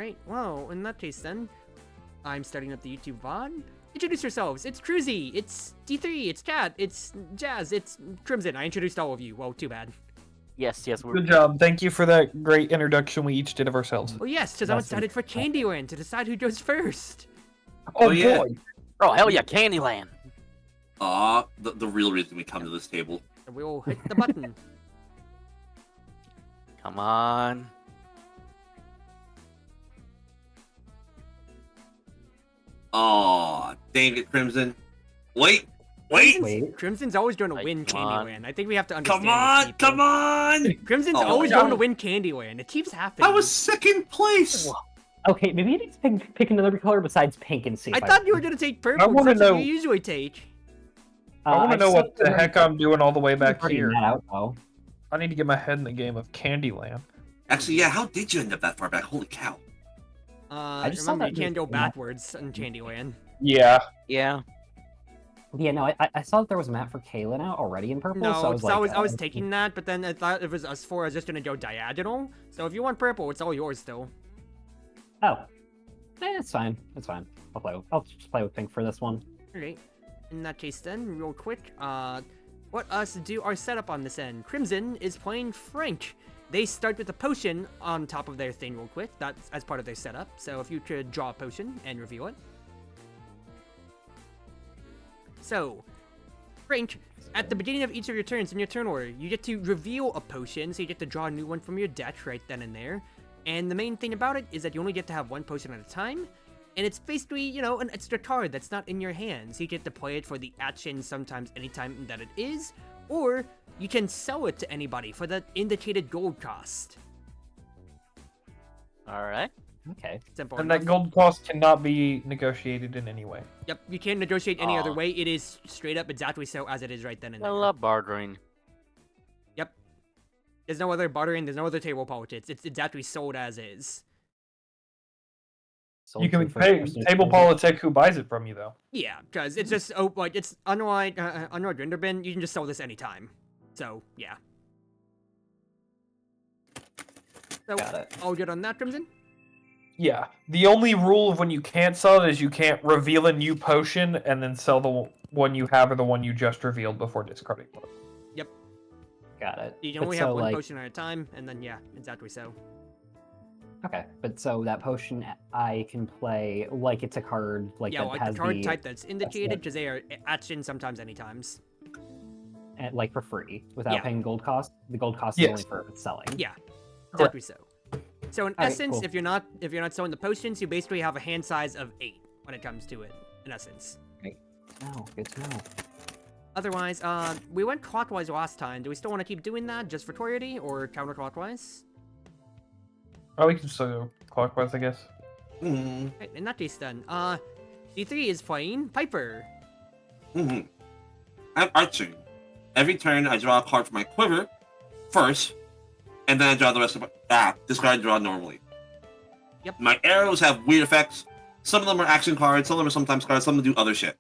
Alright, well, in that case then, I'm starting up the YouTube VOD. Introduce yourselves. It's Cruzy, it's D3, it's Cat, it's Jazz, it's Crimson. I introduced all of you. Well, too bad. Yes. Good job. Thank you for that great introduction we each did of ourselves. Oh yes, because I'm excited for Candyland to decide who goes first. Oh, yeah. boy. Oh, hell yeah, Candyland. The real reason we come to this table. And we'll hit the button. Come on. Aw, dang it, Crimson. Wait. Crimson's always going to Like, win come on. Candyland. I think we have to understand Come on! Crimson's Oh, always yeah. going to win Candyland. It keeps happening. I was second place! Okay, maybe you need to pick another color besides pink and see if I thought you were going to take purple. I wanna That's what know- you usually take. I want to know what the heck I'm doing all the way back Already here. net out, though. I need to get my head in the game of Candyland. Actually, yeah, how did you end up that far back? Holy cow. just saw Remember, that you can't go map. backwards in Candyland. Yeah. Yeah. Yeah, no, I saw that there was a map for Kayla now already in purple. No, so I was like, I was taking that, but then I thought it was us four. I was just gonna go diagonal. So if you want purple, it's all yours still. Oh, it's fine. It's fine. I'll just play with pink for this one. Alright. In that case then, real quick, what us do our setup on this end. Crimson is playing Frank. They start with a potion on top of their thing real quick. That's as part of their setup. So if you could draw a potion and reveal it. So, Frank, at the beginning of each of your turns in your turn order, you get to reveal a potion, so you get to draw a new one from your deck right then and there. And the main thing about it is that you only get to have one potion at a time, and it's basically, you know, an extra card that's not in your hands. You get to play it for the action sometimes anytime that it is, or you can sell it to anybody for the indicated gold cost. Alright. Okay. Simple And enough. that gold cost cannot be negotiated in any way. Yep, you can't negotiate any other Aw. way. It is straight up exactly so as it is right then and I there. love bartering. Yep. There's no other bartering, there's no other table politics. It's exactly sold as is. Sold You to can a first pay person Table exclusive. Politic who buys it from you, though. Yeah, because it's just, oh, like, it's unlike Render Bin, you can just sell this anytime. So, yeah. So, Got it. all good on that, Crimson? Yeah. The only rule of when you can't sell it is you can't reveal a new potion and then sell the one you have or the one you just revealed before discarding one. Yep. Got it. You can But only so, have one like, potion at a time, and then, yeah, exactly so. Okay, but so that potion I can play like it's a card, like Yeah, that like has the card the type that's indicated, it. because they are action sometimes anytimes. like for free without Yeah. paying gold cost. The gold cost Yes. is only for selling. Yeah, exactly so. So in Alright, essence, cool. if you're not selling the potions, you basically have a hand size of 8 when it comes to it. In essence. Oh, good to know. Otherwise, we went clockwise last time. Do we still want to keep doing that just for clarity, or counterclockwise? Oh, we can still go clockwise, I guess. Mm-hmm. Right, in that case then, D3 is playing Piper. Mm-hmm. I'm arching. Every turn, I draw a card from my quiver first, and then I draw the rest of my... this card I draw normally. Yep. My arrows have weird effects. Some of them are action cards, some of them are sometimes cards, some of them do other shit.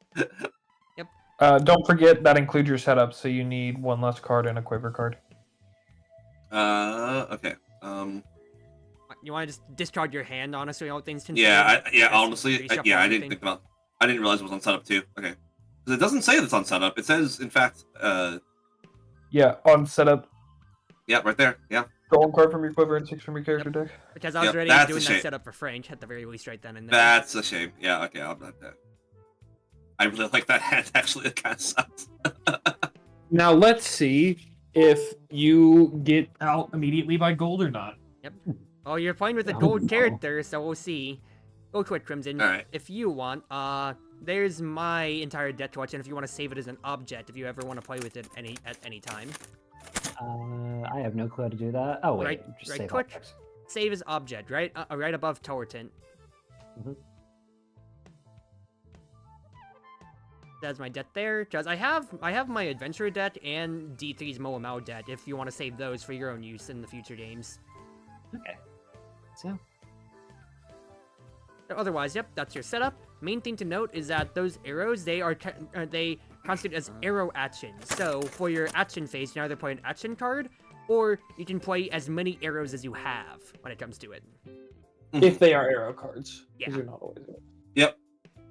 Don't forget that includes your setup, so you need one less card and a quiver card. Okay. You want to just discard your hand, honestly, all things considered? Yeah, Just honestly, reshuffle I didn't everything. think about... I didn't realize it was on setup too. Okay. Because it doesn't say that it's on setup. It says, in fact, Yeah, on setup, yeah, right there. Yeah. draw one card from your quiver and 6 from your character deck. Because I was Yep, already that's a doing that shame. setup for Frank, at the very least, right then and there. That's a shame. Yeah, okay, I'll bet that. I really like that hand, actually. It kind of sucks. Now let's see if you get out immediately by gold or not. Oh, you're playing with a Oh, gold no. character, so we'll see. Go quick, Crimson. Alright. If you want, there's my entire deck collection if you want to save it as an object, if you ever want to play with it at any time. I have no clue how to do that. Oh wait, Right- just right save click. objects. Save as object, right? Right above tower tint. Mhm. That's my deck there. Because I have my adventure deck and D3's Moamau deck if you want to save those for your own use in the future games. Okay. So Otherwise, yep, that's your setup. Main thing to note is that those arrows, they constitute as arrow actions. So for your action phase, you can either play an action card, or you can play as many arrows as you have when it comes to it. If they are arrow cards. 'Cause Yeah. You're not always.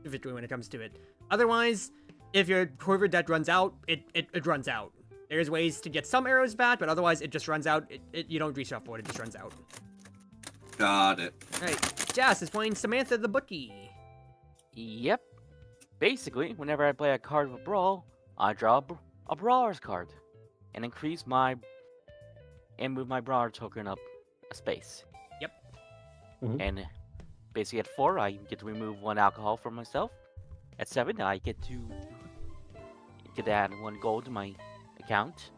Victory when it comes to it. Otherwise, if your quiver deck runs out, it runs out. There's ways to get some arrows back, but otherwise it just runs out. You don't reshuffle it, it just runs out. Got it. Alright, Jas is playing Samantha the Bookie. Yep. Basically, whenever I play a card with Brawl, I draw a Brawler's card and increase my and move my Brawler token up a space. Yep. Mhm. And basically at 4, I get to remove 1 alcohol from myself. At 7, I get to add 1 gold to my account.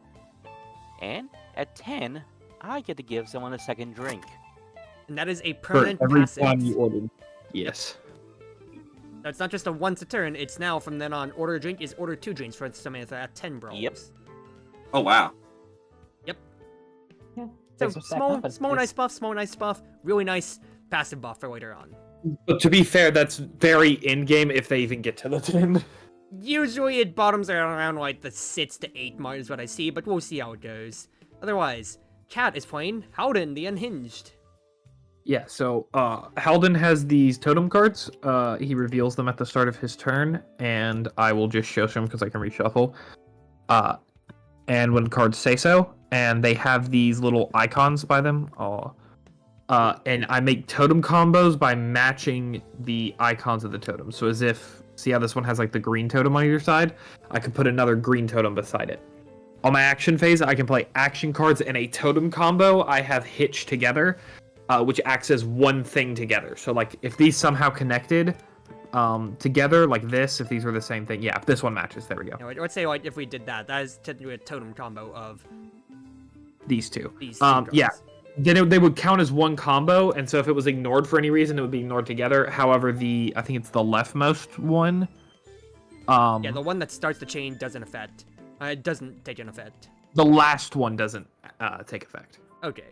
And at 10, I get to give someone a second drink. And that is a For permanent every passive. time you ordered. Yes. So it's not just a once a turn, it's now from then on, order a drink is order 2 drinks for Samantha at 10 brawls. Yep. Oh wow. Yeah. So Thanks for stacking up, but small nice buff, really nice passive buff for later on. But to be fair, that's very in-game if they even get to the 10. Usually it bottoms around like the 6 to 8 mark is what I see, but we'll see how it goes. Otherwise, Cat is playing Howden the Unhinged. Yeah, so Halden has these totem cards. He reveals them at the start of his turn, and I will just show them because I can reshuffle. And when cards say so, and they have these little icons by them. And I make totem combos by matching the icons of the totem. So as if, see how this one has like the green totem on either side? I could put another green totem beside it. On my action phase, I can play action cards and a totem combo I have hitched together, which acts as one thing together. So like if these somehow connected together like this, if these were the same thing, yeah, this one matches. There we go. Now, let's say like if we did that, that is technically a totem combo of These two. these two cards. Yeah. Then they would count as one combo, and so if it was ignored for any reason, it would be ignored together. However, I think it's the leftmost one. Yeah, the one that starts the chain doesn't affect. It doesn't take an effect. The last one doesn't take effect. Okay.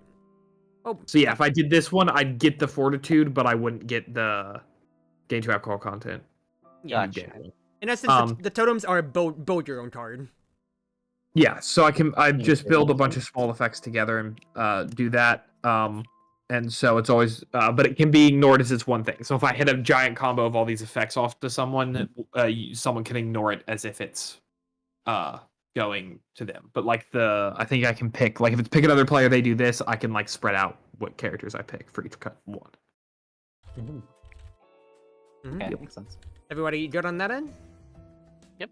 Oh, So yeah, if I did this one, I'd get the fortitude, but I wouldn't get the gain 2 alcohol content. yeah. Gotcha. In essence, the totems are build your own card. Yeah, so I just build a bunch of small effects together and do that. And so it's always, but it can be ignored as it's one thing. So if I hit a giant combo of all these effects off to someone, someone can ignore it as if it's going to them. But like I think I can pick, like if it's pick another player, they do this, I can like spread out what characters I pick for each one. Mhm. Mhm. Okay, Yep. makes sense. Everybody good on that end? Yeah.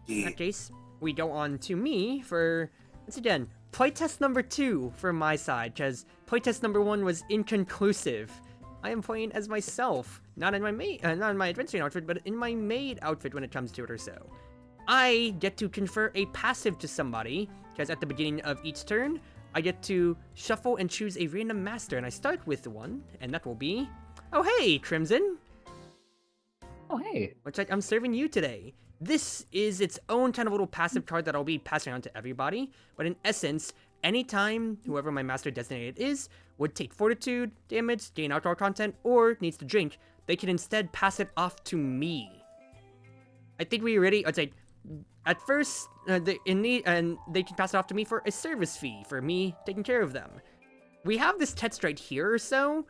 In Yeah. that case, we go on to me for, once again, playtest number 2 for my side, because playtest number 1 was inconclusive. I am playing as myself, not in my adventuring outfit, but in my maid outfit when it comes to it or so. I get to confer a passive to somebody, because at the beginning of each turn, I get to shuffle and choose a random master, and I start with one, and that will be, oh hey, Crimson, Oh, hey. which I'm serving you today. This is its own kind of little passive card that I'll be passing on to everybody, but in essence, anytime whoever my master designated is would take fortitude, damage, gain alcohol content, or needs to drink, they can instead pass it off to me. I think I'd say, at first, and they can pass it off to me for a service fee, for me taking care of them. We have this text right here or so,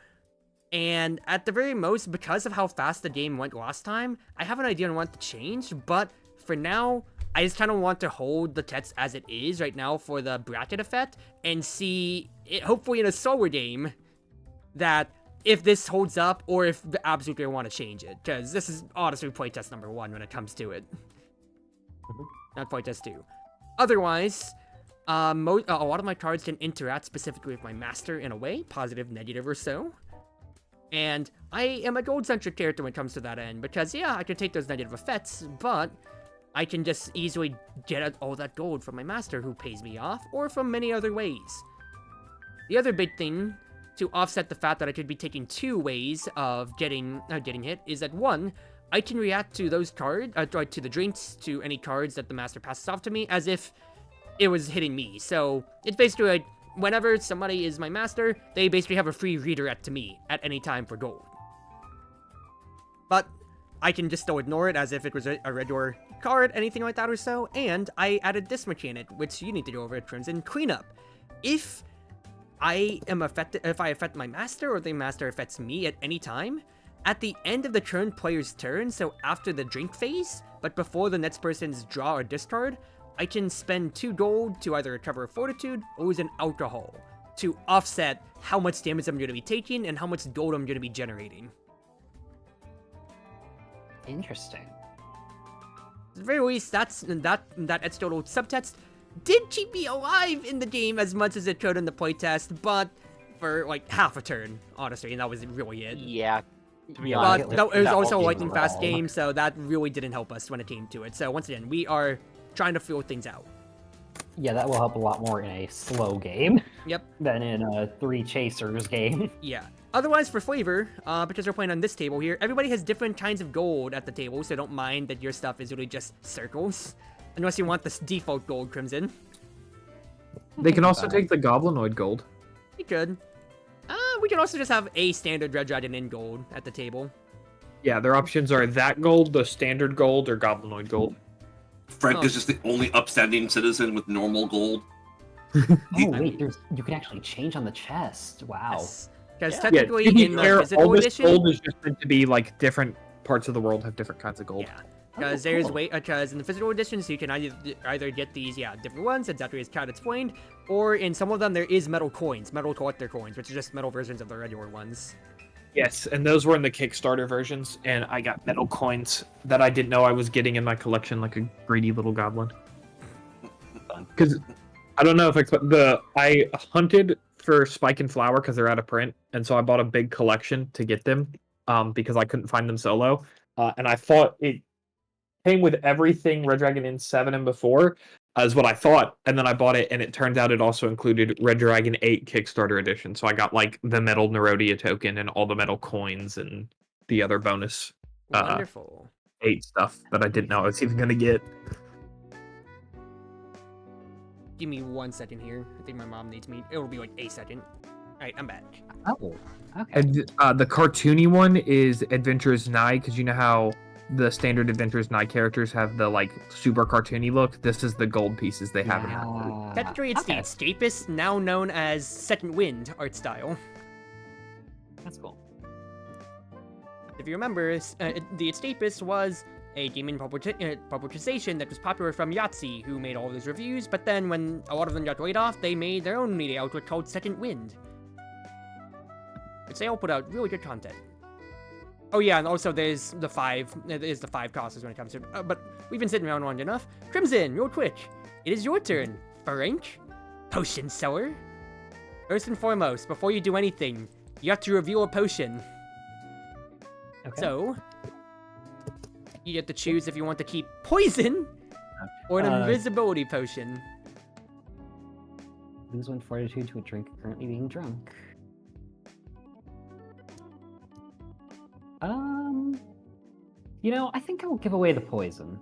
and at the very most, because of how fast the game went last time, I have an idea on what to change, but for now, I just kind of want to hold the text as it is right now for the bracket effect, and see, it, hopefully in a solo game, that if this holds up, or if absolutely I want to change it, because this is honestly playtest number 1 when it comes to it. Not playtest 2. Otherwise, a lot of my cards can interact specifically with my master in a way, positive, negative, or so. And I am a gold-centric character when it comes to that end, because yeah, I can take those negative effects, but I can just easily get all that gold from my master who pays me off, or from many other ways. The other big thing to offset the fact that I could be taking 2 ways of getting hit is that 1, I can react to those cards, to the drinks, to any cards that the master passes off to me, as if it was hitting me. So it's basically like, whenever somebody is my master, they basically have a free redirect to me at any time for gold. But I can just still ignore it as if it was a regular card, anything like that or so, and I added this mechanic, which you need to go over at Crimson Cleanup. If if I affect my master or the master affects me at any time, at the end of the current player's turn, so after the drink phase, but before the next person's draw or discard, I can spend 2 gold to either recover a fortitude or use an alcohol to offset how much damage I'm going to be taking and how much gold I'm going to be generating. Interesting. At the very least, that external subtext did keep me alive in the game as much as it could in the playtest, but for like half a turn, honestly, and that was really it. Yeah. To be Yeah, honest, But it was that also a whole lightning game fast was game, so that really didn't help us when it came to it. So once again, we are trying to feel things out. Yeah, that will help a lot more in a slow game Yep. than in a 3 chasers game. Yeah. Otherwise, for flavor, because we're playing on this table here, everybody has different kinds of gold at the table, so don't mind that your stuff is really just circles. Unless you want this default gold, Crimson. They can also take the goblinoid gold. We could. We can also just have a standard Red Dragon in gold at the table. Yeah, their options are that gold, the standard gold, or goblinoid gold. Frank Oh. is just the only upstanding citizen with normal gold. Oh wait, you can actually change on the chest. Wow. Because Yeah. technically, to be in the fair, physical all this edition, gold is just meant to be like different parts of the world have different kinds of gold. yeah. Because Oh, there's cool. because in the physical editions you can either get these different ones, exactly as Kat explained, or in some of them there is metal coins, metal collector coins, which are just metal versions of the regular ones. Yes, and those were in the Kickstarter versions, and I got metal coins that I didn't know I was getting in my collection like a greedy little goblin. Because I don't know if I hunted for Spike and Flower because they're out of print, and so I bought a big collection to get them because I couldn't find them solo, and I thought it came with everything Red Dragon in 7 and before, is what I thought, and then I bought it, and it turns out it also included Red Dragon 8 Kickstarter edition, so I got like the metal Nerodia token and all the metal coins and the other bonus Wonderful. 8 stuff that I didn't know I was even gonna get. Give me 1 second here. I think my mom needs me. It'll be like a second. Alright, I'm back. Oh, okay. And the cartoony one is Adventures Nigh, because you know how the standard Adventures Nigh characters have the like super cartoony look. This is the gold pieces they have in that. Yeah. Technically, it's Okay. the Escapist, now known as Second Wind art style. That's cool. If you remember, the Escapist was a gaming publication that was popular from Yahtzee, who made all those reviews, but then when a lot of them got laid off, they made their own media outlet called Second Wind. Which they all put out really good content. Oh yeah, and also there's the 5 tosses when it comes to, but we've been sitting around long enough. Crimson, real quick, it is your turn. Frank, potion seller. First and foremost, before you do anything, you have to reveal a potion. Okay. So, you get to choose if you want to keep poison or an invisibility potion. Lose 1 fortitude to a drink currently being drunk. I think I will give away the poison.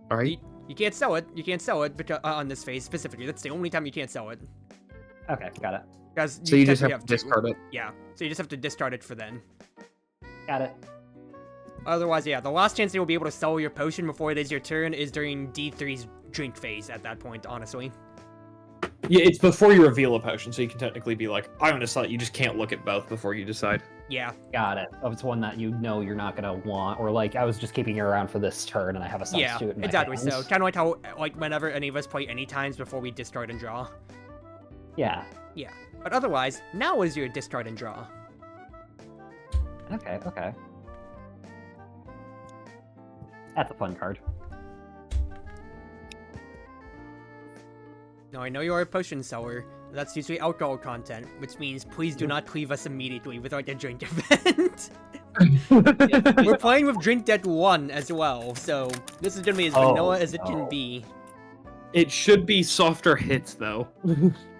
All right. You can't sell it. You can't sell it because, on this phase specifically. That's the only time you can't sell it. Okay, got it. Because So you just technically have to discard it. Yeah, so you just have to discard it for then. Got it. Otherwise, yeah, the last chance you'll be able to sell your potion before it is your turn is during D3's drink phase at that point, honestly. Yeah, it's before you reveal a potion, so you can technically be like, I'm gonna sell it. You just can't look at both before you decide. Yeah. Got it. If it's one that you know you're not gonna want, or like I was just keeping it around for this turn and I have a Yeah, substitute in my exactly. hands. So, kind of like how, like, whenever any of us play any times before we discard and draw. Yeah. Yeah. But otherwise, now is your discard and draw. Okay, okay. That's a fun card. Now, I know you're a potion seller. That's usually alcohol content, which means please do not leave us immediately without a drink event. We're playing with Drink Debt 1 as well, so this is gonna be as vanilla as it can no. be. It should be softer hits, though.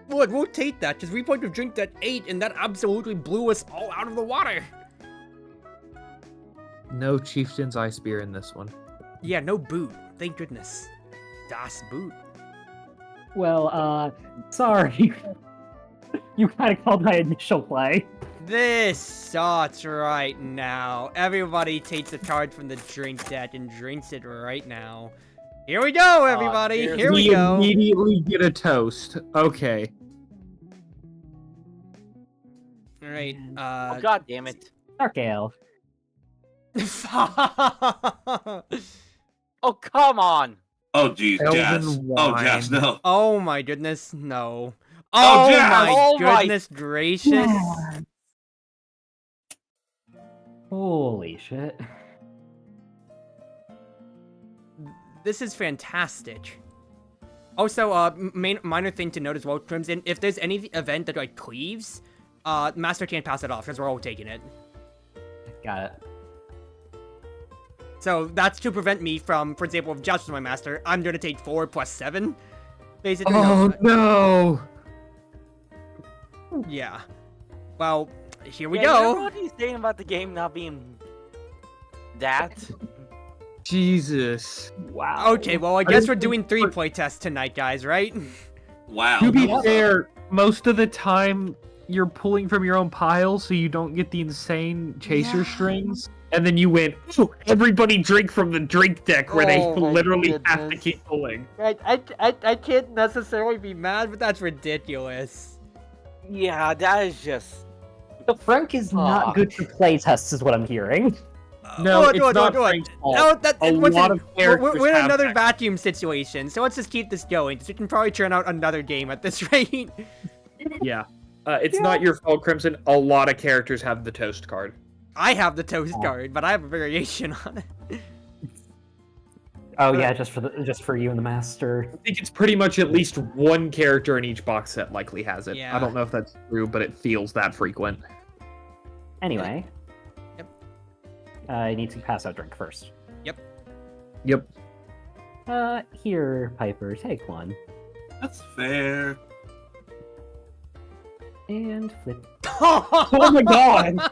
Well, it rotate that, because we played with Drink Debt 8, and that absolutely blew us all out of the water. No Chieftain's Eye Spear in this one. Yeah, no boot. Thank goodness. Das Boot. Well, sorry. You kind of called my initial play. This sucks right now. Everybody takes a card from the Drink Deck and drinks it right now. Here we go, everybody. Here we go. immediately get a toast. Okay. Right. Oh god damn it. Dark Ale. Oh come on. Oh geez, Elven Jazz. Oh Jazz, wine. no. Oh my goodness, no. Oh, Oh Jazz! my Oh my- goodness gracious. Holy shit. This is fantastic. Also, minor thing to note as well, Crimson, if there's any event that like cleaves, Master can't pass it off because we're all taking it. Got it. So that's to prevent me from, for example, if Josh is my Master, I'm gonna take 4 plus 7. Basically, Oh no! yeah. Well, here we Yeah, you know go. what he's saying about the game not being that? Jesus. Wow. Okay, well, I guess we're doing 3 playtests tonight, guys, right? Wow. To be that was fair, most of the time you're pulling from your own pile, so you don't get the insane chaser Yeah. strings. And then you went, "Oh, everybody drink from the drink deck," where Oh they my literally have to goodness. keep pulling. I can't necessarily be mad, but that's ridiculous. Yeah, that is just. So Frank is not Fuck. good for playtests, is what I'm hearing. No, hold it's on, not hold on. Frank's fault. No, that, A listen, lot of characters we're in have another that. vacuum situation, so let's just keep this going. So we can probably churn out another game at this rate. Yeah. It's not your fault, Crimson. A lot of characters have the toast card. I have the toast Oh. card, but I have a variation on it. Oh yeah, just for you and the master. I think it's pretty much at least one character in each box set likely has it. Yeah. I don't know if that's true, but it feels that frequent. Anyway. Yep. I need to pass out drink first. Yep. Here, Piper, take one. That's fair. And flip. Oh my god!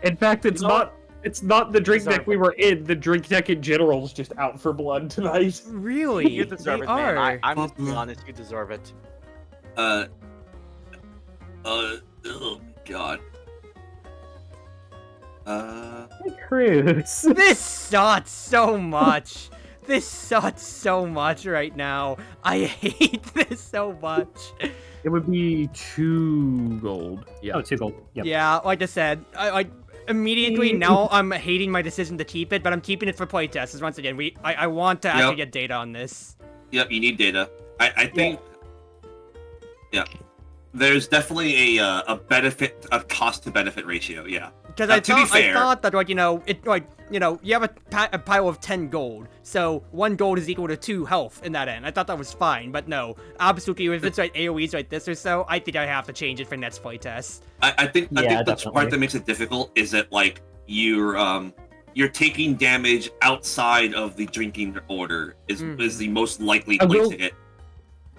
In fact, it's You know not. It's not the drink Sorry. deck we were in. The drink deck in general is just out for blood tonight. Really? You deserve They it, man. are. I'm just being honest, you deserve it. Oh god. Cruz. This sucks so much. This sucks so much right now. I hate this so much. It would be 2 gold. Yeah. Oh, 2 gold. Yep. Yeah, like I said, I immediately now I'm hating my decision to keep it, but I'm keeping it for playtests. Because once again, I want to actually get data on this. Yep, you need data. I think. Yeah. There's definitely a cost to benefit ratio. Yeah. Because Now, I to be fair- thought that you have a pile of 10 gold, so 1 gold is equal to 2 health in that end. I thought that was fine, but no, absolutely. If it's like AOE's like this or so, I think I have to change it for next playtest. I think the definitely. part that makes it difficult is that like you're taking damage outside of the drinking order is the most likely I place will- to hit.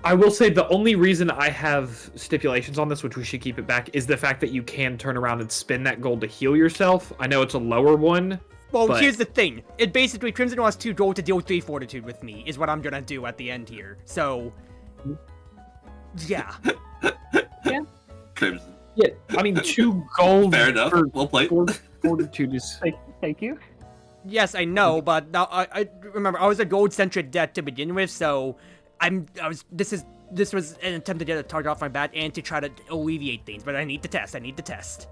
I will say the only reason I have stipulations on this, which we should keep it back, is the fact that you can turn around and spend that gold to heal yourself. I know it's a lower one. Well, But- here's the thing. It basically, Crimson wants 2 gold to deal 3 fortitude with me, is what I'm gonna do at the end here. So, yeah. Crimson. Yeah, I mean 2 gold Fair enough. for Well played. fortitude is. Thank you. Yes, I know, but now I remember I was a gold-centric deck to begin with, so this was an attempt to get a target off my back and to try to alleviate things, but I need to test.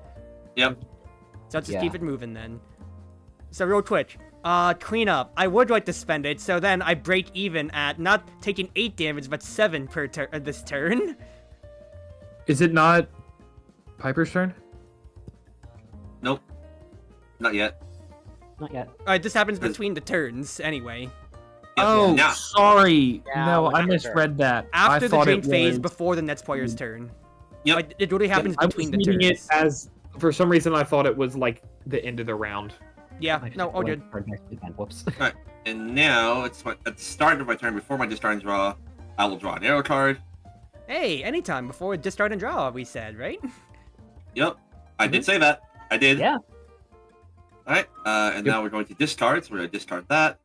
Yep. So let's just Yeah. keep it moving then. So real quick, cleanup. I would like to spend it, so then I break even at not taking 8 damage, but 7 per this turn. Is it not Piper's turn? Nope. Not yet. Not yet. Alright, this happens between the turns, anyway. Yep. Oh, Now, sorry. Yeah, No, well, I after. misread that. After I the thought drink it phase, was- before the next player's turn. Yep. Like, it really happens I was between the reading turns. it as, for some reason, I thought it was like the end of the round. Yeah, I should no, all go good. for next weekend. Whoops. and now it's at the start of my turn. Before my discard and draw, I will draw an arrow card. Hey, anytime before discard and draw, we said, right? Yep. I did say that. I did. Yeah. All right. And now we're going to discard. So we're going to discard that.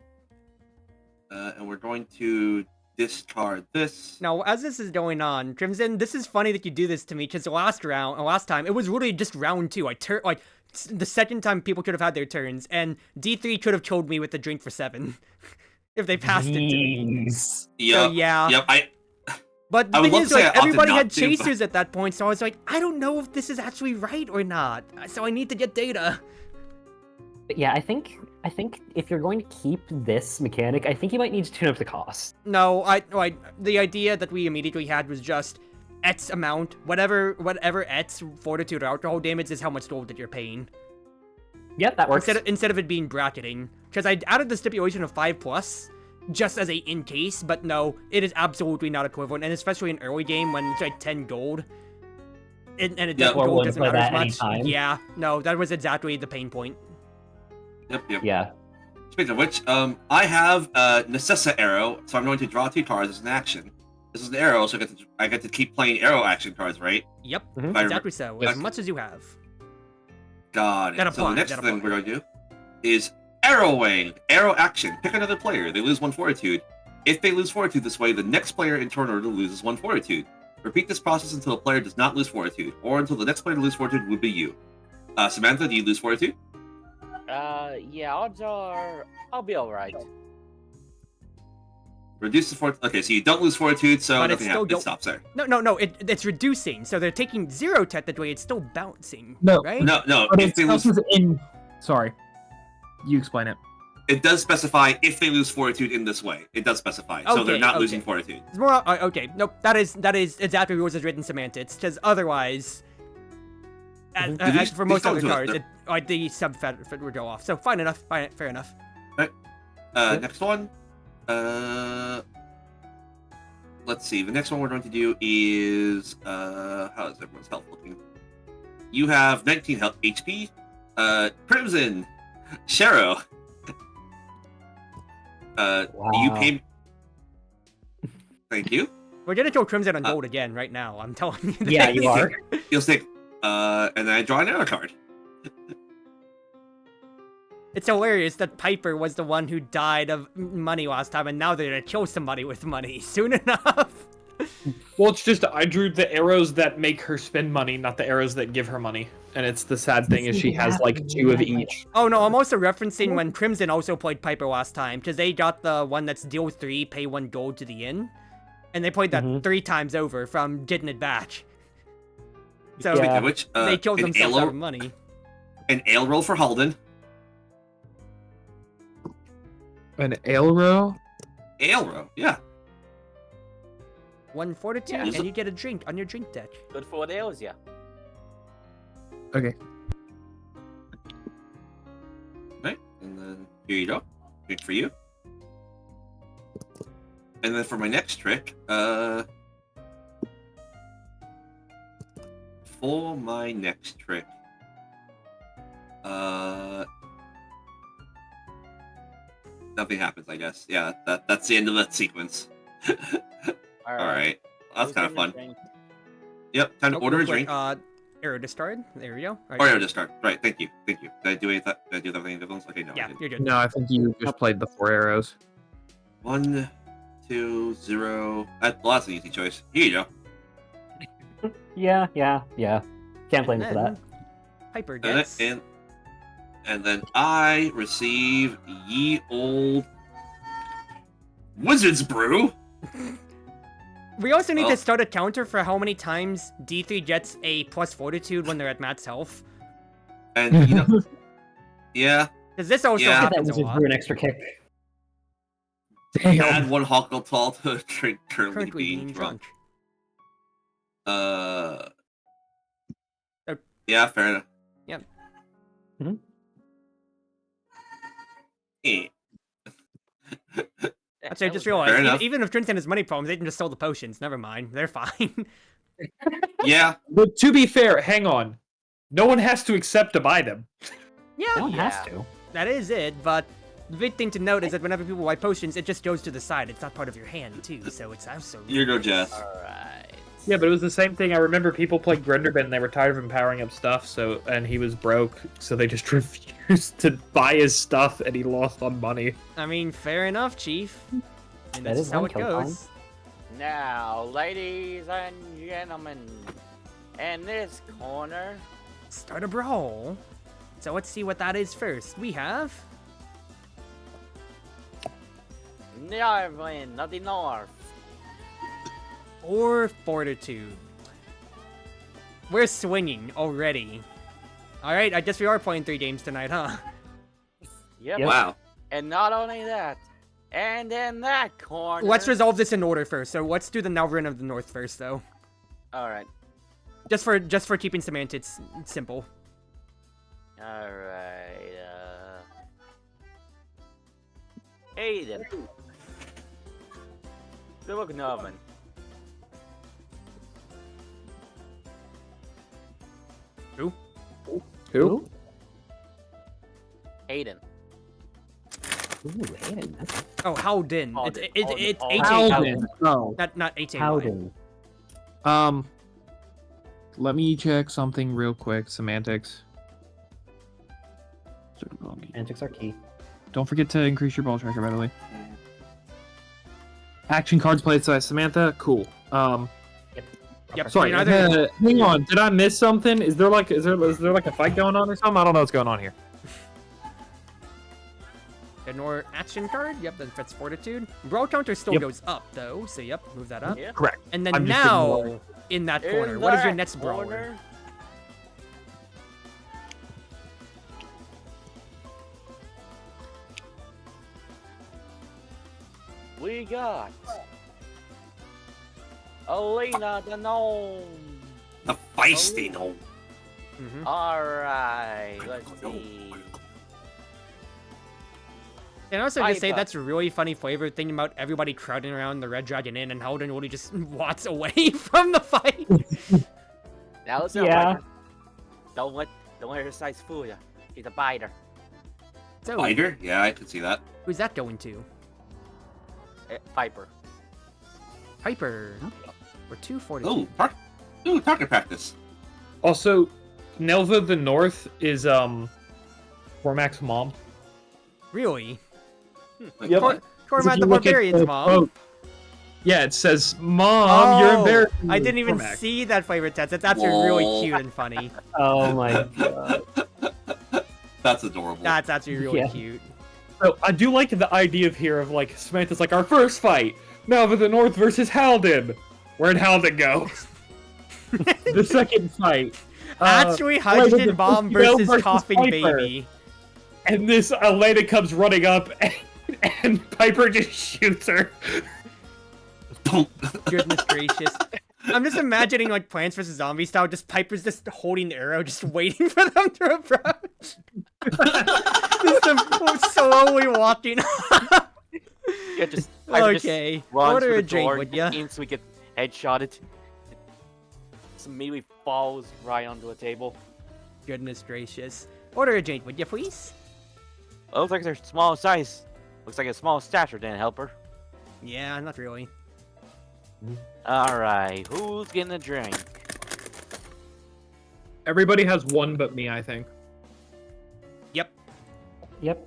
And we're going to discard this. Now, as this is going on, Crimson, this is funny that you do this to me, because last time, it was really just round 2. The second time people could have had their turns, and D3 could have killed me with the drink for 7. If they passed it to me. Jeez. Yep. So, yeah. Yep. But the I would thing love is, to say I like, opted everybody not had to, but- chasers at that point, so I was like, I don't know if this is actually right or not. So I need to get data. But yeah, I think if you're going to keep this mechanic, I think you might need to tune up the cost. No, the idea that we immediately had was just X amount, whatever X fortitude or alcohol damage is how much gold that you're paying. Yep, that works. Instead of it being bracketing. Because I added the stipulation of 5+, just as a in case, but no, it is absolutely not equivalent, and especially in early game when it's like 10 gold. And it Yeah, or gold would doesn't play matter as that much. anytime. Yeah, no, that was exactly the pain point. Yep. Yeah. Speaking of which, I have a Necessa arrow, so I'm going to draw 2 cards as an action. This is an arrow, so I get to keep playing arrow action cards, right? Yep, Mhm. exactly so. As much as you have. Got it. That So the applies, next that thing applies. we're going to do is arrowing. Arrow action. Pick another player. They lose 1 fortitude. If they lose fortitude this way, the next player in turn order loses 1 fortitude. Repeat this process until a player does not lose fortitude, or until the next player to lose fortitude would be you. Samantha, do you lose fortitude? Yeah, odds are I'll be alright. Reduce the fortitude. Okay, so you don't lose fortitude, so But it's nothing still happens. don't- It stops there. No, it's reducing, so they're taking 0 technically, it's still bouncing. No. Right? No, But if it they lose, counts as in. Sorry. You explain it. it does specify if they lose fortitude in this way. It does specify, so they're Okay, not okay. losing fortitude. It's more, okay, nope, that is exactly rules as written semantics, because otherwise, These- for these most other don't do it. cards, the sub-fit would go off. So fine enough, fair enough. Next one. Let's see. The next one we're going to do is how is everyone's health looking? You have 19 health HP. Crimson, Shero. You Wow. pay. Thank you. We're gonna go Crimson on gold again right now, I'm telling you. Yeah, this. you are. You'll stick. And then I draw an arrow card. It's hilarious that Piper was the one who died of money last time, and now they're gonna kill somebody with money soon enough. Well, it's just I drew the arrows that make her spend money, not the arrows that give her money. And it's the sad thing is she has like 2 of each. Oh no, I'm also referencing when Crimson also played Piper last time, because they got the one that's deal 3, pay 1 gold to the inn. And they played that 3 times over from getting it back. So Yeah. Which they killed an themselves ale- out of money. An ale roll for Halden. An ale row? Ale row, yeah. 1 fortitude, Yeah. and you get a drink on your drink deck. Good for what ails ya. Okay. Right, and then here you go. Drink for you. And then for my next trick, nothing happens, I guess. Yeah, that's the end of that sequence. Alright. That's kind of fun. Yep, time to order a real quick, drink. Arrow discard. There we go. Alright, Or arrow to start. Right, thank you. Did I do anything? Did I do everything in difference? Okay, no. I Yeah, didn't. you're good. No, I think you just played the 4 arrows. 1, 2, 0. Well, that's an easy choice. Here you go. Yeah. Can't blame you for that. And Piper And, gets. and then I receive ye old Wizard's Brew. We also need Well- to start a counter for how many times D3 gets a plus fortitude when they're at max health. And, you know, yeah, Because this also Yeah. That happens was a just lot. for an extra kick. add 1 Hockle Tall to drink currently Currently being being drunk. drunk. Yeah, fair enough. Yep. Mhm. Eh. Actually, I just Fair realized, enough. even if Trinson has money problems, they can just sell the potions. Never mind. They're fine. Yeah, But to be fair, hang on. No one has to accept to buy them. Yeah, No one has Yeah. to. that is it, but the big thing to note is that whenever people buy potions, it just goes to the side. It's not part of your hand, too, so it's absolutely... you go, Jess. Alright. Yeah, but it was the same thing. I remember people played Grinderbin and they were tired of him powering up stuff, and he was broke, so they just refused to buy his stuff and he lost on money. I mean, fair enough, Chief. And That that's is just how one it kill goes. Now, ladies and gentlemen, in this corner, Start a brawl. So let's see what that is first. We have... Narvin of the North. or Fortitude. We're swinging already. Alright, I guess we are playing 3 games tonight, huh? Yep. Yep. Wow. And not only that, and in that corner. Let's resolve this in order first. So let's do the Nalvarin of the North first, though. All right. Just for keeping semantics simple. All right. Aiden. Good looking oven. Who? Who? Aiden. Ooh, Aiden. That's Oh, Howden. Howden. It's Howden. H-A-W. Oh. Not H-A-Y. Howden. Let me check something real quick. Semantics. Antics are key. Don't forget to increase your ball tracker, by the way. Action cards played by Samantha. Cool. Yep. Sorry. you know, either- Hang on. Did I miss something? Is there like a fight going on or something? I don't know what's going on here. Ignore action card. Yep, that's Fortitude. Brawl counter still Yep. goes up, though. So, yep, move that up. Yeah. Correct. And then I'm just now, ignoring. in that In corner, what is your that next brawler? corner, we got Elena the Gnome. The feisty gnome. Mm-hmm. Alright, let's see. And also just say Piper. that's a really funny flavor thinking about everybody crowding around the Red Dragon Inn and Howden really just wats away from the fight. Now listen, Yeah. Piper. Don't let her size fool you. She's a biter. So, Spider? Yeah, I could see that. who's that going to? Piper. Piper. Or 2 Fortitude. Target practice. Also, Nelva the North is Cormac's mom. Really? Yep. Cormac the Barbarian's mom. Yeah, it says, "Mom, you're embarrassing." I me, didn't even Cormac." see that flavor test. That's actually really Whoa. cute and funny. Oh my god. That's adorable. That's actually really Yeah. cute. So I do like the idea of here of like Samantha's like our first fight. Nelva the North versus Halden. Where'd Halden go? The second fight. Actually, wait, Hydrogen the Bomb Mosquito versus Coughing Piper. Baby. And this Elena comes running up, and Piper just shoots her. Boom. Goodness gracious. I'm just imagining like Plants vs. Zombies style, just Piper's just holding the arrow, just waiting for them to approach. Just them slowly walking. Yeah, just Piper just Okay, runs order for a the drink, door, would ya? instantly get headshotted. Just immediately falls right onto a table. Goodness gracious. Order a drink, would you please? It looks like they're small size. Looks like a small stature didn't help her. Yeah, not really. Alright, who's getting a drink? Everybody has one but me, I think. Yep.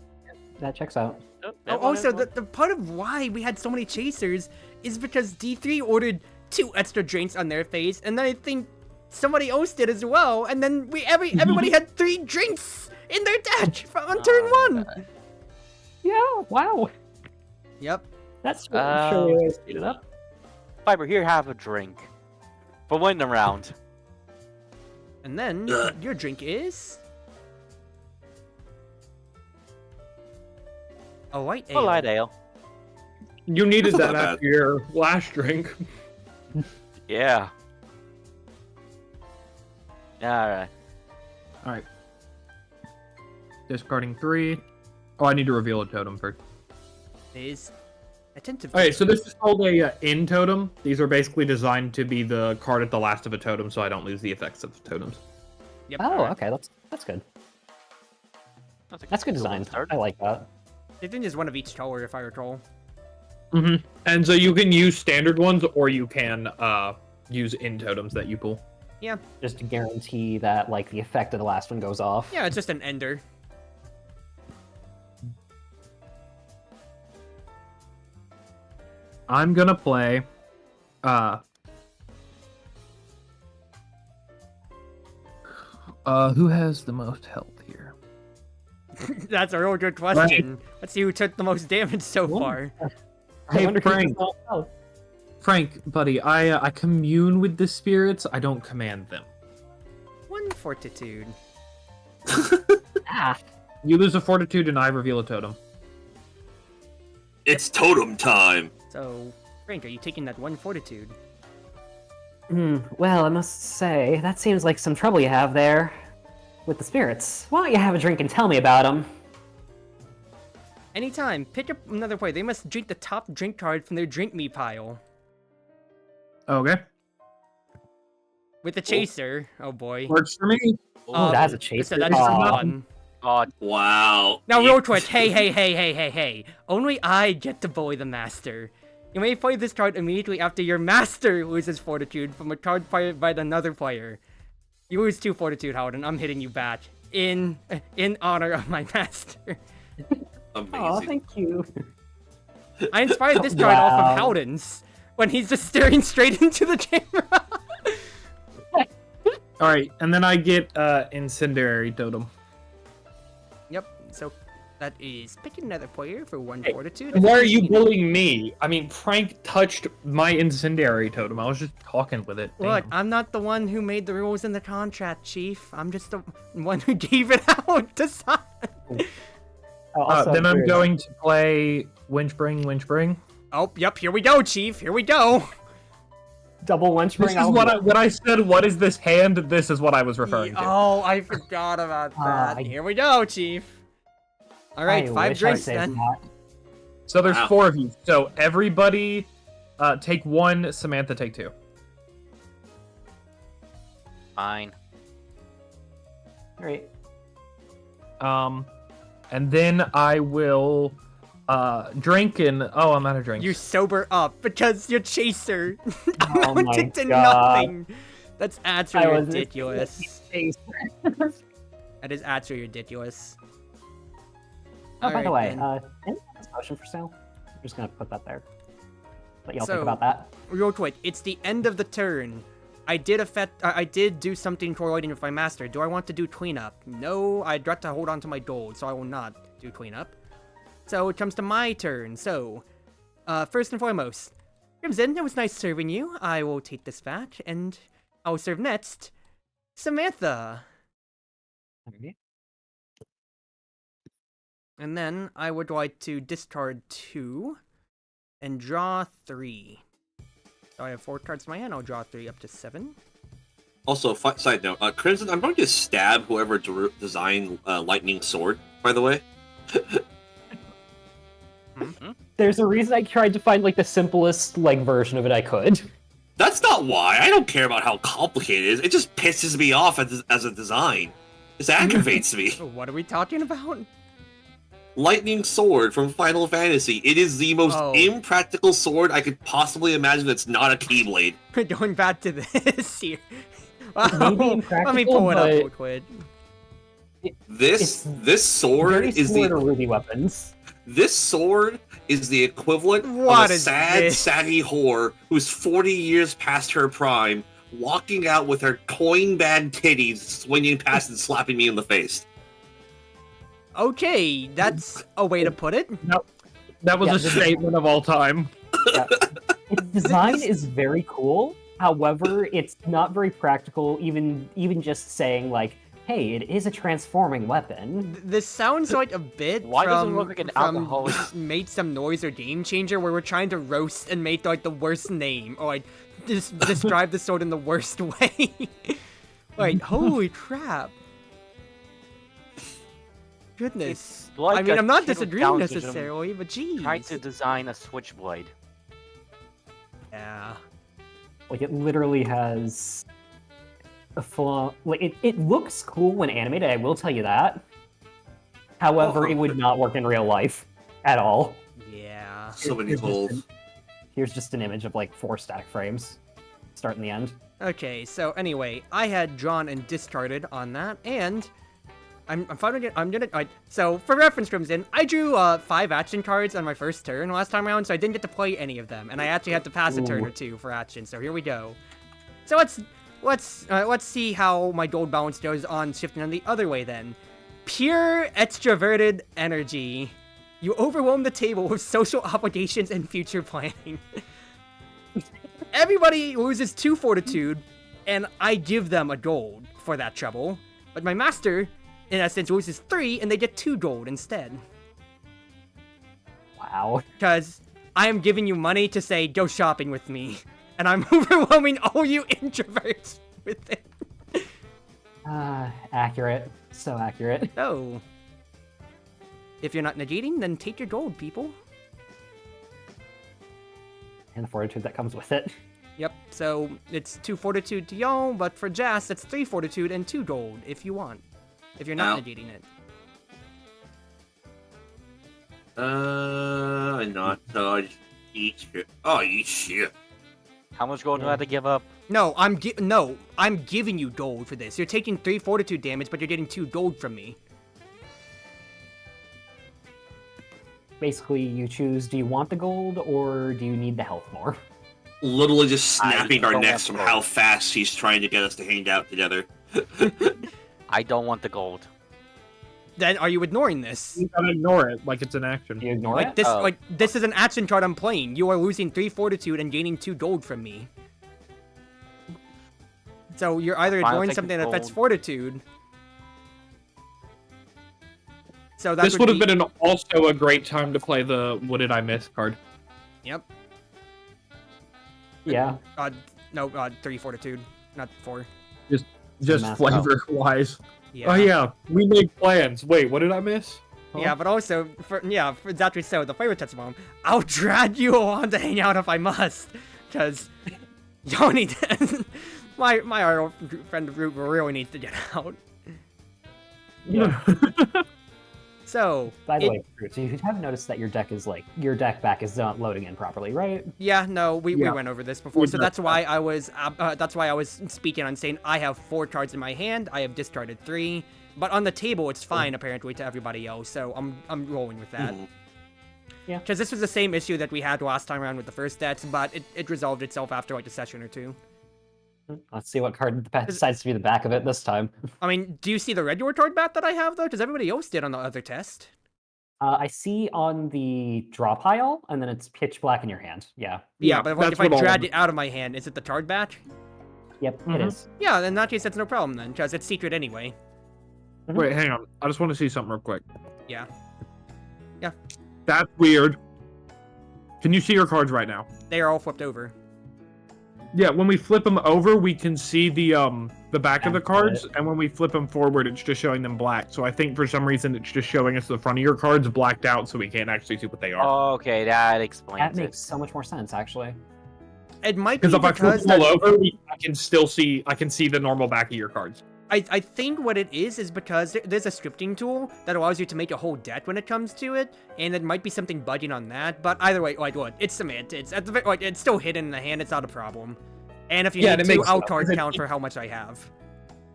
That checks out. Oh, Oh, also, the part of why we had so many chasers is because D3 ordered 2 extra drinks on their face, and then I think somebody else did as well, and then everybody had 3 drinks in their dash on turn 1. Yeah, wow. Yep. That's Um, sure we speed it up. Piper, here, have a drink. For winning the round. And then Ugh. your drink is a white ale. A light ale. You needed That's that not bad. after your last drink. Yeah. Alright. Alright. Discarding 3. Oh, I need to reveal a totem first. Is attentive. Okay, so this is called a in totem. These are basically designed to be the card at the last of a totem, so I don't lose the effects of totems. Yep. Oh, alright. okay, that's good. a That's good cool design. start. I like that. I think there's one of each color, if I recall. Mm-hmm. And so you can use standard ones, or you can use in totems that you pull. Just to guarantee that like the effect of the last one goes off. Yeah, it's just an ender. I'm gonna play who has the most health here? That's a real good question. Let's see who took the most damage so Ooh. far. I Hey, wonder who Frank. does not know. Frank, buddy, I commune with the spirits. I don't command them. 1 fortitude. Ah. You lose a fortitude, and I reveal a totem. It's totem time. So, Frank, are you taking that 1 fortitude? Well, I must say, that seems like some trouble you have there with the spirits. Why don't you have a drink and tell me about them? Anytime, pick up another player. They must drink the top drink card from their drink me pile. Okay. With the chaser. Oh boy. Works for me. Oh, that's a chaser. So that's just Aw. one. God. Wow. Now, real quick, hey. Only I get to bully the master. You may play this card immediately after your master loses fortitude from a card played by another player. You lose 2 fortitude, Howden. I'm hitting you back. In honor of my master. Amazing. Oh, thank you. I inspired this card off Wow. of Howden's when he's just staring straight into the camera. All right, and then I get incendiary totem. Yep, so that is picking another player for 1 Hey, fortitude. Why are you bullying me? I mean, Frank touched my incendiary totem. I was just talking with it. Look, Damn. I'm not the one who made the rules in the contract, Chief. I'm just the one who gave it out to sign. Also, Then I'm weird. going to play Winchbring. Oh, yep, here we go, Chief. Here we go. Double wench This ring. is what when I said, what is this hand? This is what I was referring to. Oh, I forgot about that. I- Here we go, Chief. All right, 5 drinks then. So there's Wow. 4 of you. So everybody take 1, Samantha take 2. Fine. Great. And then I will drink and I'm out of drinks. You sober up because you're chaser. Oh my Amounted to God. nothing. That's I absolutely was ridiculous. That is absolutely ridiculous. Oh, by the way, Alright, any potion for sale? I'm just gonna put that there. Let y'all So- think about that. Real quick, it's the end of the turn. I did do something correlating with my master. Do I want to do cleanup? No, I'd got to hold on to my gold, so I will not do cleanup. So it comes to my turn. So, first and foremost, Crimson, it was nice serving you. I will take this back, and I will serve next Samantha. Alright. And then I would like to discard 2 and draw 3. So I have 4 cards in my hand. I'll draw 3 up to 7. Also, side note, Crimson, I'm going to stab whoever designed Lightning Sword, by the way. There's a reason I tried to find like the simplest like version of it I could. That's not why. I don't care about how complicated it is. It just pisses me off as a design. It aggravates me. So what are we talking about? Lightning Sword from Final Fantasy. It is the most Oh. impractical sword I could possibly imagine that's not a Keyblade. We're going back to this here. Wow. Maybe Let me impractical, pull it up but real quick. This sword Very is similar the to Ruby weapons. this sword is the equivalent What of a is sad, this? saggy whore who's 40 years past her prime, walking out with her coin bag titties swinging past and slapping me in the face. Okay, that's a way to put it. That was Yeah, a this is- statement of all time. Its design is very cool. However, it's not very practical. Even just saying like, "Hey, it is a transforming weapon." This sounds like a bit Why does it from, look like an from alcoholic? Made Some Noise or Game Changer, where we're trying to roast and make like the worst name, or like just describe the sword in the worst way. Like, holy crap. Goodness. It's like I mean, a I'm not kid with disagreeing Down syndrome necessarily, but geez. Trying to design a switchblade. Yeah. Like it literally has a full. Like it looks cool when animated. I will tell you that. However, it would not work in real life at all. Yeah. So many Here's just holes. Here's just an image of like 4 stack frames, start and the end. Okay, so anyway, I had drawn and discarded on that, and I'm finally so for reference, Crimson, I drew 5 action cards on my first turn last time around, so I didn't get to play any of them, and I actually had to pass a turn or 2 for action. So here we go. So let's see how my gold balance goes on shifting on the other way then. Pure extroverted energy. You overwhelm the table with social obligations and future planning. everybody loses 2 fortitude, and I give them a gold for that trouble. But my master, in essence, loses 3, and they get 2 gold instead. Wow. Because I am giving you money to say, go shopping with me. And I'm overwhelming all you introverts with it. Accurate. So accurate. So, if you're not negating, then take your gold, people. And the fortitude that comes with it. Yep, so it's 2 fortitude to y'all, but for Jas, it's 3 fortitude and 2 gold, if you want. If you're not negating it. Not so I just eat shit. Oh, eat shit. How much gold do I have to give up? No, I'm giving you gold for this. You're taking 3 fortitude damage, but you're getting 2 gold from me. Basically, you choose, do you want the gold, or do you need the health more? Literally just snapping our don't necks want from the how fast he's trying to get us to hang out together. I don't want the gold. Then are you ignoring this? You gotta ignore it like it's an action. Do you ignore Like it? this, Oh. like this is an action card I'm playing. You are losing 3 fortitude and gaining 2 gold from me. So you're either Fine, I'll ignoring take the something that affects gold. fortitude. So that This would have been also a great time to play the "What did I miss" card. Yep. Yeah. No, 3 fortitude, not 4. Just Math flavor wise. Yeah. Oh yeah, we made plans. Wait, what did I miss? Huh? Yeah, but also, for exactly so, the flavor test bomb, I'll drag you along to hang out if I must, because y'all need to, my our friend group really needs to get out. Yeah. So, By the way, Cruz, you have noticed that your deck is your deck back is not loading in properly, right? yeah, no, we Yeah. went over this before, We so did. that's why I was speaking on saying I have 4 cards in my hand, I have discarded 3, but on the table it's fine apparently to everybody else, so I'm rolling with that. Yeah. Because this was the same issue that we had last time around with the first decks, but it resolved itself after like a session or 2. Let's see what card decides to be the back of it this time. I mean, do you see the regular card bat that I have, though? Because everybody else did on the other test. I see on the draw pile, and then it's pitch black in your hand. Yeah. Yeah, Yeah, but that's if I what all dragged of it out of my hand, is it the card bat? Yep, it Mhm. is. Yeah, in that case, that's no problem then, because it's secret anyway. Wait, hang on. I just want to see something real quick. Yeah. That's weird. Can you see your cards right now? They are all flipped over. Yeah, when we flip them over, we can see the back of the Back of cards, and when we flip them forward, it's just showing them black. So I think for some reason it's just showing us the front of your cards blacked out, so we can't actually see what they are. Okay, that explains That it. makes so much more sense, actually. It might be Because if I flip because them all that, over, I can still see. I can see the normal back of your cards. I think what it is because there's a scripting tool that allows you to make a whole deck when it comes to it, and it might be something bugging on that. But either way, like, look, it's semantics. At the like, it's still hidden in the hand. It's not a problem. And if you Yeah, need and it to, makes I'll sense, card 'cause count for how much I have.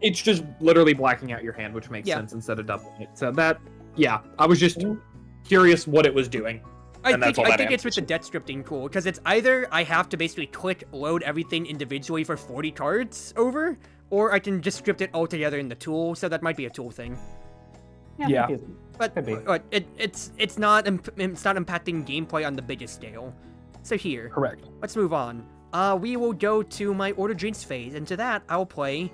It's just literally blacking out your hand, which makes Yeah. sense instead of doubling it. So that, yeah, I was just curious what it was doing. I And that's think all that it's with the deck scripting tool, because it's either I have to basically click load everything individually for 40 cards over, or I can just script it all together in the tool, so that might be a tool thing. Yeah. maybe. But Could be. it's not impacting gameplay on the biggest scale. So here, Correct. let's move on. We will go to my order drinks phase, and to that, I'll play...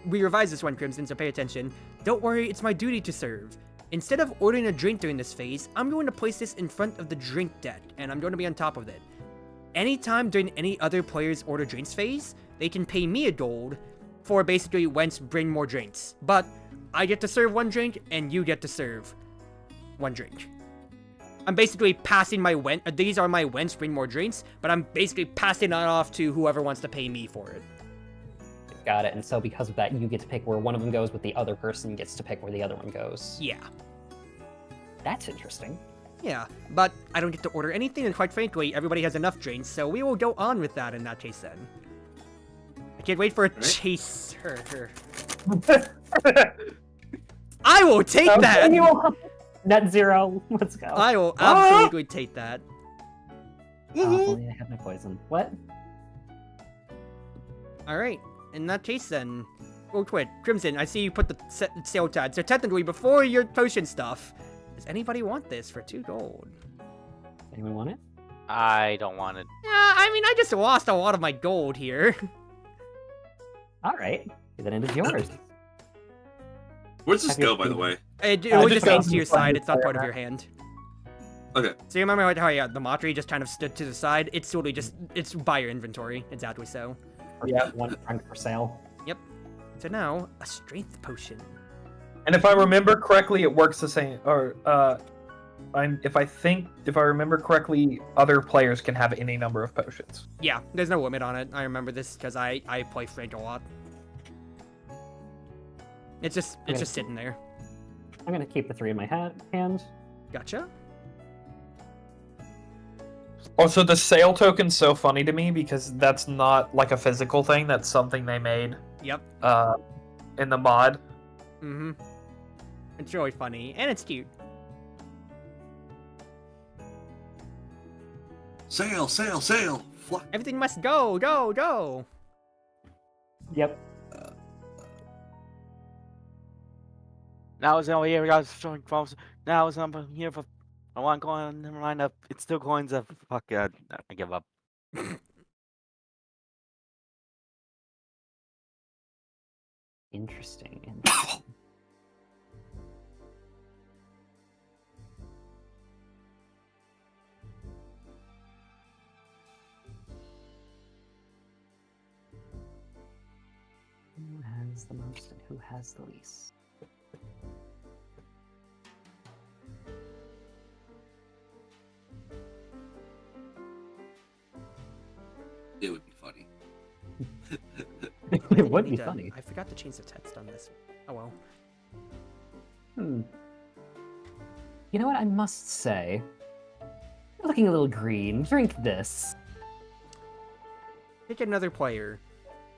We revised this one, Crimson, so pay attention. Don't worry, it's my duty to serve. Instead of ordering a drink during this phase, I'm going to place this in front of the drink deck, and I'm going to be on top of it. Anytime during any other player's order drinks phase, they can pay me a gold for basically Wentz bring more drinks. But I get to serve 1 drink, and you get to serve 1 drink. I'm basically passing my these are my Wentz bring more drinks, but I'm basically passing that off to whoever wants to pay me for it. Got it. And so because of that, you get to pick where one of them goes, but the other person gets to pick where the other one goes. Yeah. That's interesting. Yeah, but I don't get to order anything, and quite frankly, everybody has enough drinks, so we will go on with that in that case then. I can't wait for a chaser. I will take that! Net zero. Let's go. I will absolutely take that. Oh, only I have no poison. What? Alright, in that case then, real quick, Crimson, I see you put the sale tag, so technically before your potion stuff, does anybody want this for 2 gold? Anyone want it? I don't want it. Yeah, I mean, I just lost a lot of my gold here. All right, then it is yours. Where's this Have you go, by the seen- way? It I only just just got means to some your side. fun It's not player part of map. your hand. Okay. So you remember how the Matri just kind of stood to the side? It's totally just, it's by your inventory. Exactly so. Yeah, 1 franc for sale. Yep. So now, a strength potion. And if I remember correctly, it works the same. Or if I remember correctly, other players can have any number of potions. Yeah, there's no limit on it. I remember this because I play Frank a lot. It's just sitting there. I'm gonna keep the 3 in my hand. Gotcha. Also, the sale token's so funny to me because that's not like a physical thing. That's something they made Yep. in the mod. Mm-hmm. It's really funny, and it's cute. Sail, sail, sail! Fly. Everything must go, go, go! Yep. Now it's over here. We got showing false. Now it's over here for. I want going. Never mind. It's still coins of. Fuck. I give up. Interesting. Who has the most and who has the least? It would be funny. It would I be need to- funny. I forgot to change the text on this. Oh well. Hmm. You know what? I must say, you're looking a little green. Drink this. Pick another player.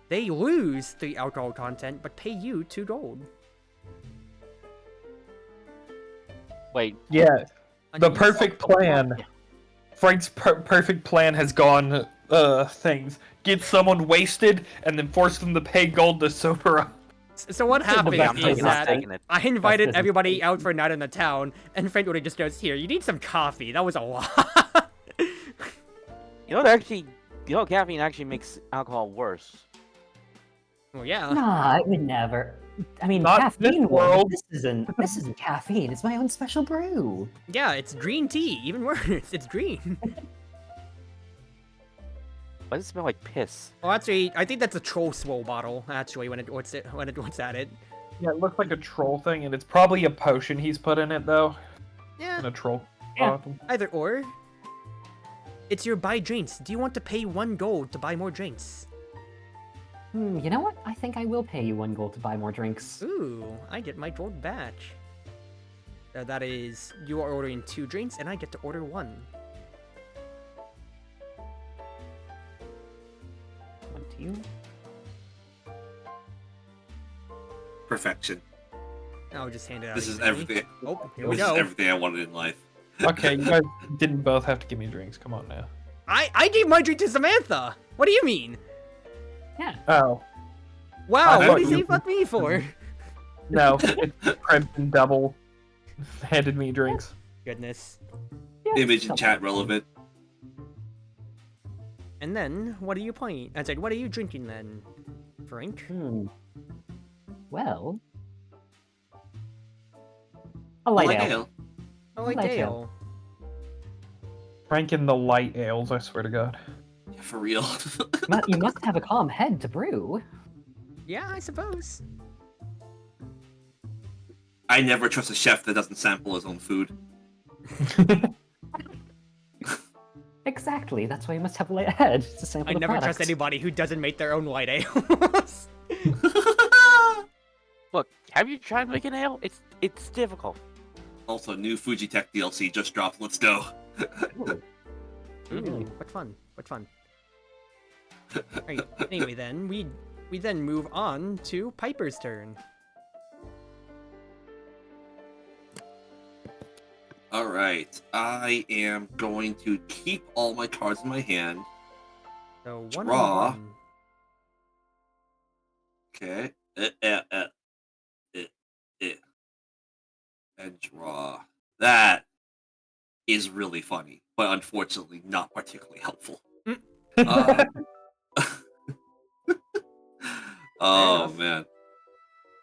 They lose the alcohol content, but pay you 2 gold. Wait. Yeah, the Unused. perfect plan. Frank's perfect plan has gone things. Get someone wasted and then force them to pay gold to sober up. So what happened best is business that taking it. I invited business everybody out for a night in the town, and Frank would just goes, "Here, you need some coffee." That was a lot. You know what? Actually, caffeine actually makes alcohol worse. Well, yeah. Nah, I would never. I mean, Not caffeine. this would, but world. This isn't caffeine. It's my own special brew. Yeah, it's green tea. Even worse, it's green. Why does it smell like piss? Well, actually, I think that's a troll swole bottle. Actually, when it looks at it. Yeah, it looks like a troll thing, and it's probably a potion he's put in it though. Yeah, In a troll. Yeah. bottle. either or. It's your buy drinks. Do you want to pay 1 gold to buy more drinks? You know what? I think I will pay you 1 gold to buy more drinks. Ooh, I get my gold batch. That is, you are ordering 2 drinks, and I get to order 1. 1 to you. Perfection. I'll just hand it out. This is easily. everything. Oh, here we This is go. everything I wanted in life. Okay, you guys didn't both have to give me drinks. Come on now. I gave my drink to Samantha. What do you mean? Yeah. Oh Wow, I what do you thought say you- fuck me for? no, it's Crimson Double handed me drinks. Goodness. Yeah, Image something. and chat relevant. And then, what are you playing? I said, what are you drinking then, Frank? Well, a light Like ale. ale. I like Light ale. Frank in the light ales, I swear to God. Yeah, for real. You must have a calm head to brew. Yeah, I suppose. I never trust a chef that doesn't sample his own food. Exactly. That's why you must have a light head to sample I the never trust product. anybody who doesn't make their own light ales. Look, have you tried making ale? It's difficult. Also, new Fujitech DLC just dropped. Let's go. Ooh. Ooh, what fun! What fun! Alright, anyway then, we then move on to Piper's turn. Alright, I am going to keep all my cards in my hand. So one Draw. on one. Okay. And draw. That is really funny. but unfortunately not particularly helpful. Mm. Oh enough. man.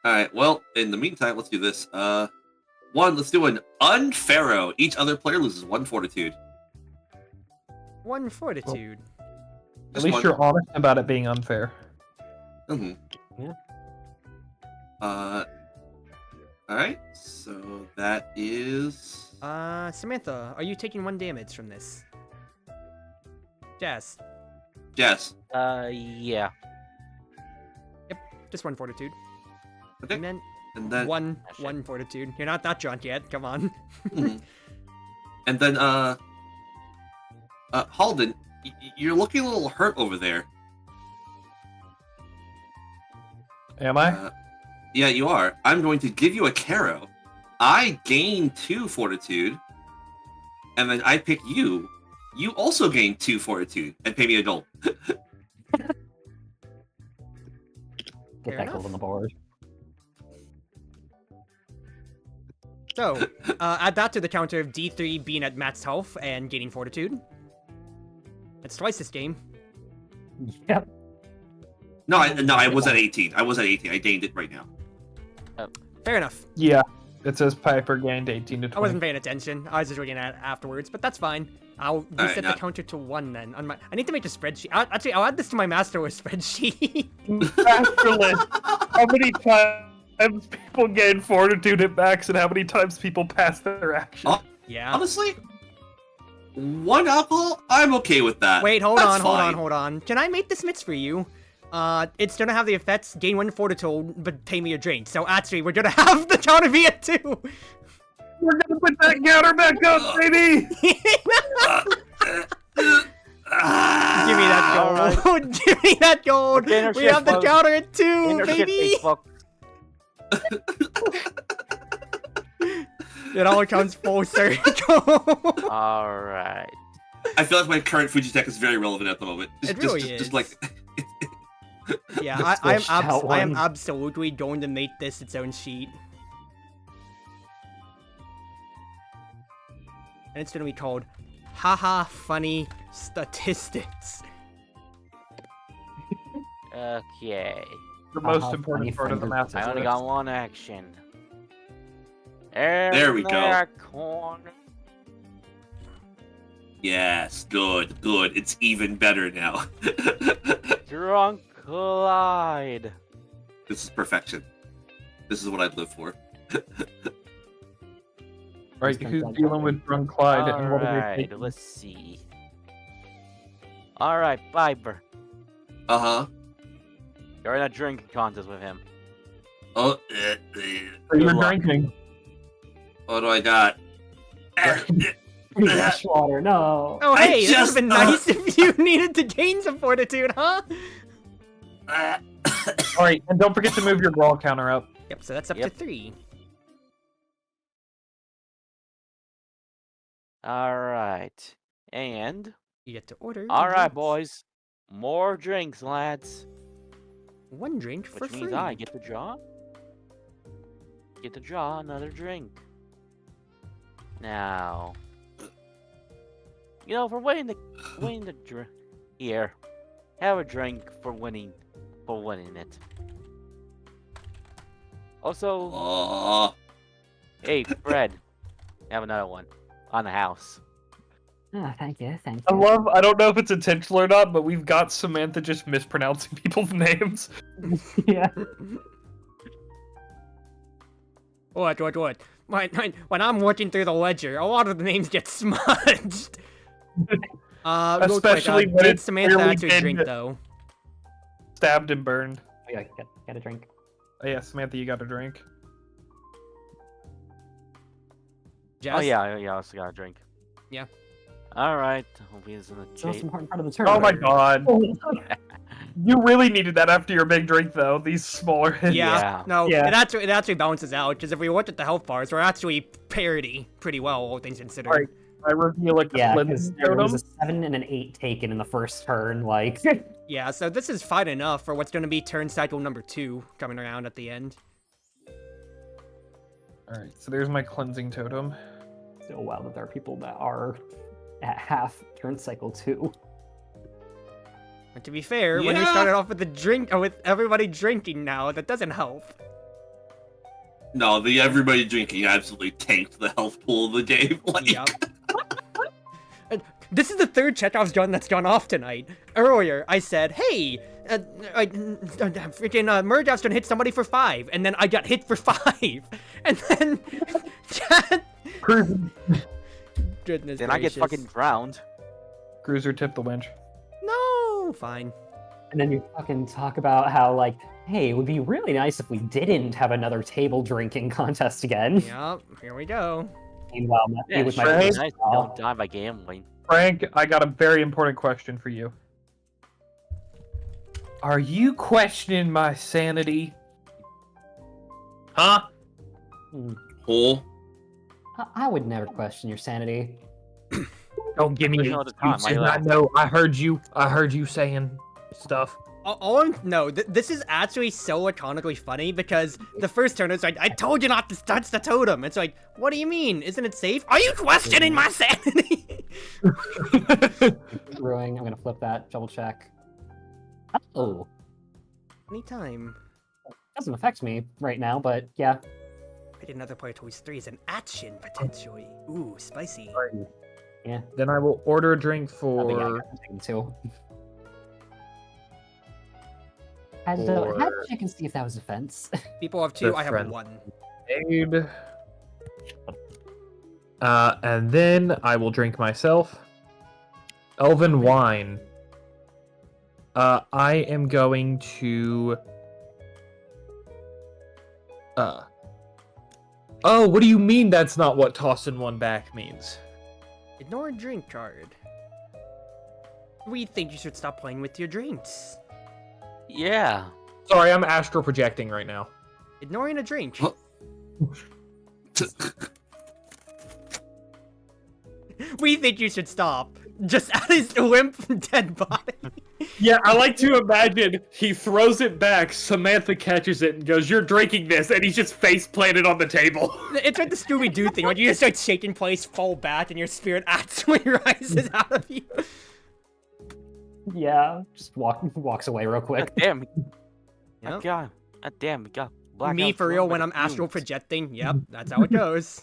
Alright, well, in the meantime, let's do this. Let's do an unpharaoh. Each other player loses 1 fortitude. 1 fortitude. At Just least one. you're honest about it being unfair. Mm-hmm. Yeah. Alright, so that is... Samantha, are you taking 1 damage from this? Jazz, Jess. Yeah. just 1 fortitude. Okay. And then And then... one fortitude. You're not that drunk yet. Come on. Mhm. And then, Halden, you're looking a little hurt over there. Am I? Yeah, you are. I'm going to give you a Caro. I gain 2 fortitude, and then I pick you. You also gain 2 fortitude, and pay me a gold. Get Fair that gold enough. on the board. So, add that to the counter of D3 being at max health and gaining fortitude. That's twice this game. Yep. No, I was at 18. I was at 18. I gained it right now. Fair enough. Yeah. It says Piper gained 18 to 20. I wasn't paying attention. I was just reading it afterwards, but that's fine. I'll reset now- the counter to 1 then. On my, I need to make a spreadsheet. I'll add this to my master list spreadsheet. Master list. How many times people gain fortitude at max and how many times people pass their action? Oh. Yeah. Honestly, 1 alcohol, I'm okay with that. Wait, hold That's on, hold fine. on, hold on. Can I make this mix for you? It's gonna have the effects, gain 1 fortitude, but pay me a drink. So actually, we're gonna have the counter be at 2. We're gonna put that counter back up, baby! Give me that gold. Give me that gold. Okay, no We shit, have the folks. counter at 2, Inner shit, baby. Facebook. It all comes full circle. All right. I feel like my current Fujitech is very relevant at the moment. It really just is. like... Yeah, The I am switched out I am one. absolutely going to make this its own sheet. And it's gonna be called Haha Funny Statistics. Okay. The most funny important part of the fingers. math. I only got 1 action. There we In go. that corner. Yes, good. It's even better now. Drunk collide. This is perfection. This is what I'd live for. Right, who's dealing with drunk Clyde and what are they Alright, taking? let's see. Alright, Piper. Uh-huh. You're in a drinking contest with him. Oh, So you're Good luck. drinking. what do I got? Water, no. Oh I hey, that would've just- been nice if you needed to gain some fortitude, huh? Alright, and don't forget to move your brawl counter up. Yep, so that's up to Yep. 3. Alright. And You get to order. alright, drinks. boys. More drinks, lads. 1 drink for Which free. means I get to draw. Get to draw another drink. Now, you know, for winning the drink here, have a drink for winning it. Also, Oh, hey Fred, have another one on the house. Ah, thank you. I don't know if it's intentional or not, but we've got Samantha just mispronouncing people's names. Yeah. What? When I'm working through the ledger, a lot of the names get smudged. Real quick, Especially when did it's Samantha clearly actually been- drink though? Stabbed and burned. Oh, yeah, get a drink. Oh, yeah, Samantha, you got a drink. Jess? Oh yeah, I also got a drink. Yeah. All right, hope he's in the It's the most chat. important part of the turn. Oh my god. You really needed that after your big drink, though. These smaller hits. Yeah. No, Yeah. it actually balances out, because if we look at the health bars, we're actually parity pretty well, all things considered. Alright. I reveal a Yeah, because cleansing there was totem. a 7 and an 8 taken in the first turn. Like, Yeah, so this is fine enough for what's going to be turn cycle number 2 coming around at the end. Alright, so there's my cleansing totem. still wow that there are people that are at half turn cycle 2. But to be fair, when we Yeah. started off with the drink, with everybody drinking now, that doesn't help. No, the everybody drinking absolutely tanked the health pool of the game. Like, Yep. And this is the third Chekhov's gun that's gone off tonight. Earlier, I said, hey, freaking Murdoch's gonna hit somebody for 5, and then I got hit for 5. And then... Goodness Then I get gracious. fucking drowned. Cruiser tip the winch. No, fine. And then you fucking talk about how, like, hey, it would be really nice if we didn't have another table drinking contest again. Yep, here we go. Meanwhile, Matthew Yeah, with sure, my it's nice you don't die by gambling. Frank, I got a very important question for you. Are you questioning my sanity? Huh? hole. I would never question your sanity. Don't give me Question all the time, excuses. I I laugh. know. I heard you saying stuff. This is actually so iconically funny because the first turn it's like, I told you not to touch the totem. It's like, what do you mean? Isn't it safe? Are you questioning my sanity? Brewing. I'm gonna flip that. Double check. Oh, Anytime. doesn't affect me right now, but yeah. Hit another player towards 3 is an action potentially. Ooh, spicy. Yeah. Then I will order a drink Oh, but yeah, for. I'm taking 2. Had For- to check and see if that was a fence. People have 2, The I have friend. 1. Maid. And then I will drink myself. Elven wine. I am going to. Oh, what do you mean that's not what tossing one back means? Ignore a drink card. We think you should stop playing with your drinks. Yeah. Sorry, I'm astral projecting right now. Ignoring a drink. Huh? We think you should stop. Just at his limp, dead body. Yeah, I like to imagine he throws it back, Samantha catches it and goes, "You're drinking this," and he's just face planted on the table. It's like the Scooby-Doo thing, when you just start shaking place, fall back, and your spirit actually rises out of you. Yeah, just walks away real quick. God damn. Yep. God damn, we got black. Me for real when I'm astral projecting. Yep, that's how it goes.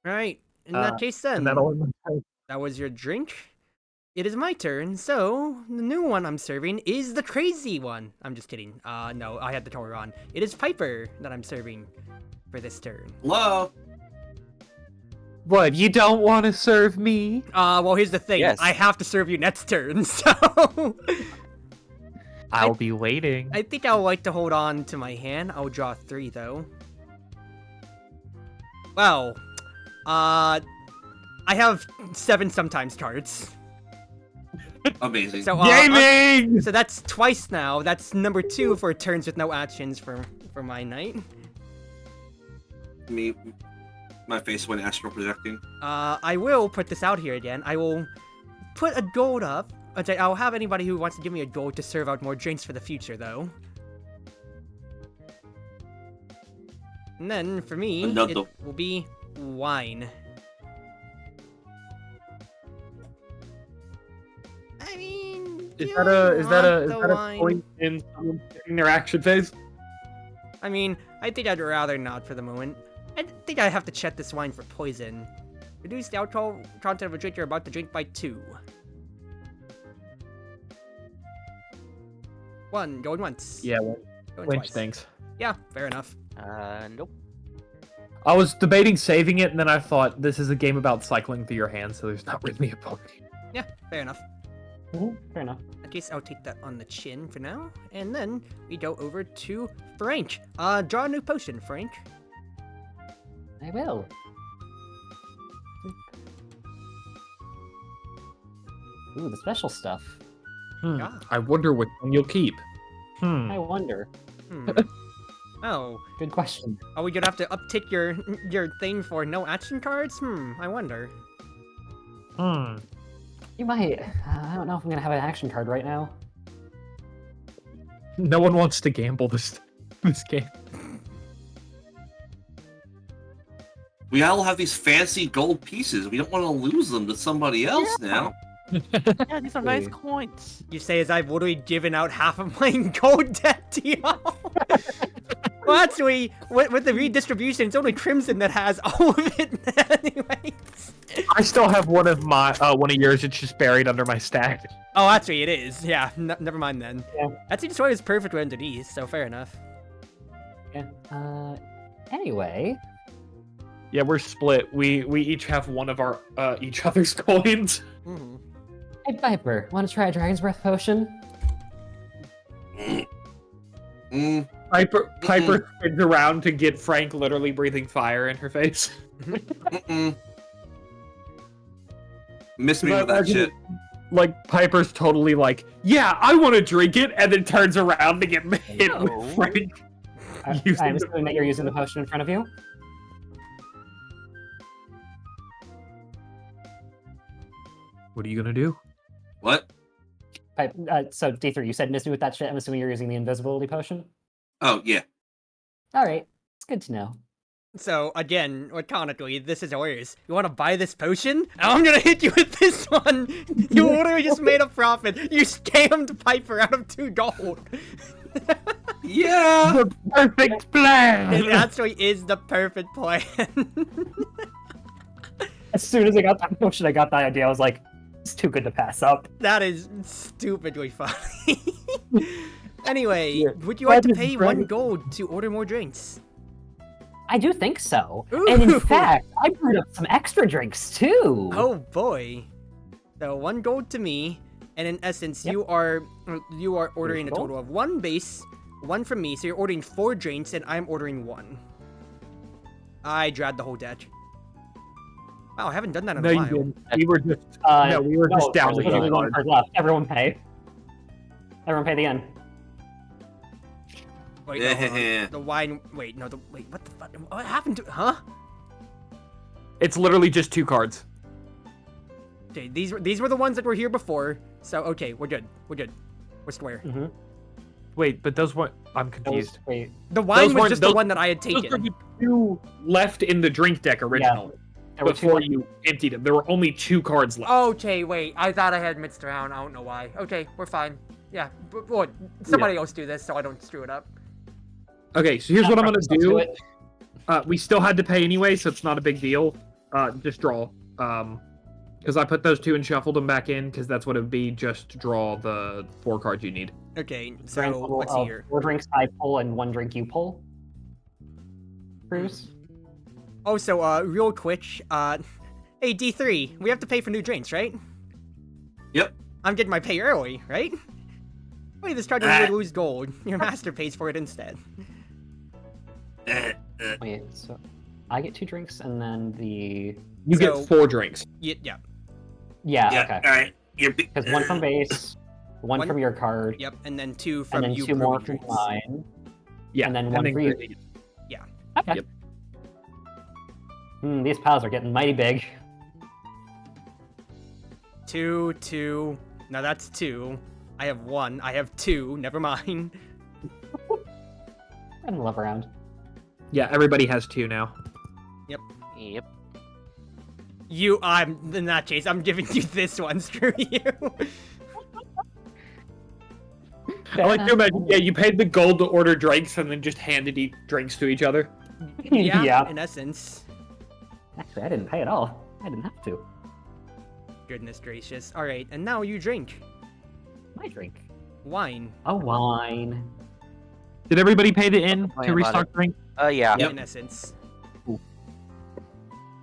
Right. In that case then, And that'll that was your drink. It is my turn, so the new one I'm serving is the crazy one. I'm just kidding. No, I had the color on. It is Piper that I'm serving for this turn. Hello. What, you don't want to serve me? Well, here's the thing. Yes. I have to serve you next turn, so... I'll be waiting. I think I'll like to hold on to my hand. I'll draw 3, though. Well, I have 7 sometimes cards. Amazing. So, Gaming! so that's twice now. That's number 2 for turns with no actions for my night. My face went astral projecting. I will put this out here again. I will put a gold up. I'll have anybody who wants to give me a gold to serve out more drinks for the future, though. And then, for me, Another. it will be wine. I mean, Is you that a want the wine. point in someone getting their action phase? I mean, I think I'd rather not for the moment. I think I have to check this wine for poison. Reduce the alcohol content of a drink you're about to drink by 2. 1, going once. Yeah, Going winch twice. stinks. Yeah, fair enough. Nope. I was debating saving it, and then I thought this is a game about cycling through your hands, so there's not really a point. Yeah, fair enough. Fair enough. In that case, I'll take that on the chin for now, and then we go over to Frank. Draw a new potion, Frank. I will. Ooh, the special stuff. Yeah. I wonder which one you'll keep. I wonder. Oh, Good question. are we gonna have to uptick your thing for no action cards? I wonder. You might. I don't know if I'm gonna have an action card right now. No one wants to gamble this game. We all have these fancy gold pieces. We don't want to lose them to somebody else now. Yeah, these are nice Wait. coins. You say as I've literally given out half of my gold debt to y'all. Well, actually, with the redistribution, it's only Crimson that has all of it anyways. I still have one of yours. It's just buried under my stack. Oh, actually, it is. Yeah, never mind then. Yeah. That seems is perfect underneath, so fair enough. Yeah. Anyway. Yeah, we're split. We each have one of our each other's coins. Mm-hmm. Hey, Viper, want to try a Dragon's Breath potion? Piper spins around to get Frank literally breathing fire in her face. Miss me with that shit. Like, Piper's totally like, yeah, I want to drink it, and then turns around to get hit No. with Frank. I'm assuming that you're using the potion in front of you. What are you gonna do? What? So, D3, you said miss me with that shit. I'm assuming you're using the invisibility potion? Oh, yeah. Alright, it's good to know. So, again, laconically, this is yours. You want to buy this potion? I'm gonna hit you with this one! You literally just made a profit! You scammed Piper out of 2 gold! Yeah! The perfect plan! It actually is the perfect plan. As soon as I got that potion, I got that idea. I was like, it's too good to pass up. That is stupidly funny. Anyway, Yeah. would you like to That is pay right. 1 gold to order more drinks? I do think so. And in Ooh. fact, I brewed up some extra drinks too. Oh boy. So 1 gold to me, and in essence, you are ordering a gold. total of 1 base, 1 from me, so you're ordering 4 drinks, and I'm ordering 1. I dragged the whole deck. Wow, I haven't done that in No, a you while. didn't. We were just we were no, just down there's the only one card. card left. Everyone pay. Everyone pay the end. Wait, no, hold on. The wine. Wait, no. Wait, what the fuck? What happened to? Huh? It's literally just 2 cards. Okay, these were the ones that were here before. So okay, we're good. We're good. We're square. Mm-hmm. Wait, but those weren't. I'm confused. Wait. The wine was weren't- just the those- one that I had Those were taken. the 2 left in the drink deck originally. There were 2 Before you emptied them, there were only 2 cards left. Okay, wait. I thought I had mixed around. I don't know why. Okay, we're fine. Yeah, but what? Somebody else do this so I don't screw it up. Okay, so here's what I'm gonna Let's do do. it. We still had to pay anyway, so it's not a big deal. Just draw. Because I put those 2 and shuffled them back in, because that's what it would be, just to draw the 4 cards you need. Okay, Grand so total let's see of here. 4 drinks I pull and 1 drink you pull. Cruz? Oh, so real quick. Hey D3, we have to pay for new drinks, right? Yep. I'm getting my pay early, right? Wait, this card doesn't lose gold. Your master pays for it instead. Wait, so I get 2 drinks and then the... You So- get 4 drinks. Yeah. Yeah, Yeah, okay. alright. Because 1 from base, 1 One- from your card, Yep, and then 2 and from then you 2 more brewing from drinks. mine. Yeah, And then 1 for you. Gravy. Okay. Yep. These piles are getting mighty big. 2, 2. Now that's 2. I have 1. I have 2. Never mind. And love around. Yeah, everybody has 2 now. Yep. I'm in that case. I'm giving you this one. Screw you. I like to imagine, yeah, you paid the gold to order drinks and then just handed drinks to each other. Yeah, Yeah. in essence. Actually, I didn't pay at all. I didn't have to. Goodness gracious. All right, and now you drink My drink. wine. A wine. Did everybody pay the inn Complain to about restock it. drink? Yeah. In essence.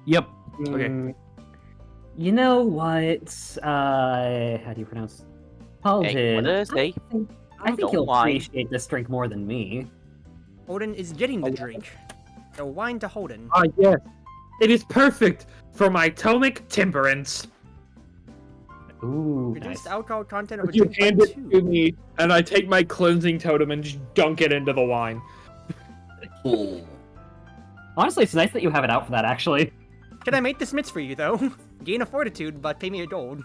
Yep. Okay. Mm, you know what? How do you pronounce? Paladin. Hey, what did I say? I think Don't you'll whine. appreciate this drink more than me. Holden is getting the drink. So wine to Holden. Ah, yes. It is perfect for my tonic temperance. Ooh, Reduced nice. alcohol content of a You drink by hand it 2. to me, and I take my cleansing totem and just dunk it into the wine. Oh. Honestly, it's nice that you have it out for that, actually. Can I make the smiths for you, though? Gain a fortitude, but pay me a gold.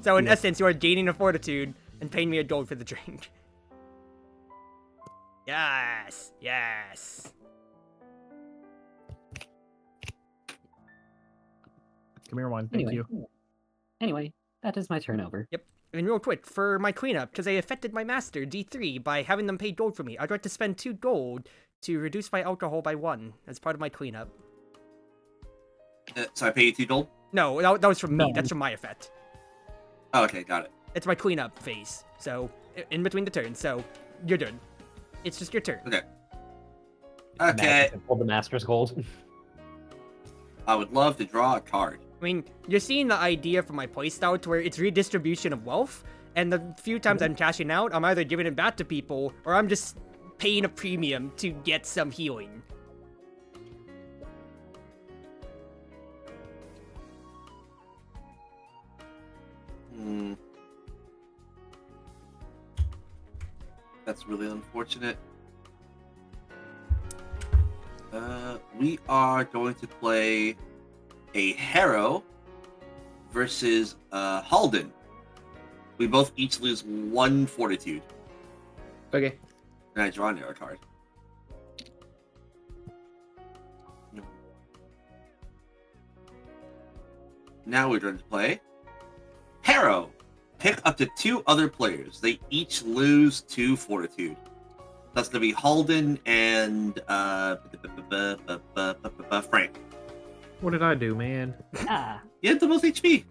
So in essence, you are gaining a fortitude and paying me a gold for the drink. Yes, yes. Give me your wine. Thank you. Anyway, that is my turn over. Yep. And real quick, for my cleanup, because I affected my master, D3, by having them pay gold for me, I'd like to spend 2 gold to reduce my alcohol by 1 as part of my cleanup. So I pay you 2 gold? No, that was from me. No. That's from my effect. Oh, okay, got it. It's my cleanup phase. So, in between the turns. So, you're done. It's just your turn. Okay. Magic pulled the Master's Gold. I would love to draw a card. I mean, you're seeing the idea from my playstyle to where it's redistribution of wealth, and the few times I'm cashing out, I'm either giving it back to people, or I'm just paying a premium to get some healing. That's really unfortunate. We are going to play a Harrow versus Halden. We both each lose 1 fortitude. Okay. And I draw an arrow card. Now we're going to play Harrow. Pick up to 2 other players. They each lose 2 fortitude. That's going to be Halden and Frank. What did I do, man? Ah. You had the most HP.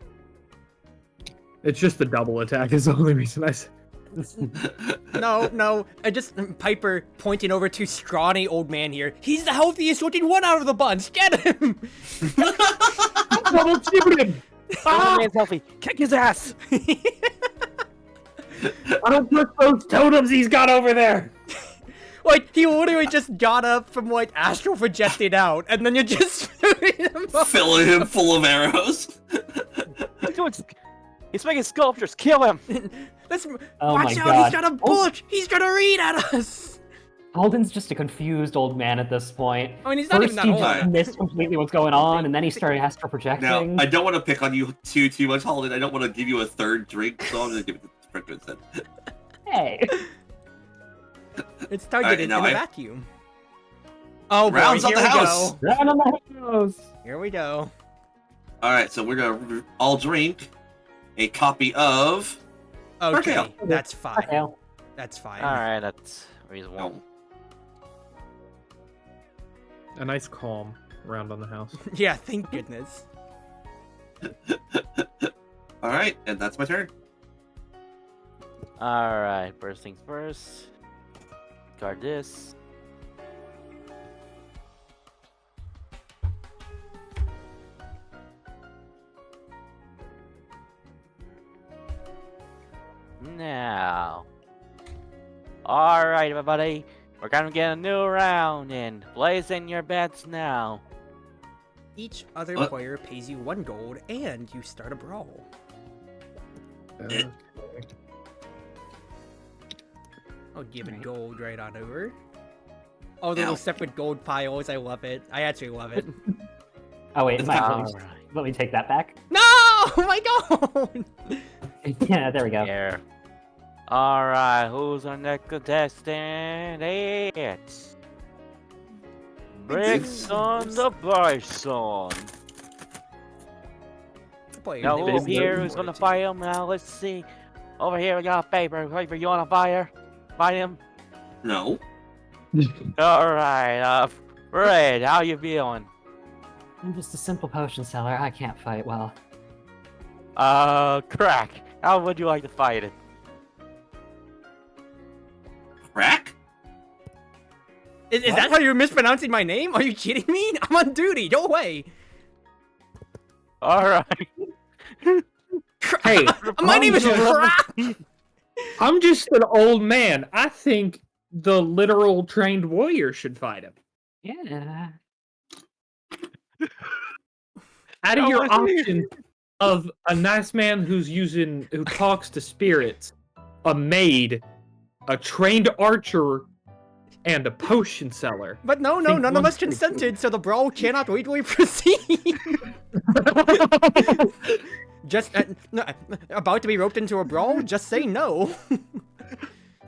It's just the double attack is the only reason I said. No, I just Piper pointing over to scrawny old man here. He's the healthiest looking one out of the bunch. Get him! Double shoot him! Oh, man's healthy. Kick his ass. I don't put those totems he's got over there. Like, he literally just got up from, like, astral projected out, and then you're just filling him up. Filling him full of arrows. He's making sculptures. Kill him. Let's Oh watch my out, God. he's got a book! He's gonna read at us! Halden's just a confused old man at this point. I mean, he's not First, even that he old. just missed completely what's going on, and then he started astral projecting. Now, I don't want to pick on you too much, Halden. I don't want to give you a 3rd drink, so I'm going to give it to Sprinter instead. Hey. It's targeted in now a I- vacuum. Oh boy, Rounds here on we the house. go. Round on the house. Here we go. Alright, so we're going to all drink a copy of... Okay, Okay. that's fine. Okay. That's fine. All right, that's reasonable. A nice calm round on the house. Yeah, thank goodness. Alright, and that's my turn. All right, first things first. Guard this. Now. All right, everybody. We're gonna get a new round in. Place in your bets now. Each other What? player pays you 1 gold, and you start a brawl. I'll give it gold right on over. Oh, the little Ow. separate gold piles, I love it. I actually love it. Oh wait, It's Mike, All let right. me take that back. No! Oh my god! Yeah, there we go. Here. All right, who's our next contestant? It's Brixon the Bison. Player Now name who's is here? Who's gonna fight him? Now let's see. Over here we got Paper. Paper, you wanna fight him? No. All right, Red, how you feeling? I'm just a simple potion seller. I can't fight well. Crack. How would you like to fight it? Crack? Is that how you're mispronouncing my name? Are you kidding me? I'm on duty. Go away. All right. Hey, My name is I'm Crap. I'm just an old man. I think the literal trained warrior should fight him. Yeah. Out of No, your listen here. options of a nice man who talks to spirits, a maid, a trained archer, and a potion seller. But no, Think none of one's us pretty consented, so the brawl cannot legally proceed. Just no, about to be roped into a brawl? Just say no.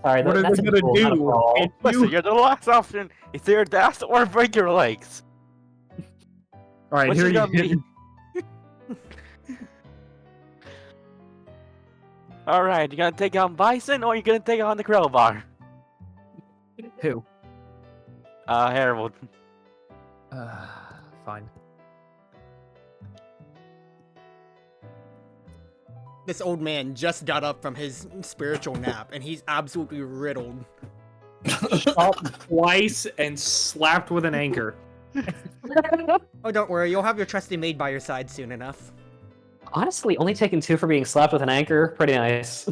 Sorry, What are that's they a gonna duel, not a do? brawl. If Listen, you- you're the last option. It's either death or break your legs. All right, What here you you got me? All right, you gonna take on Bison or you gonna take on the crowbar? Who? Harold. Fine. This old man just got up from his spiritual nap, and he's absolutely riddled. Shot twice and slapped with an anchor. Oh, don't worry, you'll have your trusty maid by your side soon enough. Honestly, only taking 2 for being slapped with an anchor. Pretty nice.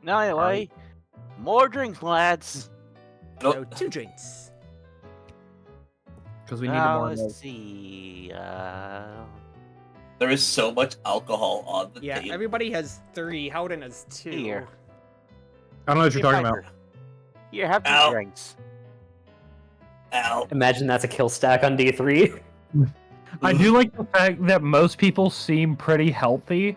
No, anyway, more drinks, lads. So, 2 drinks. Because we need Now, more. let's see. There is so much alcohol on the Yeah, table. everybody has 3. Howden has 2. Here. I don't know what you're talking Piper. about. Here, have 2 Ow. drinks. Ow. Imagine that's a kill stack on D3. I do like the fact that most people seem pretty healthy,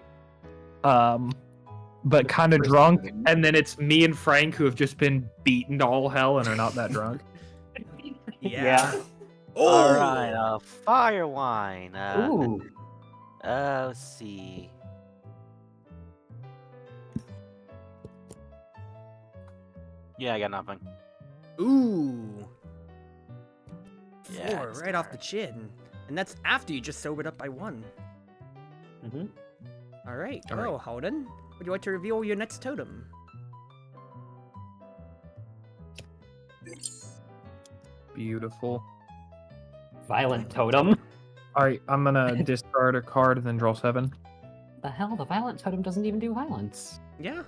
but kind of drunk, and then it's me and Frank who have just been beaten to all hell and are not that drunk. Yeah. All right, fire wine. Ooh. Let's see. Yeah, I got nothing. Ooh. Yeah, 4, it's right off the dark. chin. And that's after you just sobered up by 1. Mm-hmm. Alright, All well, Howden, would you like to reveal your next totem? Beautiful. Violent totem. All right, I'm gonna discard a card and then draw 7. The hell? The violent totem doesn't even do violence. Yeah.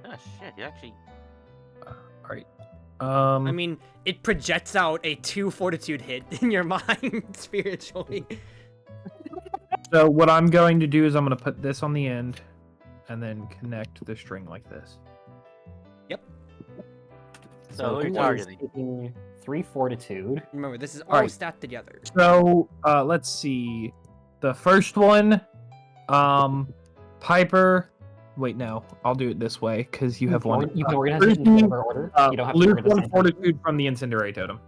Oh shit, you actually. All right. I mean, it projects out a 2 fortitude hit in your mind, spiritually. So what I'm going to do is I'm going to put this on the end, and then connect the string like this. Yep. So who are you Who is targeting? taking 3 fortitude. Remember, this is all Alright. stat together. So let's see. The first one, Piper. Wait, no, I'll do it this way because you have one. You can organize it in whatever order. You don't have to Lose organize 1 it. fortitude from the incendiary totem,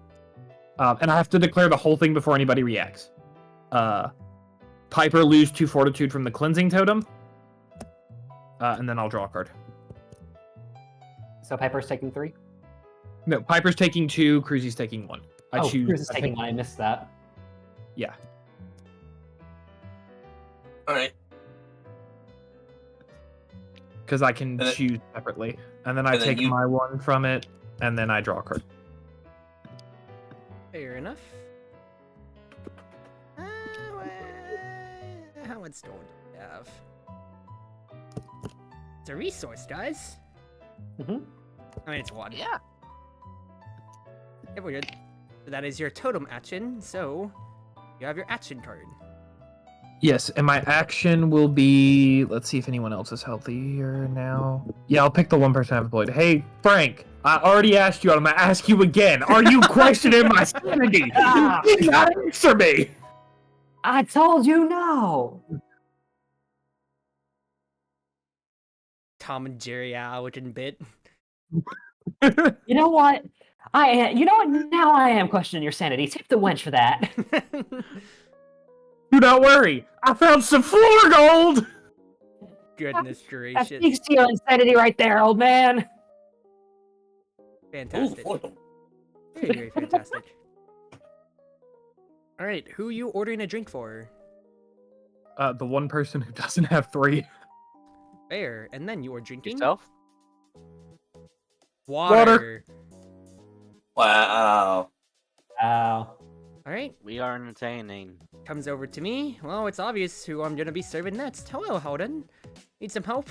and I have to declare the whole thing before anybody reacts. Piper lose 2 fortitude from the cleansing totem, and then I'll draw a card. So Piper's taking 3? No, Piper's taking 2, Cruzy's taking 1. I choose. Cruz is I taking pick- 1. I missed that. Yeah. All right. Because I can And then- choose separately. And then I and then take you- my 1 from it, and then I draw a card. Fair enough. How much stone do we have? It's a resource, guys. Mhm. I mean, it's 1. Yeah. Yeah, we're good. So that is your totem action, so you have your action card. Yes, and my action will be. Let's see if anyone else is healthier now. Yeah, I'll pick the 1 person I haven't played. Hey, Frank, I already asked you. I'm gonna ask you again. Are you questioning my sanity? You gotta answer me. I told you no! Tom and Jerry looking bit. You know what? You know what? Now I am questioning your sanity. Tip the wench for that. Do not worry. I found some floor gold. Goodness That gracious. speaks to your insanity right there, old man. Fantastic. Ooh, Very, very fantastic. Alright, who you ordering a drink for? The 1 person who doesn't have 3. Fair. And then you are drinking Yourself? water. wow. Wow. Alright, We are entertaining. comes over to me. Well, it's obvious who I'm gonna be serving next. Hello, Howden. Need some help?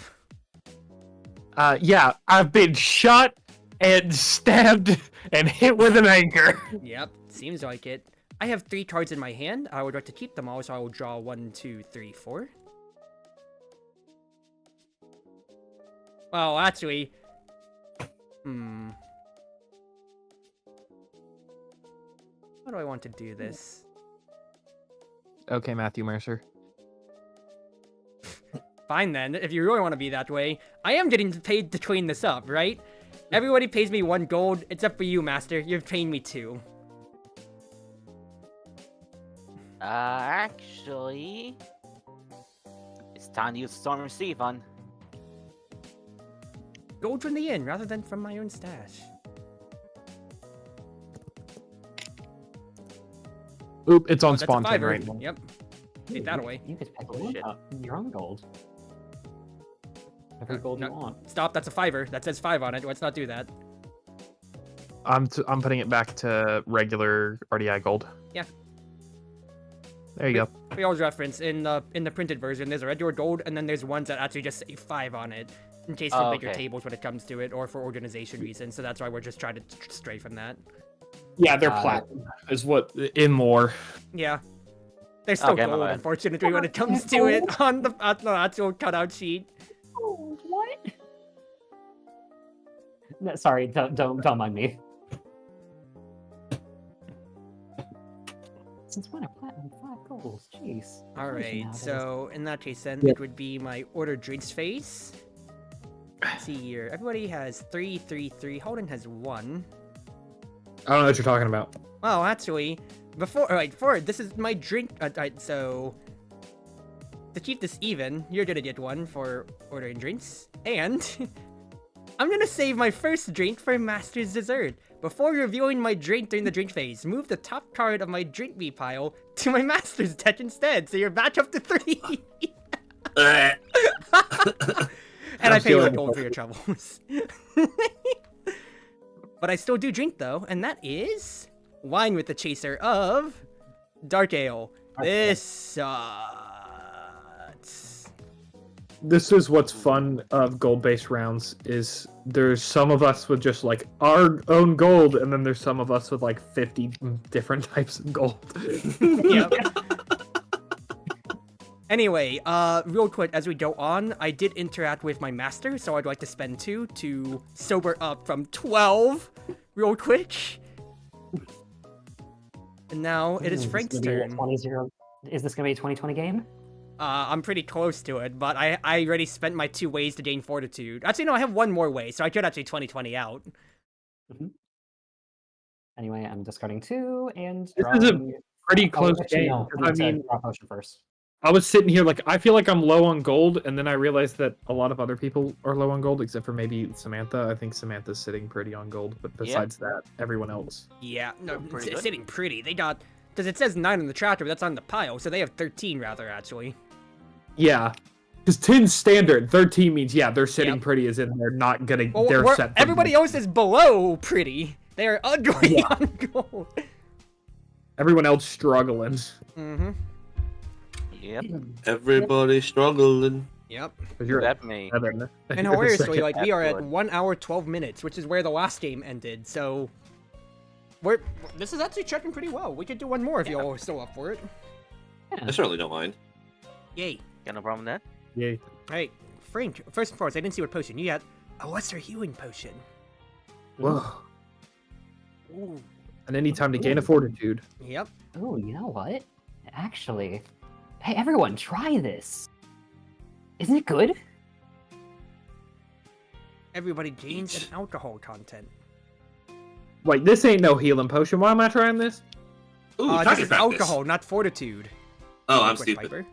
Yeah, I've been shot and stabbed and hit with an anchor. Yep, seems like it. I have 3 cards in my hand. I would like to keep them all, so I will draw 1, 2, 3, 4. Well, actually... How do I want to do this? Okay, Matthew Mercer. Fine then, if you really want to be that way. I am getting paid to clean this up, right? Everybody pays me 1 gold, except for you, Master. You're paying me 2. Actually, it's time to use Storm Sea Fund. Gold from the inn rather than from my own stash. Oop, it's on That's a spawn 10 fiver. right now. Yep. Take that away. You could pick Oh, shit. up your own gold. Every gold no. you want. Stop, that's a fiver. That says 5 on it. Let's not do that. I'm putting it back to regular RDI gold. Yeah. There you go. For y'all's reference, in the printed version, there's a regular gold, and then there's ones that actually just say 5 on it, in case for Oh, bigger okay. tables when it comes to it, or for organization reasons. So that's why we're just trying to stray from that. Yeah, they're Uh, platinum. Is what in more. Yeah. They're still Okay, my gold, bad. unfortunately, when it comes to it on the actual cutout sheet. Oh, what? No, sorry, don't mind me. Since when are platinum 5 golds? Jeez. Alright, so in that case then, Yep. it would be my order drinks phase. Let's see here. Everybody has 3, 3, 3. Holden has 1. I don't know what you're talking about. Well, actually, before this is my drink. Alright, so to keep this even, you're gonna get 1 for ordering drinks, and I'm gonna save my first drink for Master's Dessert. Before reviewing my drink during the drink phase, move the top card of my drink me pile to my Master's deck instead, so you're back up to 3. Eh. And I I'm pay you a feeling gold for your troubles. But I still do drink though, and that is wine with the chaser of Dark Ale. This sucks. This is what's fun of gold-based rounds is there's some of us with just like our own gold, and then there's some of us with like 50 different types of gold. Yep. Anyway, real quick as we go on, I did interact with my master, so I'd like to spend 2 to sober up from 12 real quick. And now it is Frank's turn. Is this gonna be a 2020 game? I'm pretty close to it, but I already spent my 2 ways to gain fortitude. Actually, no, I have 1 more way, so I could actually 2020 out. Anyway, I'm discarding 2 and This is a drawing... pretty Oh, close actually, game. no, 'cause I need I to mean, draw potion first. I was sitting here like I feel like I'm low on gold, and then I realized that a lot of other people are low on gold, except for maybe Samantha. I think Samantha's sitting pretty on gold, but besides that, everyone else. Yeah, no, Pretty it's good. sitting pretty. They got, because it says 9 on the tractor, but that's on the pile, so they have 13 rather, actually. Yeah, because 10's standard. 13 means they're sitting Yep. pretty, as in they're not gonna. Well, they're set. for everybody gold. else is below pretty. They are ugly Yeah. on gold. Everyone else struggling. Mm-hmm. Yep. Everybody struggling. Yep. Because you're That may. at 7. And You're the hilariously, second. like, we are at That's 1 hour 12 minutes, which is where the last game ended. So, this is actually checking pretty well. We could do 1 more if y'all are still up for it. I certainly don't mind. Yay. Got no problem with that? Yay. Alright, Frank, first and foremost, I didn't see what potion. You got a lesser healing potion. Whoa. Ooh. And any time to gain a fortitude. Yep. Oh, you know what? Actually, hey everyone, try this. Isn't it good? Everybody gains an alcohol content. Wait, this ain't no healing potion. Why am I trying this? Ooh, This target is practice. alcohol, not fortitude. Oh, I'm Quick, stupid. Piper.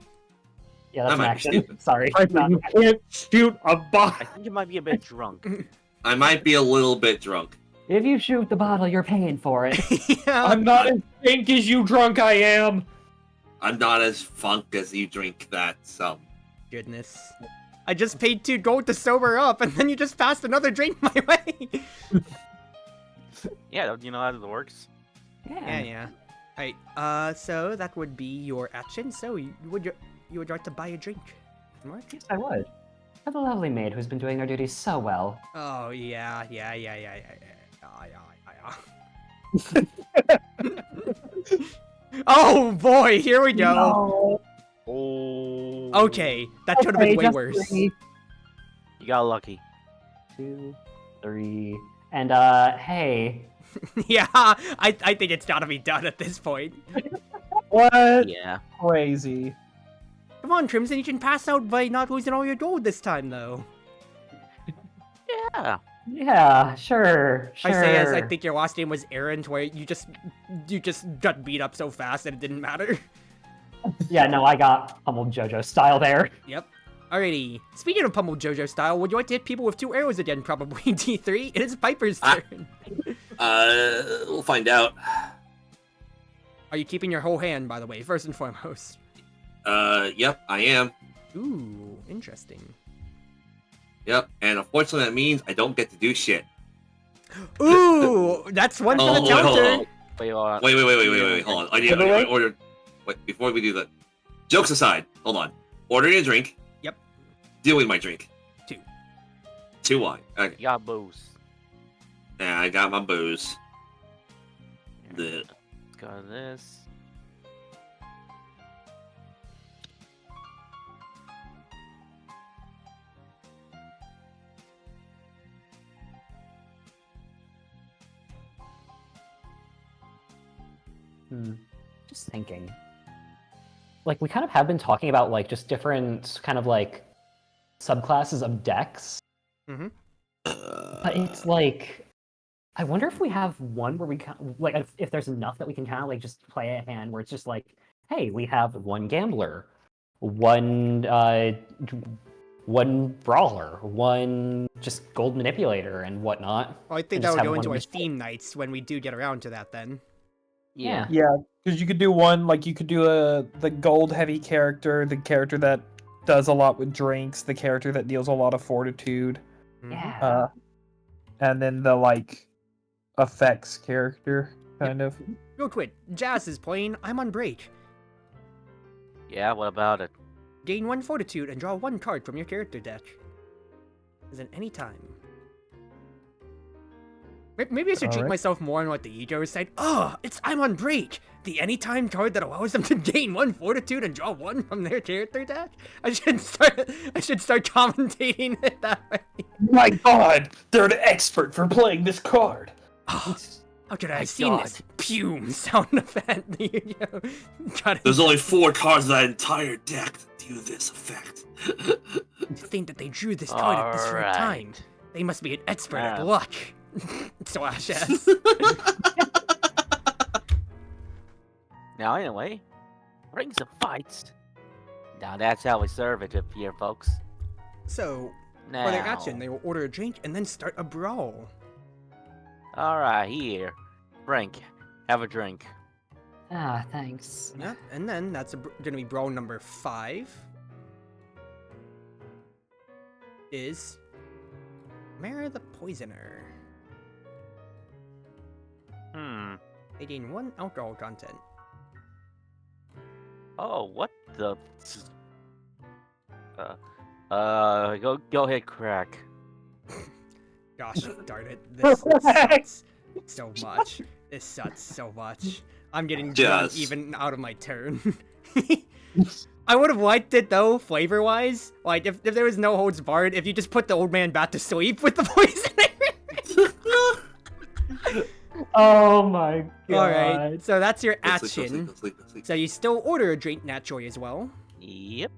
Yeah, that's I an might be action. stupid. Sorry. Piper, you can't shoot a I bot. think you might be a bit drunk. I might be a little bit drunk. If you shoot the bottle, you're paying for it. Yeah. I'm not as pink as you drunk I am. I'm not as funk as you drink that, so. Goodness. I just paid 2 gold to sober up, and then you just passed another drink my way. Yeah, you know how it works. Yeah. Alright, so that would be your action. So you would like to buy a drink, Mark? Yes, I would. For the lovely maid who's been doing her duties so well. Oh yeah. Oh boy, here we go. No. Oh. Okay, that could have been way just worse. 3, You got lucky. 2, 3, and hey. Yeah, I think it's gotta be done at this point. What? Yeah. Crazy. Come on, Crimson, you can pass out by not losing all your gold this time, though. Yeah. Yeah, sure. I say as I think your last name was Aaron, where you just got beat up so fast that it didn't matter. Yeah, no, I got pummeled JoJo style there. Yep. Alrighty. Speaking of Pummel JoJo style, would you like to hit people with 2 arrows again? Probably D3. It is Piper's turn. We'll find out. Are you keeping your whole hand, by the way, first and foremost? Yep, I am. Ooh, interesting. Yep, and unfortunately that means I don't get to do shit. Ooh, that's one for the counter. Wait, hold on. Wait, hold on. I need to order. Wait, before we do that. Jokes aside, hold on. Ordering a drink. Yep. Doing my drink. 2. 2 wine. Okay. You got booze. Yeah, I got my booze. The Got this. Just thinking. Like, we kind of have been talking about, like, just different kind of, like, subclasses of decks. Mm-hmm. But it's, like, I wonder if we have one where we, like, if there's enough that we can kind of, like, just play a hand where it's just like, hey, we have one gambler, one brawler, one just gold manipulator and whatnot. Well, I think And that just would have go one into our each- theme nights when we do get around to that then. Yeah. Yeah, because you could do one, like, you could do the gold heavy character, the character that does a lot with drinks, the character that deals a lot of fortitude, Yeah. and then the, like, effects character, kind of. Real quick, Jazz is playing I'm on break. Yeah, what about it? Gain 1 fortitude and draw 1 card from your character deck. Is at any time. Maybe I should treat Alright. myself more on what the ego side. Oh, it's I'm on break! The anytime card that allows them to gain 1 fortitude and draw 1 from their character deck? I should start commentating it that way. My god, they're an expert for playing this card. How could I My have seen God. this? Pume sound effect. The ego. Got There's only 4 cards in that entire deck that do this effect. to think that they drew this card at this right time. Alright. They must be an expert at Yeah. luck. Slash S. Now, anyway, rings and fights. Now, that's how we serve it up here, folks. So, Now. for their action, they will order a drink and then start a brawl. Alright, here. Frank, have a drink. Ah, thanks. Yeah, and then that's gonna be brawl number 5. Is Mara the Poisoner. They gain 1 alcohol content. Oh, what the? Go ahead, crack. Gosh darn it. This sucks so much. This sucks so much. I'm getting drunk Just- even out of my turn. I would have liked it though, flavor-wise. Like, if there was no holds barred, if you just put the old man back to sleep with the poisoner. Oh my god. Alright, so that's your Go sleep, action. go sleep, go sleep. So you still order a drink naturally as well. Yep.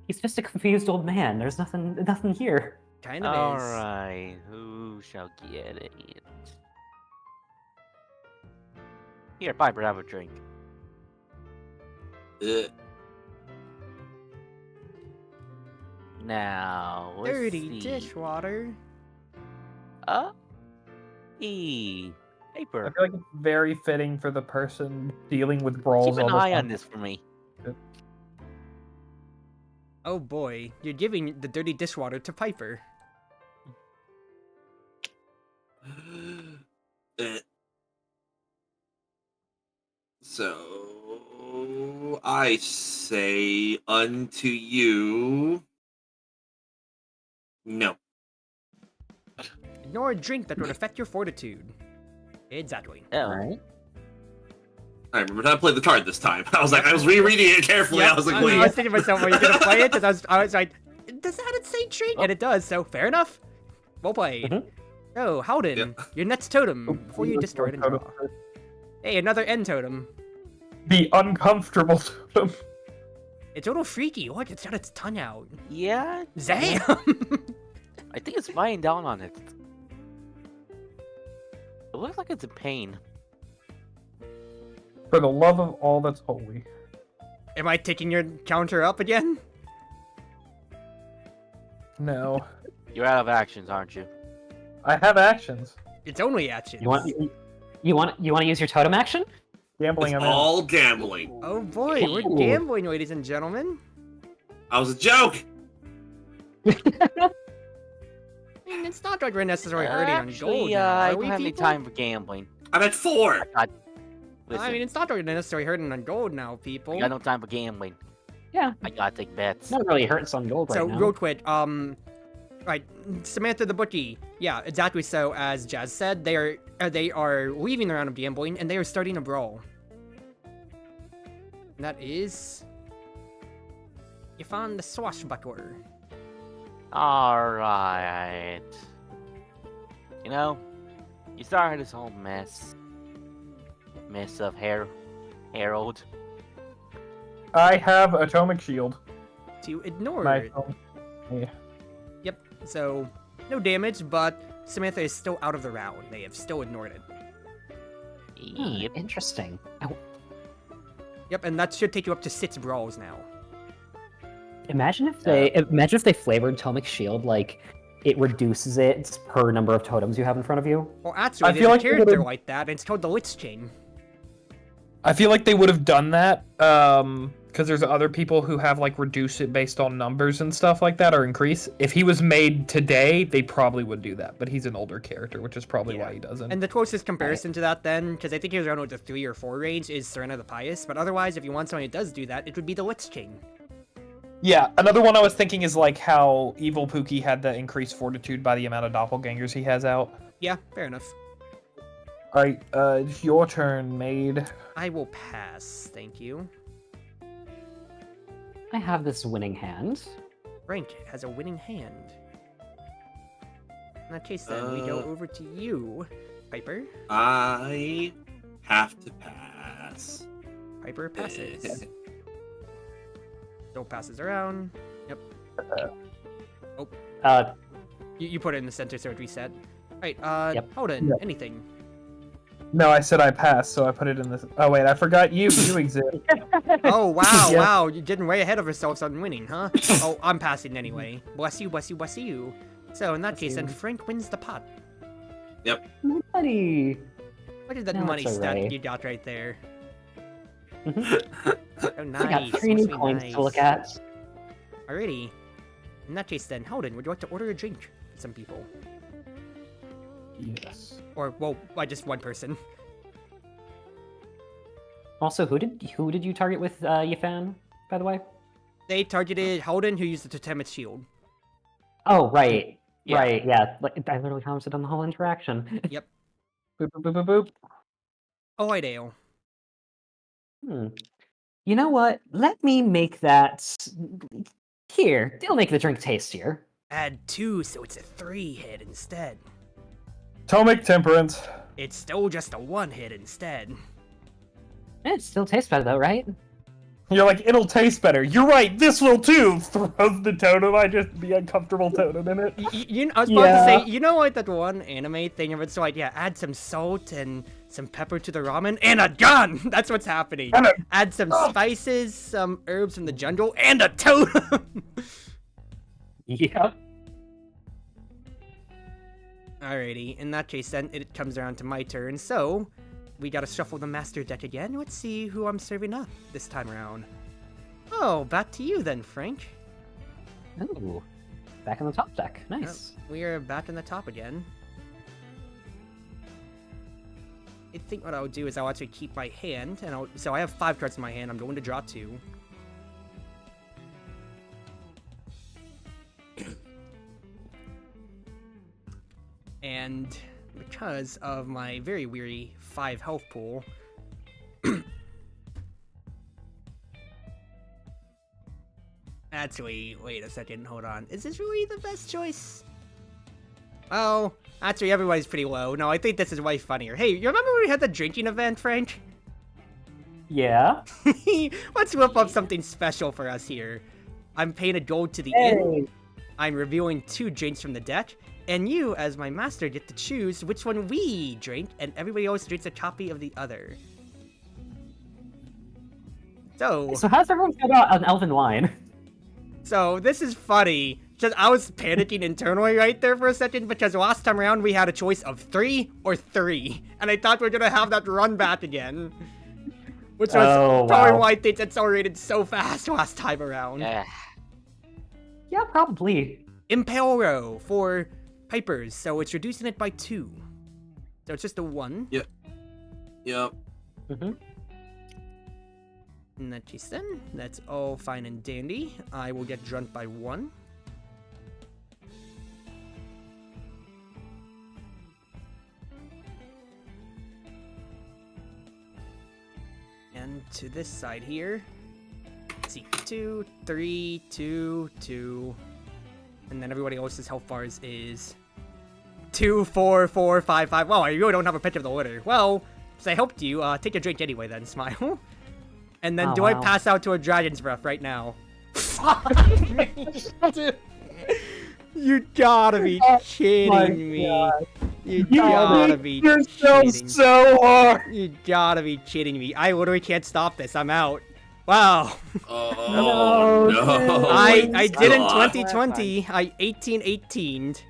He's just a confused old man. There's nothing here. Kind of is. Alright, who shall get it? Here, Piper, have a drink. Now, let's Dirty see. dishwater. I Paper. feel like it's very fitting for the person dealing with brawls Keep an all the eye time. on this for me. Oh boy, you're giving the dirty dishwater to Piper. So I say unto you, no. Ignore a drink that would affect your fortitude. Exactly. Oh, Alright. I remember how to play the card this time. I was rereading it carefully. I was like, I was wait. thinking to myself, are you gonna play it? Because I was like, does that say drink? And it does, so fair enough. Well played. Mhm. Oh, Howden, Yeah. your next totem before you destroy it and draw. Hey, another end totem. The uncomfortable totem. It's a little freaky. Look, it's got its tongue out. yeah. Damn! I think it's lying down on it. It looks like it's in pain. For the love of all that's holy. Am I taking your counter up again? No. You're out of actions, aren't you? I have actions. It's only actions. You want to use your totem action? Gambling, It's I'm in. all gambling. Oh boy, we're Ooh. gambling, ladies and gentlemen. That was a joke. I mean, it's not like we're necessarily hurting on gold. Now, I are don't we, have any people? time for gambling. I'm at 4. Listen, I mean, it's not like we're necessarily hurting on gold now, people. I got no time for gambling. Yeah. I gotta take bets. Not really hurts on gold So, right now. real quick, right, Samantha the bookie. Yeah, exactly. So, as Jazz said, they are leaving the round of gambling and they are starting a brawl. And that is, you found the swashbuckler. Alright. You know, you started this whole mess of Harold. I have Atomic Shield. To ignore My it. yeah. Yep. So, no damage, but Samantha is still out of the round. They have still ignored it. Yep. Interesting. Yep, and that should take you up to 6 brawls now. Imagine if they flavored Atomic Shield, like it reduces it per number of totems you have in front of you. Well, actually, I there's feel a like they character would've- like that, and it's called the Lich Chain. I feel like they would have done that, because there's other people who have like reduce it based on numbers and stuff like that, or increase. If he was made today, they probably would do that. But he's an older character, which is probably Yeah. why he doesn't. And the closest comparison to that, then, because I think he was around like the 3 or 4 range, is Serena the Pious. But otherwise, if you want someone who does do that, it would be the Lich Chain. Yeah, another one I was thinking is like how Evil Pookie had the increased fortitude by the amount of doppelgangers he has out. Yeah, fair enough. Alright, it's your turn, Maid. I will pass, thank you. I have this winning hand. Frank has a winning hand. In that case, then, we go over to you, Piper. I have to pass. Piper passes. Still passes around. Yep. You put it in the center so it reset. Right, Yep. Holden, Yep. anything. No, I said I passed, so I put it in this. Oh wait, I forgot you. You exist. Oh, wow, Yeah. wow, you're getting way ahead of yourselves on winning, huh? Oh, I'm passing anyway. Bless you, bless you, bless you. So, in that case, then, you. Frank wins the pot. Buddy. What is that No, money it's stat alright. you got right there? Mhm. Oh, nice. I got 3 new must be coins nice. to look at. Alrighty. In that case, then, Holden, would you like to order a drink for some people? Yes. Or, well, by just one person. Also, who did you target with Yafan, by the way? They targeted Holden, who used the Totem's shield. Oh, right. Yeah. Right, yeah. Like, I literally commented on the whole interaction. Yep. Boop boop boop boop boop. Oh, hi, Dale. You know what? Let me make that... Here, it'll make the drink tastier. Add 2, so it's a 3 hit instead. Atomic Temperance. It's still just a 1 hit instead. It still tastes better though, right? You're like, it'll taste better. You're right, this will too. Throws the totem. I just the uncomfortable totem in it. I was about to say, you know, like that one anime thing of it's like, yeah, add some salt and some pepper to the ramen and a gun. That's what's happening. And a- Add some spices, some herbs from the jungle, and a totem. Yep. Alrighty, in that case, then it comes around to my turn. So we gotta shuffle the master deck again. Let's see who I'm serving up this time around. Oh, back to you then, Frank. Ooh. Back on the top deck. Nice. We are back in the top again. I think what I'll do is I'll actually keep my hand, and so I have 5 cards in my hand. I'm going to draw 2. And because of my very weary 5 health pool, actually, wait a second, hold on. Is this really the best choice? Oh, actually, everybody's pretty low. No, I think this is way funnier. Hey, you remember when we had the drinking event, Frank? Yeah. Let's whip up something special for us here. I'm paying a gold to the inn. I'm revealing 2 drinks from the deck, and you, as my master, get to choose which one we drink, and everybody else drinks a copy of the other. So So how's everyone feel about an elven wine? this is funny, Just I was panicking internally right there for a second because last time around we had a choice of 3 or 3, and I thought we were gonna have that run back again, which was probably why things accelerated so fast last time around. Yeah. Yeah, probably. Impale row for Pipers, so it's reducing it by 2. So it's just a 1. Yep. Mm-hmm. In that case then, that's all fine and dandy. I will get drunk by 1. And to this side here, let's see, 2, 3, 2, 2. And then everybody else's health bars is 2, 4, 4, 5, 5. Well, I really don't have a picture of the order. Well, since I helped you, take a drink anyway then, Smile. And then I pass out to a dragon's breath right now? You gotta be kidding me. God. You gotta be kidding. So hard. You gotta be kidding me. I literally can't stop this. I'm out. Wow. Oh, no. I did in God. 2020. I 18-18'd.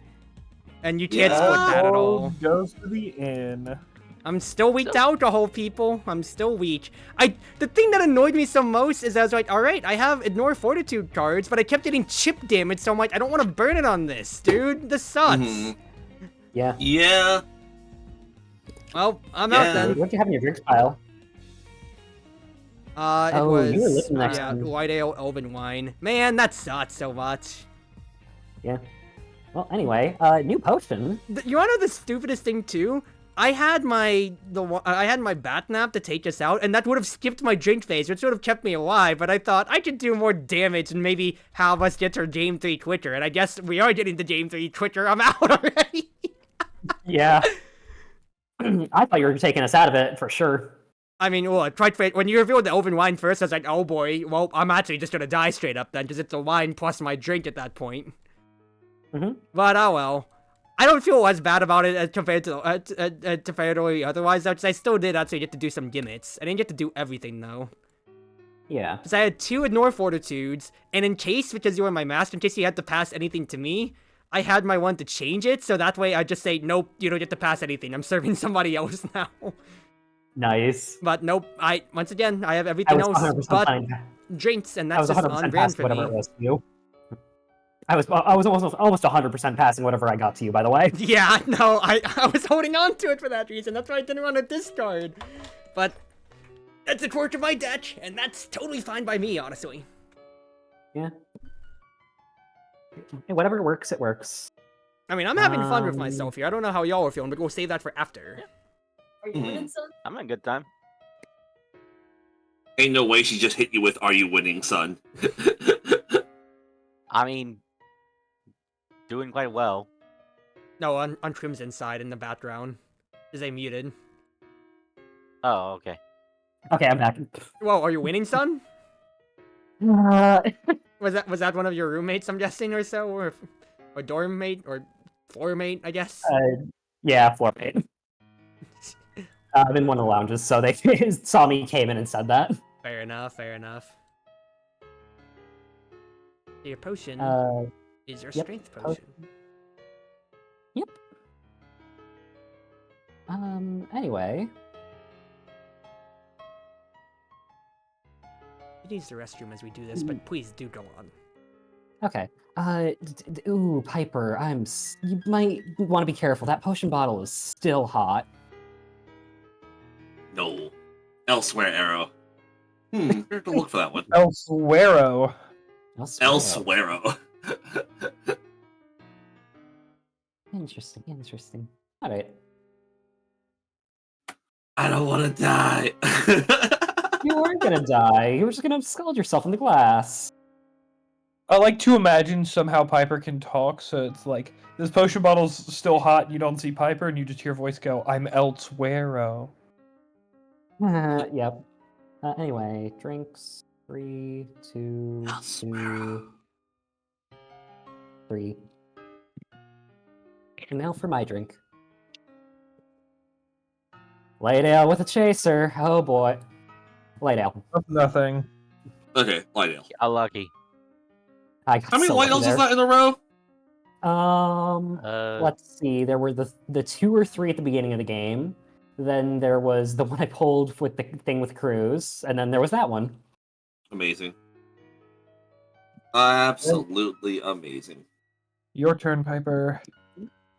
And you can't split that at all. Goes to the inn. I'm still weak to alcohol, people. I'm still weak. The thing that annoyed me so most is I was like, alright, I have Ignore Fortitude cards, but I kept getting chip damage, so I'm like, I don't want to burn it on this, dude. This sucks. Yeah. Yeah. Well, I'm out then. What do you have in your drinks pile? It was you were listening next yeah, time. white ale, elven wine. Man, that sucks so much. Yeah. Well, anyway, new potion. You wanna know the stupidest thing too? I had my bat nap to take us out, and that would have skipped my drink phase, which would have kept me alive. But I thought I could do more damage and maybe have us get our game 3 quicker. And I guess we are getting the game 3 quicker. I'm out already. Yeah. I thought you were taking us out of it for sure. I mean, well, when you revealed the elven wine first, I was like, oh boy, well, I'm actually just gonna die straight up then, because it's a wine plus my drink at that point. But oh well. I don't feel as bad about it as compared to otherwise, because I still did actually get to do some gimmicks. I didn't get to do everything, though. Yeah. Because I had 2 Ignore Fortitudes, and in case, because you were my master, in case you had to pass anything to me, I had my one to change it, so that way I just say, nope, you don't get to pass anything. I'm serving somebody else now. Nice. But nope, once again, I have everything else but drinks, and that's just on brand for whatever me. it was to you. I was almost 100% passing whatever I got to you, by the way. Yeah, no, I was holding on to it for that reason. That's why I didn't want to discard. But that's a quirk of my deck, and that's totally fine by me, honestly. Yeah. Hey, whatever works, it works. I mean, I'm having fun with myself here. I don't know how y'all are feeling, but we'll save that for after. Are you winning, son? I'm in a good time. Ain't no way she just hit you with "Are you winning, son?" I mean, doing quite well. No, on Crimson's side in the background. Is they muted? Oh, okay. Okay, I'm back. Well, are you winning, son? Was that one of your roommates, I'm guessing, or so, or dorm mate, or floor mate, I guess? Yeah, floor mate. I'm in one of the lounges, so they saw me, came in, and said that. Fair enough, fair enough. Your potion is your strength potion. Yep. Anyway. You use the restroom as we do this, but please do go on. Okay. Ooh, Piper, you might want to be careful. That potion bottle is still hot. No. Elsewhere arrow. Where to look for that one? Elsewhere. Elsewhere. Interesting. Alright. I don't want to die. You weren't gonna die. You were just gonna scald yourself in the glass. I like to imagine somehow Piper can talk, so it's like, this potion bottle's still hot, and you don't see Piper, and you just hear a voice go, I'm elsewhere. Yep. Anyway, drinks. 3, 2, 2, 3. And now for my drink. Light ale with a chaser. Oh boy. Light ale. Nothing. Okay, light ale. Unlucky. I got How many so white lucky elves is there. that in a row? Let's see. There were the 2 or 3 at the beginning of the game. Then there was the one I pulled with the thing with Cruz, and then there was that one. Amazing. Absolutely amazing. Your turn, Piper.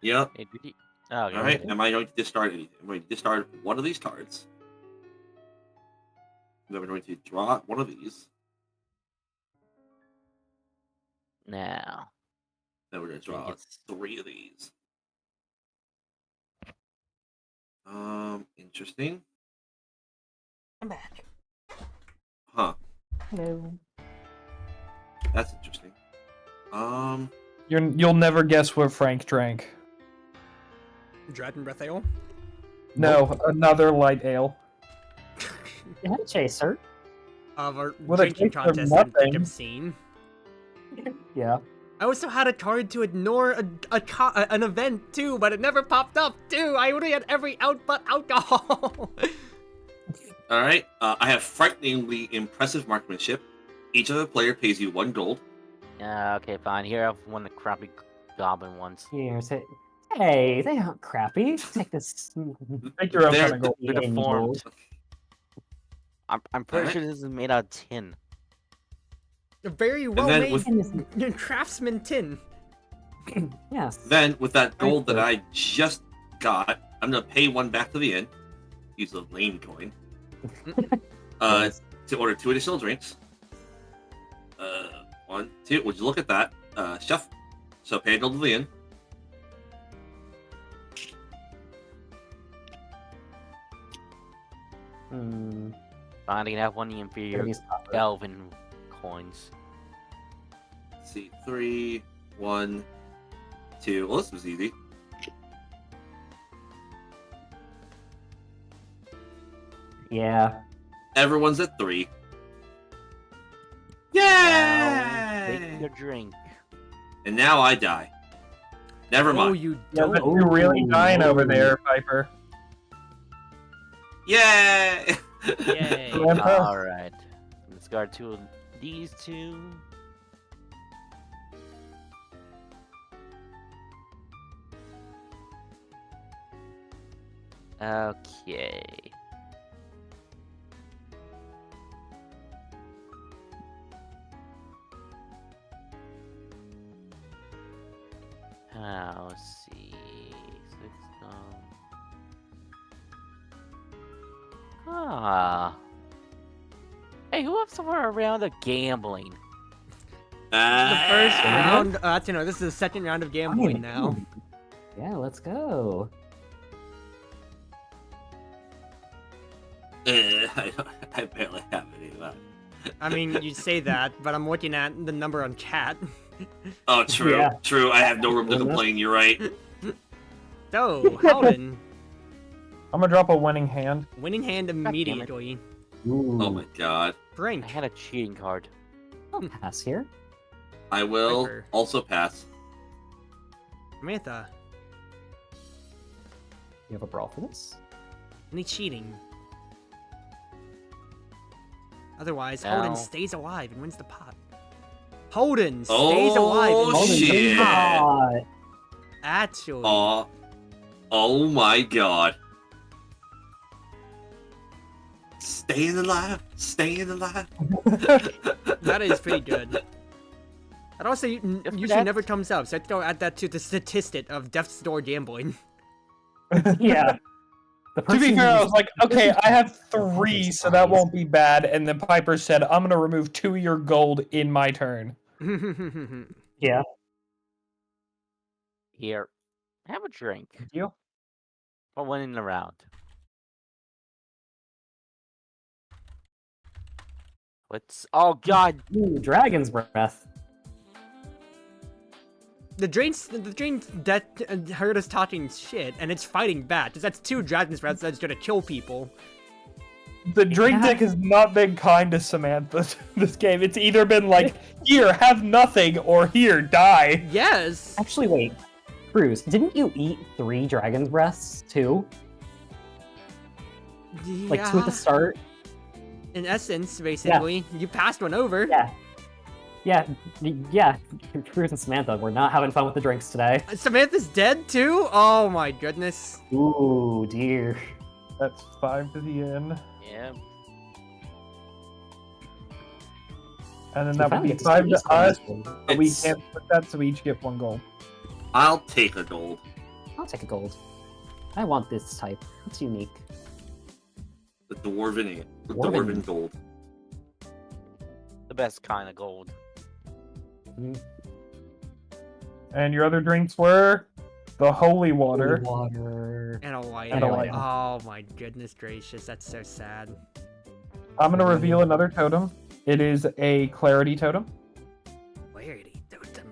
Yep. Hey, did you- Oh, okay. All right. Am I going to discard anything? I'm going to discard one of these cards. Then we're going to draw one of these. Now. Then we're going to draw It's 3 of these. Interesting. I'm back. Huh. Hello. That's interesting. You'll never guess what Frank drank. Dragon Breath Ale. No, another light ale. Yeah, Chaser. Of our What a drinking taste of contest I think nothing. I've seen. Yeah. I also had a card to ignore an event too, but it never popped up too. I only had every out but alcohol. All right. I have frighteningly impressive marksmanship. Each other player pays you 1 gold. okay, fine. Here I have one of the crappy goblin ones. Here's it. Hey, they aren't crappy. Take this. Take your own They're- kind of gold. They're deformed. I'm pretty Alright. sure this is made out of tin. Very well then made with- craftsman tin. Yes. Then, with that gold that I just got, I'm going to pay 1 back to the inn. Use a lame coin. To order 2 additional drinks. 1, 2. Would you look at that? Chef. So pay a gold to the inn. Hmm. Fine, I can have one of the inferior Kirby's copper. elven coins. Let's see. 3, 1, 2. Well, this was easy. Yeah. Everyone's at 3. Now, take Yay! your drink. And now I die. Never Oh, mind. you Yeah, don't. but you're really dying over Ooh. there, Piper. Yay! Yay. Grandpa. Alright. Let's guard 2 of these 2. Okay. Let's see. 6 Hey, who else somewhere around the gambling? The first Ah. round. Actually, no, this is the second round of gambling now. Yeah, let's go. I barely have any of that. I mean, you say that, but I'm looking at the number on chat. Oh, true, Yeah. true. I have no room to complain. You're right. So, Howden, I'm gonna drop a winning hand. winning hand immediately. Ooh. Oh my god. Frank, I had a cheating card. I'll pass here. I will Piper. also pass. Samantha, You have a brawl for this? any cheating? Otherwise, No. Holden stays alive and wins the pot. Holden stays alive and Oh, wins the shit. pot. Ah, Actually, Oh my god. Staying alive, staying alive. that is pretty good. And also, usually that's- never comes up, so I have to go add that to the statistic of Death Store gambling. yeah. The To be person fair, I who's- was like, okay, I have Oh, 3, fucking so that surprise. won't be bad. And then Piper said, I'm gonna remove 2 of your gold in my turn. Yeah. Here. Have a drink. You? For winning the round. What's oh god, Ooh, Dragon's Breath. The drain that heard us talking shit, and it's fighting back, because that's 2 Dragon's Breaths that's gonna kill people. The drink Yeah. deck has not been kind to Samantha this game. It's either been like, here, have nothing, or here, die. Yes! Actually, wait. Cruz, didn't you eat 3 Dragon's Breaths too? Like 2 at the start? In essence, basically. You passed one over. Yeah. Yeah, yeah. Cruz and Samantha, we're not having fun with the drinks today. Samantha's dead too? Oh my goodness. Ooh, dear. That's 5 to the inn. Yeah. And then We that would finally be get 5 squeeze to us. on this one. But we It's- can't put that, so we each get 1 gold. I'll take a gold. I'll take a gold. I want this type. It's unique. The dwarven Dwarven. gold. The best kind of gold. And your other drinks were the holy water. Water. And a light. And a light. Oh my goodness gracious, that's so sad. I'm gonna reveal another totem. It is a clarity totem. Clarity totem.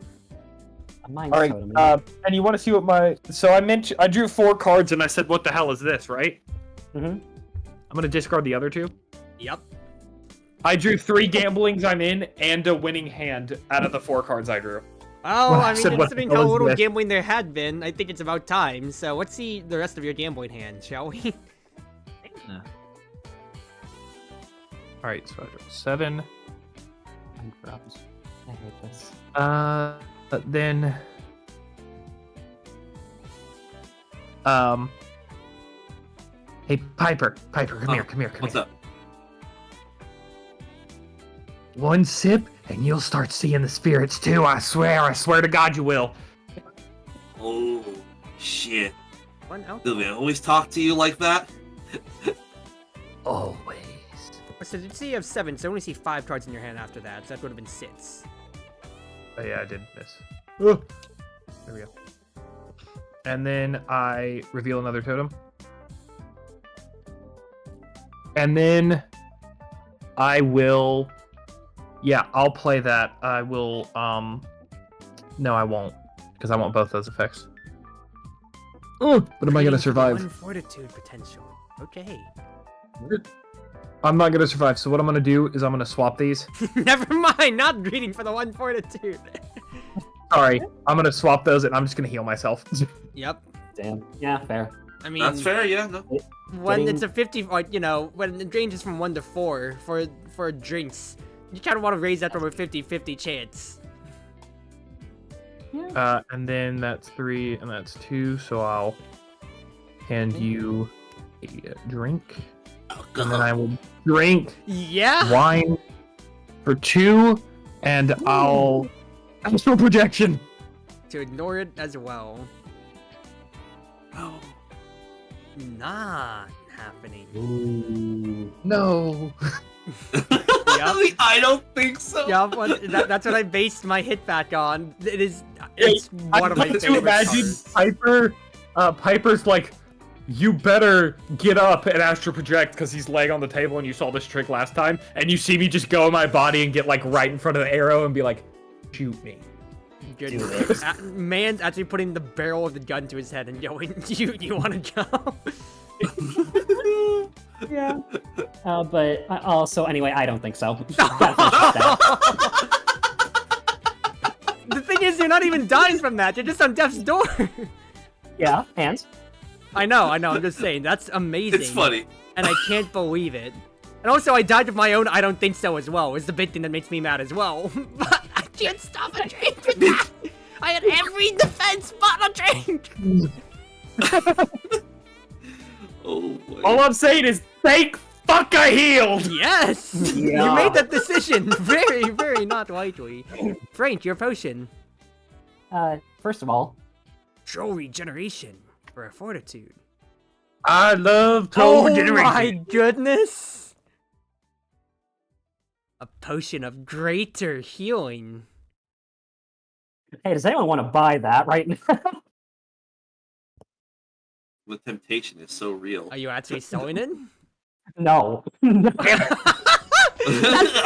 A mind All right, totem. and you want to see what my? So I drew 4 cards, and I said, "What the hell is this?" Right? Mhm. I'm gonna discard the other 2. Yep. I drew 3 gamblings I'm in and a winning hand out of the 4 cards I drew. Oh, Well, I I mean, said, what considering the hell how is little this? gambling there had been, I think it's about time. So let's see the rest of your gambling hand, shall we? All right, so I drew 7. Mind corrupts. I hate this. Then, hey Piper, come here, come here. What's up? 1 sip, and you'll start seeing the spirits too. I swear to God, you will. Oh, shit. One out. Do they always talk to you like that? Always. So did you say you have 7? So I only see 5 cards in your hand after that. So that would have been 6. Oh, yeah, I did miss. Oh, there we go. And then I reveal another totem. And then I will... Yeah, I'll play that. I will... No, I won't. Because I want both those effects. Oh, but am I going to survive? 1 fortitude potential. Okay. I'm not going to survive. So what I'm going to do is I'm going to swap these. Never mind. Not reading for the 1 fortitude. Sorry, I'm going to swap those and I'm just going to heal myself. Yep. Damn. Yeah, fair. I mean, That's fair, yeah. No. when Getting- it's a 50, like, you know, when the range is from 1 to 4 for drinks, you kind of want to raise that from a 50-50 chance. And then that's 3 and that's 2. So I'll hand you a drink. And then I will drink Yeah. wine for 2. And I'll... Astral projection! To ignore it as well. Oh. Not happening. Ooh. No. I don't think so. Yeah, that's what I based my hit back on. It's one of my to favorite imagine cards. Piper's like, you better get up and astral project because he's laying on the table and you saw this trick last time. And you see me just go in my body and get like right in front of the arrow and be like, shoot me. Goodness. Man's actually putting the barrel of the gun to his head and going, you want to go? Yeah. But also, anyway, I don't think so. Gotta finish that. The thing is, you're not even dying from that. You're just on death's door. Yeah, and? I know. I'm just saying. That's amazing. It's funny. And I can't believe it. And also, I died of my own I don't think so as well. Is the big thing that makes me mad as well. But I can't stop a drink with that. I had every defense but a drink. Oh boy. All I'm saying is, thank fuck I healed! Yes! Yeah. You made that decision very, very not lightly. Frank, your potion. First of all, Troll regeneration for a fortitude. I love troll regeneration. My goodness! A potion of greater healing. hey, does anyone want to buy that right now? The temptation is so real. Are you actually selling it? No. I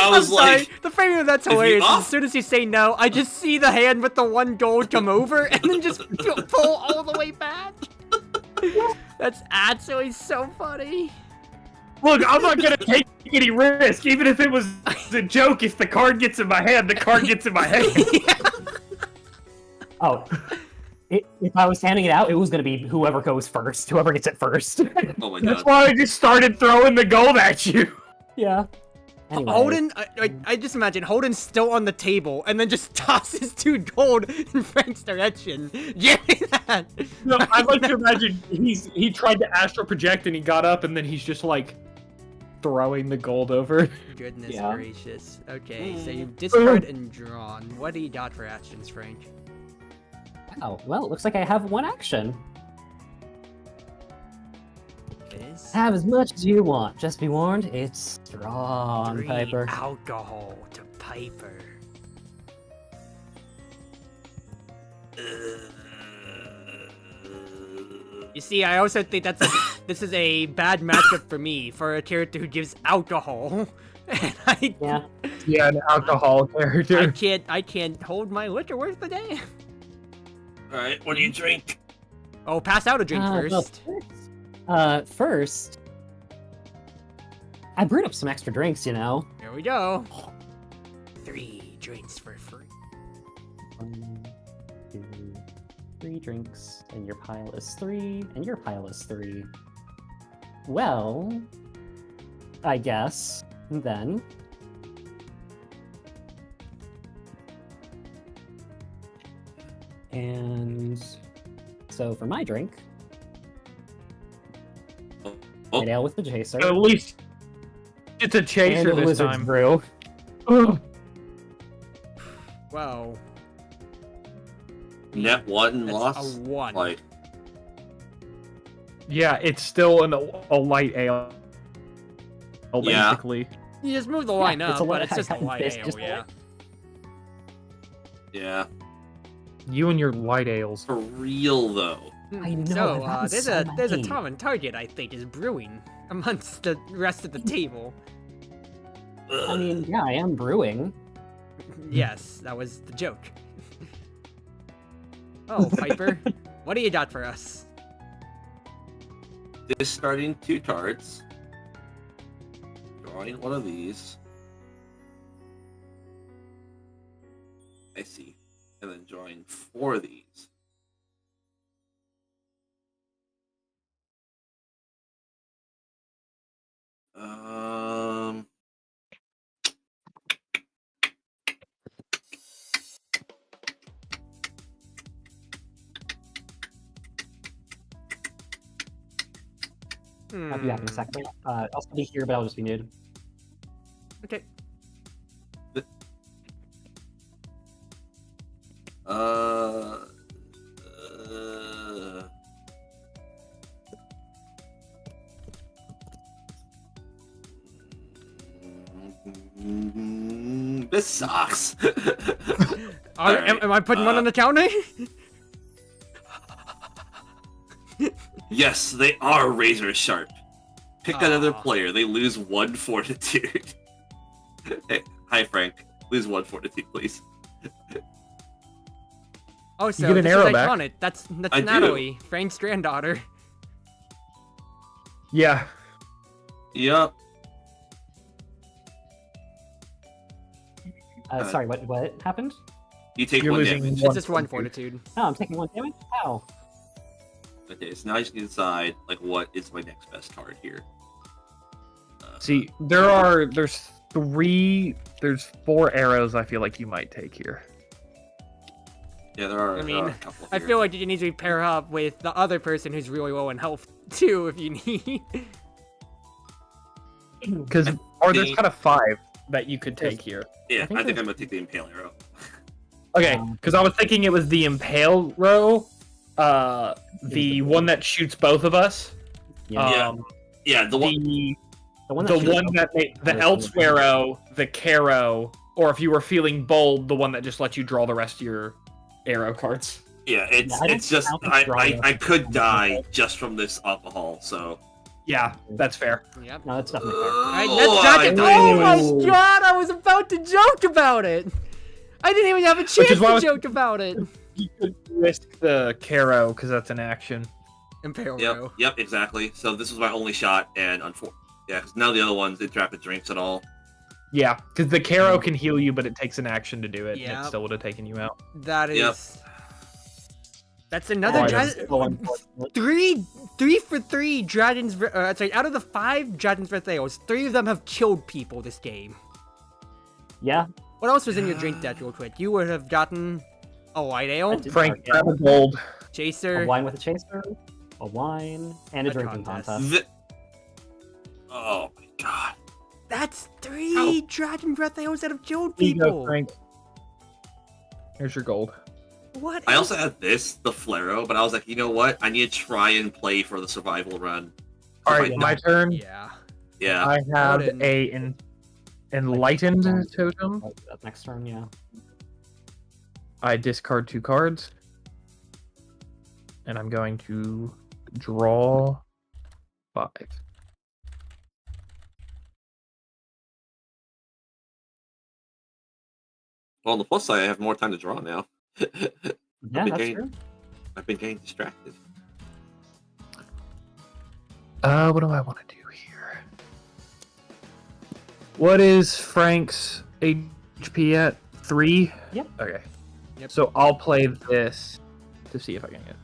was I'm sorry, like, the framing of that's Is he hilarious. off? As soon as you say no, I just see the hand with the 1 gold come over and then just pull all the way back. That's actually so funny. Look, I'm not gonna take any risk, even if it was a joke. If the card gets in my hand, the card gets in my hand. Oh. If I was handing it out, it was going to be whoever goes first. Whoever gets it first. oh my That's god. why I just started throwing the gold at you. Yeah. Anyway, Holden, I just imagine Holden's still on the table and then just tosses 2 gold in Frank's direction. Give me that! No, I'd like to imagine he tried to astral project and he got up and then he's just like throwing the gold over. Goodness Yeah. gracious. Okay, so you've discarded and drawn. What do you got for actions, Frank? wow. Well, it looks like I have 1 action. It is Have as much as you want. Just be warned, it's strong, 3 Piper. alcohol to Piper. You see, I also think this is a bad matchup for me, for a character who gives alcohol. And Yeah. Yeah, an alcohol character. I can't hold my liquor worth a day. All right, what do you drink? Oh, pass out a drink Well, first. first, I brewed up some extra drinks, you know. Here we go. 3 drinks for free. 1, 2, 3 drinks, and your pile is 3, and your pile is 3. Well, I guess then. And so for my drink, Oh. Night Ale with the chaser. At least it's a and chaser the this Wizard's time. Brew. Ugh. Wow. Net 1 That's loss. a 1. Like, Yeah, it's still a light ale. Yeah. Basically. You just move the line it's up, a but light- it's just a light it's ale, just a yeah. light- yeah. You and your light ales. For real though. I know, So, I've gotten there's so a many. common target I think is brewing amongst the rest of the table. I mean, yeah, I am brewing. Yes, that was the joke. Oh, Piper, what do you got for us? Discarding 2 cards. Drawing one of these. I see. And then drawing 4 of these. Um. I'll be back in a second. I'll still be here, but I'll just be muted. Okay. Uh, this sucks. Am I putting one on the counter? Yes, they are razor sharp. Pick another Aw. player. They lose 1 fortitude. Hey, hi, Frank. Lose 1 fortitude, please. Oh, so get an this arrow is back. iconic. That's I do. Natalie, Frank's granddaughter. Yeah. Yup. Sorry, what happened? You take You're 1 losing damage. It's just 1 fortitude. Oh, I'm taking 1 damage? How? Okay, so now I just need to decide, like, what is my next best card here. See, there's 4 arrows I feel like you might take here. Yeah, there are, I there are a mean, couple I here. feel like you need to pair up with the other person who's really low in health, too, if you need. Because I there's think- kind of 5 that you could take here. Yeah, I think I think there's- I'm gonna take the Impale Arrow. Okay, because I was thinking it was the Impale row, the one that shoots both of us. Yeah. Um, Yeah, the one. the one the that one that made the Elsewhere row, the Caro, or if you were feeling bold, the one that just lets you draw the rest of your arrow cards. Yeah, it's I don't- it's just I don't think I drawing I is- could die just from this alcohol. So. Yeah, that's fair. Yep. No, that's definitely fair. Alright, Oh, let's talk it. I- Oh my Ooh. god, I was about to joke about it! I didn't even have a chance is why I to was- joke about it! You could risk the Caro because that's an action. Impale Yep. row. Yep. Exactly. So this was my only shot, and yeah, because none of the other ones interact with drinks at all. Yeah, because the Caro can heal you, but it takes an action to do it, and Yep. it still would have taken you out. That is Yep. That's another Oh, dragon. so unfortunate. Three for three dragons. Sorry, out of the 5 dragons Vtheos, 3 of them have killed people this game. Yeah. What else was in your drink deck, real quick? You would have gotten a white I ale, did Frank, not get grab a gold. chaser. a wine with a chaser, a wine, and a A drinking contest. contest. Oh my god. That's 3 dragon Vtheos that have killed Here you go, people. Frank. Here's your gold. What? I also had this, the Flaro, but I was like, you know what? I need to try and play for the survival run. All If I right, don't- my turn. Yeah. Yeah. I have Odin. a enlightened totem. That next turn, yeah. I discard 2 cards, and I'm going to draw 5. Well, on the plus side, I have more time to draw now. Yeah, been that's getting- true. I've been getting distracted. What do I want to do here? What is Frank's HP at? 3? Yep. Okay. Yep. So I'll play this to see if I can get.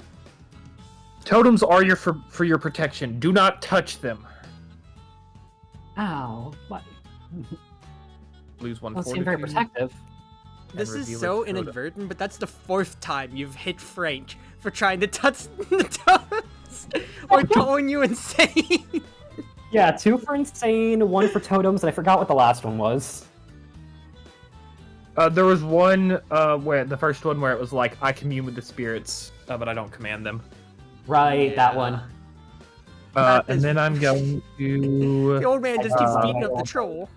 Totems are for your protection. Do not touch them. Ow. What? Lose 1 Don't seem very fortitude. protective. This reveal is its so totem. inadvertent, but that's the 4th time you've hit Frank for trying to touch the totems or calling you insane. Yeah, 2 for insane, 1 for totems, and I forgot what the last one was. There was one where the first one where it was like I commune with the spirits, but I don't command them. Right, that Yeah. one. That is- And then I'm going The to. old man just keeps beating up the troll.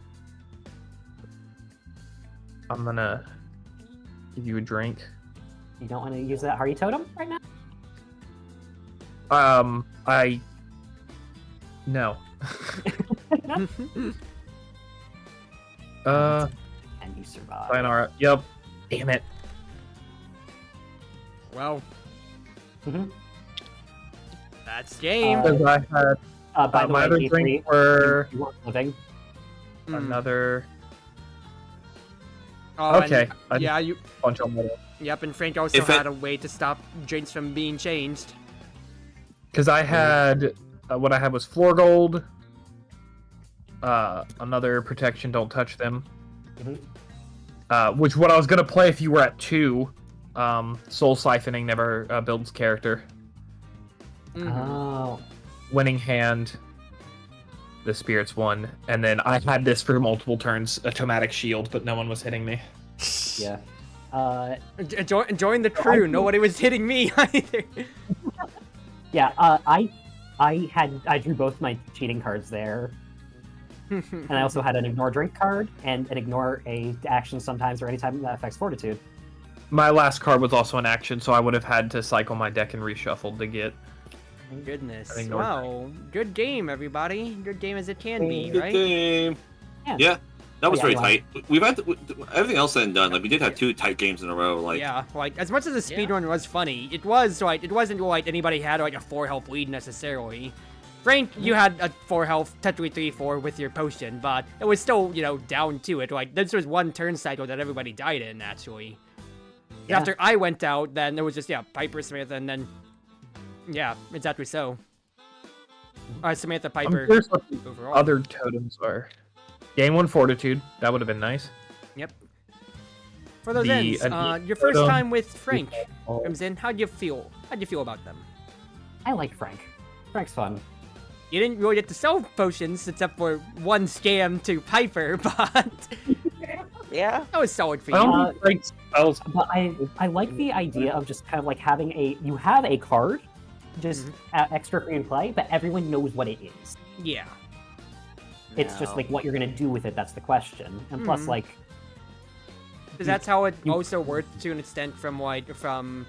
I'm gonna give you a drink. You don't want to use that hardy totem right now? No. And you survive. Sayonara. Yep. Damn it. Well, Mhm. that's game. Because I had By the my way, other D3, drink were you weren't living. Mm. another Oh, and- okay. A yeah, you. bunch of metal. Yep, and Frank also If it- had a way to stop drinks from being changed. Because I had what I had was floor gold. Another protection, don't touch them. Mhm. Which what I was gonna play if you were at 2. Soul siphoning never builds character. Mhm. Oh. Winning hand. The spirits won, and then I had this for multiple turns, a tomatic shield, but no one was hitting me. Yeah. Join the crew. Nobody was hitting me either. Yeah, I drew both my cheating cards there, and I also had an ignore drink card and an ignore a action sometimes or anytime that affects fortitude. My last card was also an action, so I would have had to cycle my deck and reshuffle to get. Goodness. I ignored Wow. Good game, everybody. Good game as it can be, Good right? game. Yeah. Yeah, that was Yeah, very well. tight. We've had everything else said and done. Like we did have 2 tight games in a row. Like Yeah, like as much as the speedrun was funny, it wasn't like anybody had like a 4 health lead necessarily. Frank, you had a 4 health, technically 3-4 with your potion, but it was still, down to it. Like this was one turn cycle that everybody died in actually. Yeah. After I went out, then there was just Piper Smith, and then exactly so. Samantha I'm Piper curious what the overall. other totems are. Gain 1 fortitude. That would have been nice. Yep. For those The ends, elite your first totem- time with Frank Oh, comes in. How'd you feel? How'd you feel about them? I like Frank. Frank's fun. You didn't really get to sell potions except for one scam to Piper, but Yeah. that was solid for I you. don't think Frank spells. But I like the idea of just kind of like having you have a card, just extra free and play, but everyone knows what it is. Yeah. It's just like what you're gonna do with it. That's the question. And plus, Mhm. like, Because that's how it you- also worked to an extent from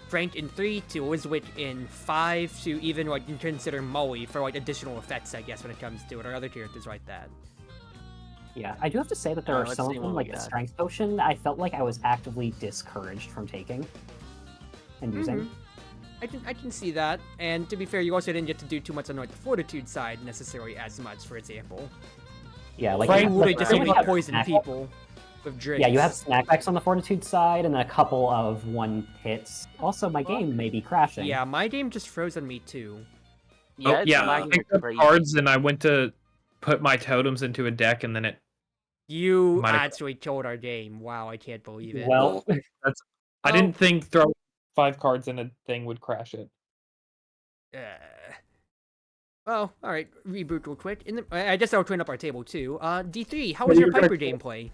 Frank in 3 to Wiswit in 5 to even you can consider Molly for additional effects, I guess, when it comes to it, or other characters like that. yeah, I do have to say that there are let's some see of what them, we like the got. strength potion, that I felt like I was actively discouraged from taking and using. I can see that, and to be fair, you also didn't get to do too much on the fortitude side necessarily as much, for example. Yeah, like Frank You like, literally just everyone only had poison snack- people. with drinks. Yeah, you have snackbacks on the fortitude side, and then a couple of 1 hits. Also, my game may be crashing. Yeah, my game just froze on me too. Yeah, it's I lagging picked like up crazy. cards and I went to put my totems into a deck, and then it. You Might have- actually killed our game. Wow, I can't believe it. Well, I didn't think throwing 5 cards in a thing would crash it. Oh, all right. Reboot real quick. I guess I'll turn up our table too. D3, how Yeah, was your you're gonna Piper kill- gameplay?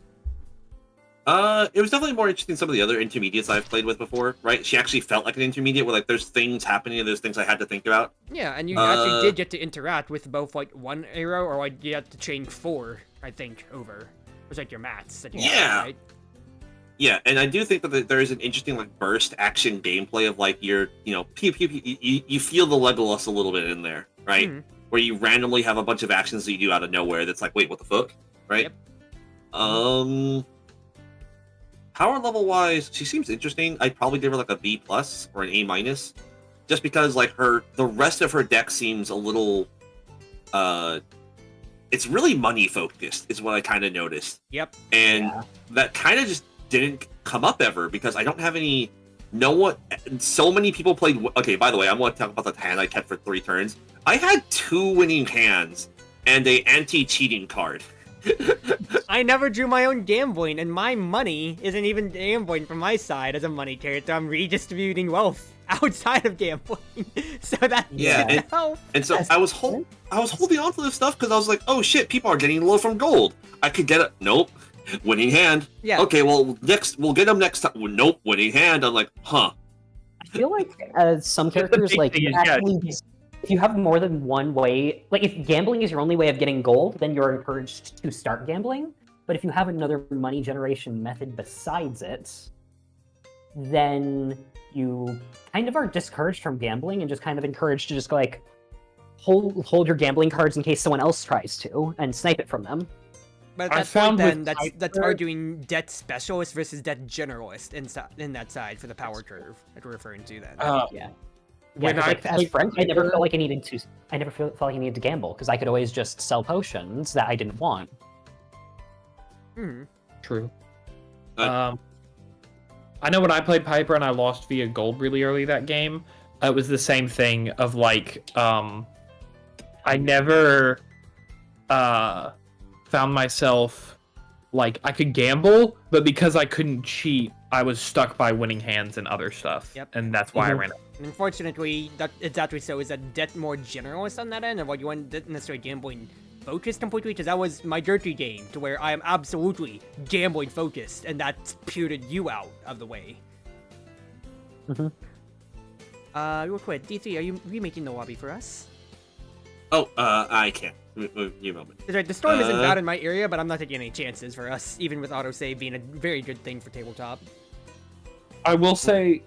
It was definitely more interesting than some of the other intermediates I've played with before, right? She actually felt like an intermediate where like there's things happening and there's things I had to think about. Yeah, and you actually did get to interact with both like 1 arrow or like you had to change 4, I think, over. It was like your mats that you had, Yeah. right? Yeah, and I do think that there is an interesting like burst action gameplay of like your, pew, pew, pew, you feel the Legolas a little bit in there, right? Mhm. Where you randomly have a bunch of actions that you do out of nowhere that's like, wait, what the fuck? Right? Yep. Power level wise, she seems interesting. I'd probably give her like a B plus or an A minus. Just because like the rest of her deck seems a little it's really money focused is what I kind of noticed. Yep. And that kind of just didn't come up ever because I don't have any. No one. So many people played. Okay, by the way, I'm going to talk about the hand I kept for 3 turns. I had 2 winning hands and a anti-cheating card. I never drew my own gambling, and my money isn't even gambling from my side as a money character. I'm redistributing wealth outside of gambling, so that doesn't help. And so I was holding on to this stuff because I was like, oh shit, people are getting low from gold. I could get it. Nope. Winning hand. Yeah. Okay, well, we'll get them next time. Nope, winning hand. I'm like, huh. I feel like some characters, big like, thing is, actually, if you have more than one way, like, if gambling is your only way of getting gold, then you're encouraged to start gambling. But if you have another money generation method besides it, then you kind of are discouraged from gambling and just kind of encouraged to just, like, hold your gambling cards in case someone else tries to, and snipe it from them. But I at that point, found then, with that's Piper- arguing debt specialist versus debt generalist in that side for the power curve that we're referring to then. Yeah. When 'cause, I like, as played friend, I never Piper- felt like I needed to. I never felt like I needed to gamble because I could always just sell potions that I didn't want. True. Uh, I know when I played Piper and I lost via gold really early that game, it was the same thing of like, I never found myself like I could gamble, but because I couldn't cheat, I was stuck by winning hands and other stuff. Yep. And that's why I ran out. And unfortunately, that exactly so is that debt more generalist on that end, and what you want didn't necessarily gambling focused completely, because that was my dirty game, to where I am absolutely gambling focused, and that's puted you out of the way. Real quick, D3, are you remaking the lobby for us? Oh, I can't. Give me a moment. That's right, the storm isn't bad in my area, but I'm not taking any chances for us, even with autosave being a very good thing for tabletop. I will say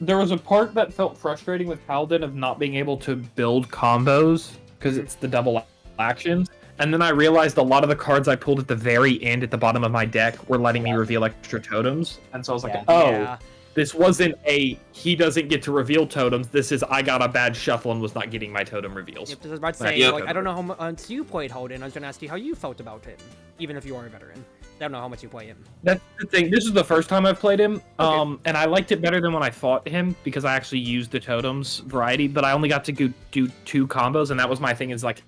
there was a part that felt frustrating with Paladin of not being able to build combos because it's the double actions. And then I realized a lot of the cards I pulled at the very end at the bottom of my deck were letting me reveal extra totems. And so I was like, Yeah. this wasn't he doesn't get to reveal totems. This is I got a bad shuffle and was not getting my totem reveals. Yep, I was about to Like, say, yep. like, I don't know how much you played Holden. I was going to ask you how you felt about him, even if you are a veteran. I don't know how much you play him. That's the thing. This is the first time I've played him, and I liked it better than when I fought him because I actually used the totems variety. But I only got to do 2 combos, and that was my thing. Is like,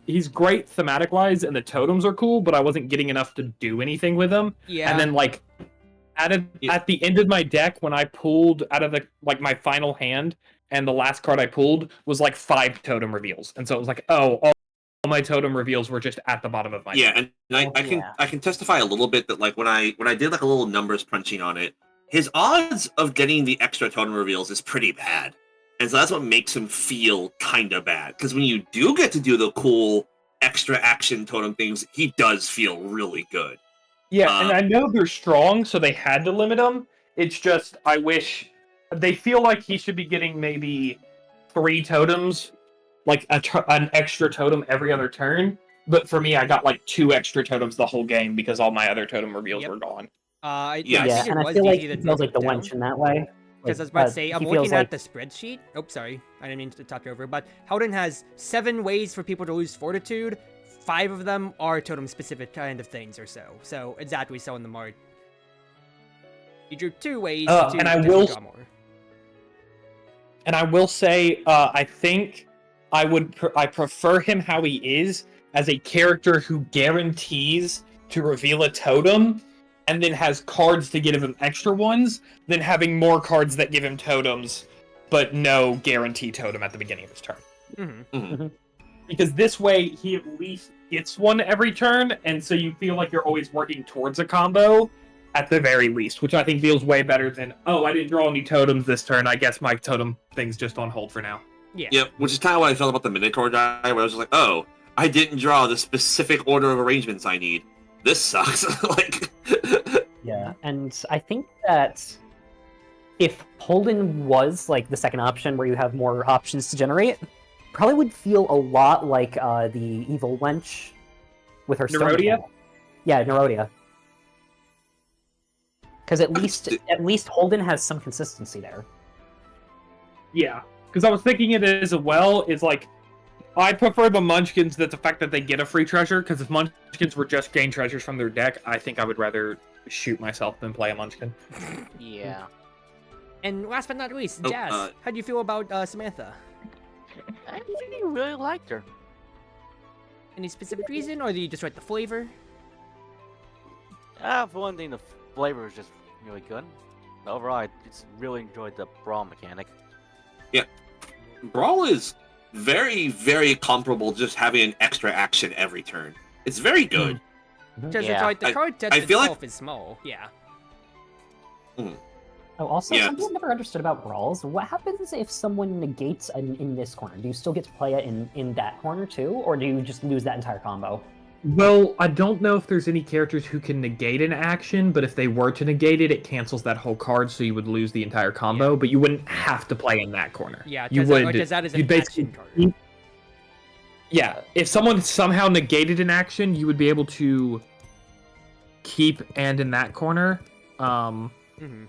he's great thematic wise, and the totems are cool, but I wasn't getting enough to do anything with them. Yeah. And then like, at the end of my deck, when I pulled out of my final hand, and the last card I pulled was like 5 totem reveals, and so it was like, all my totem reveals were just at the bottom of my Yeah, deck. and I can testify a little bit that like when I did like a little numbers crunching on it, his odds of getting the extra totem reveals is pretty bad, and so that's what makes him feel kind of bad. Because when you do get to do the cool extra action totem things, he does feel really good. Yeah, and I know they're strong, so they had to limit him. It's just I wish they feel like he should be getting maybe 3 totems, like an extra totem every other turn. But for me, I got like 2 extra totems the whole game because all my other totem reveals were gone. I Yeah, think Yeah, it and I was feel like DT he that feels broke like the it down. wench in that way. Because I was about to say, I'm he looking feels at like the spreadsheet. Oh, sorry. I didn't mean to talk over. But Howden has 7 ways for people to lose Fortitude, 5 of them are totem-specific kind of things or so. So exactly so in the Mart. You drew 2 ways to and I potentially will- draw more. And I will say, I think I prefer him how he is as a character who guarantees to reveal a totem and then has cards to give him extra ones than having more cards that give him totems but no guarantee totem at the beginning of his turn. Mm-hmm. Because this way, he at least gets one every turn, and so you feel like you're always working towards a combo at the very least, which I think feels way better than, oh, I didn't draw any totems this turn, I guess my totem thing's just on hold for now. Yeah. Yep, which is kind of what I felt about the Minotaur guy, where I was just like, oh, I didn't draw the specific order of arrangements I need. This sucks. Like, Yeah, and I think that if Holden was like the second option where you have more options to generate, probably would feel a lot like the evil wench with her stone Nerodia? mechanic. Yeah, Nerodia. Because at least Holden has some consistency there. Yeah, because I was thinking it as well, is like, I prefer the Munchkins that the fact that they get a free treasure, because if Munchkins were just gain treasures from their deck, I think I would rather shoot myself than play a Munchkin. Yeah. And last but not least, Oh, Jazz. How do you feel about Samantha? I actually really liked her. Any specific reason, or do you just like the flavor? For one thing, the flavor is just really good. Overall, I just really enjoyed the brawl mechanic. Brawl is very, very comparable, just having an extra action every turn. It's very good. Because Yeah. it's like the card test I feel like- itself is small. Yeah. Oh, also, Yeah. something I've never understood about brawls. What happens if someone negates in this corner? Do you still get to play it in that corner too, or do you just lose that entire combo? Well, I don't know if there's any characters who can negate an action, but if they were to negate it, it cancels that whole card, so you would lose the entire combo, but you wouldn't have to play in that corner. Yeah, you because that is an you'd basically action card. Yeah, if someone somehow negated an action, you would be able to keep and in that corner. Mm-hmm.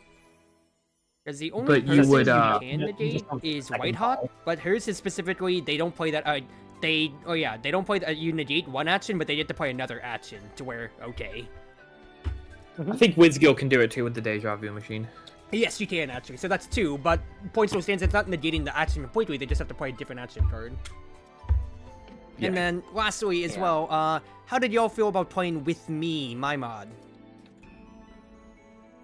Because the only But you person would, who uh, can negate is second Whitehawk, call. but hers is specifically they don't play that. They don't play that. You negate one action, but they get to play another action to where okay. I think Wizgill can do it too with the Deja Vu machine. Yes, you can actually. So that's 2, but point still stands. It's not negating the action completely. They just have to play a different action card. Yeah. And then lastly, as well, how did y'all feel about playing with me, my mod?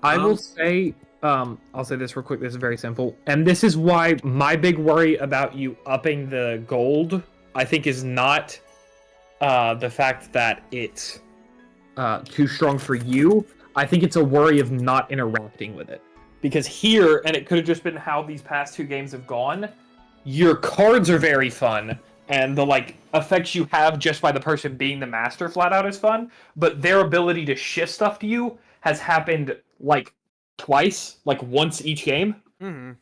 I will say, I'll say this real quick. This is very simple, and this is why my big worry about you upping the gold, I think, is not the fact that it's too strong for you. I think it's a worry of not interacting with it, because here, and it could have just been how these past 2 games have gone. Your cards are very fun, and the effects you have just by the person being the master flat out is fun. But their ability to shift stuff to you has happened twice, once each game. Mm-hmm.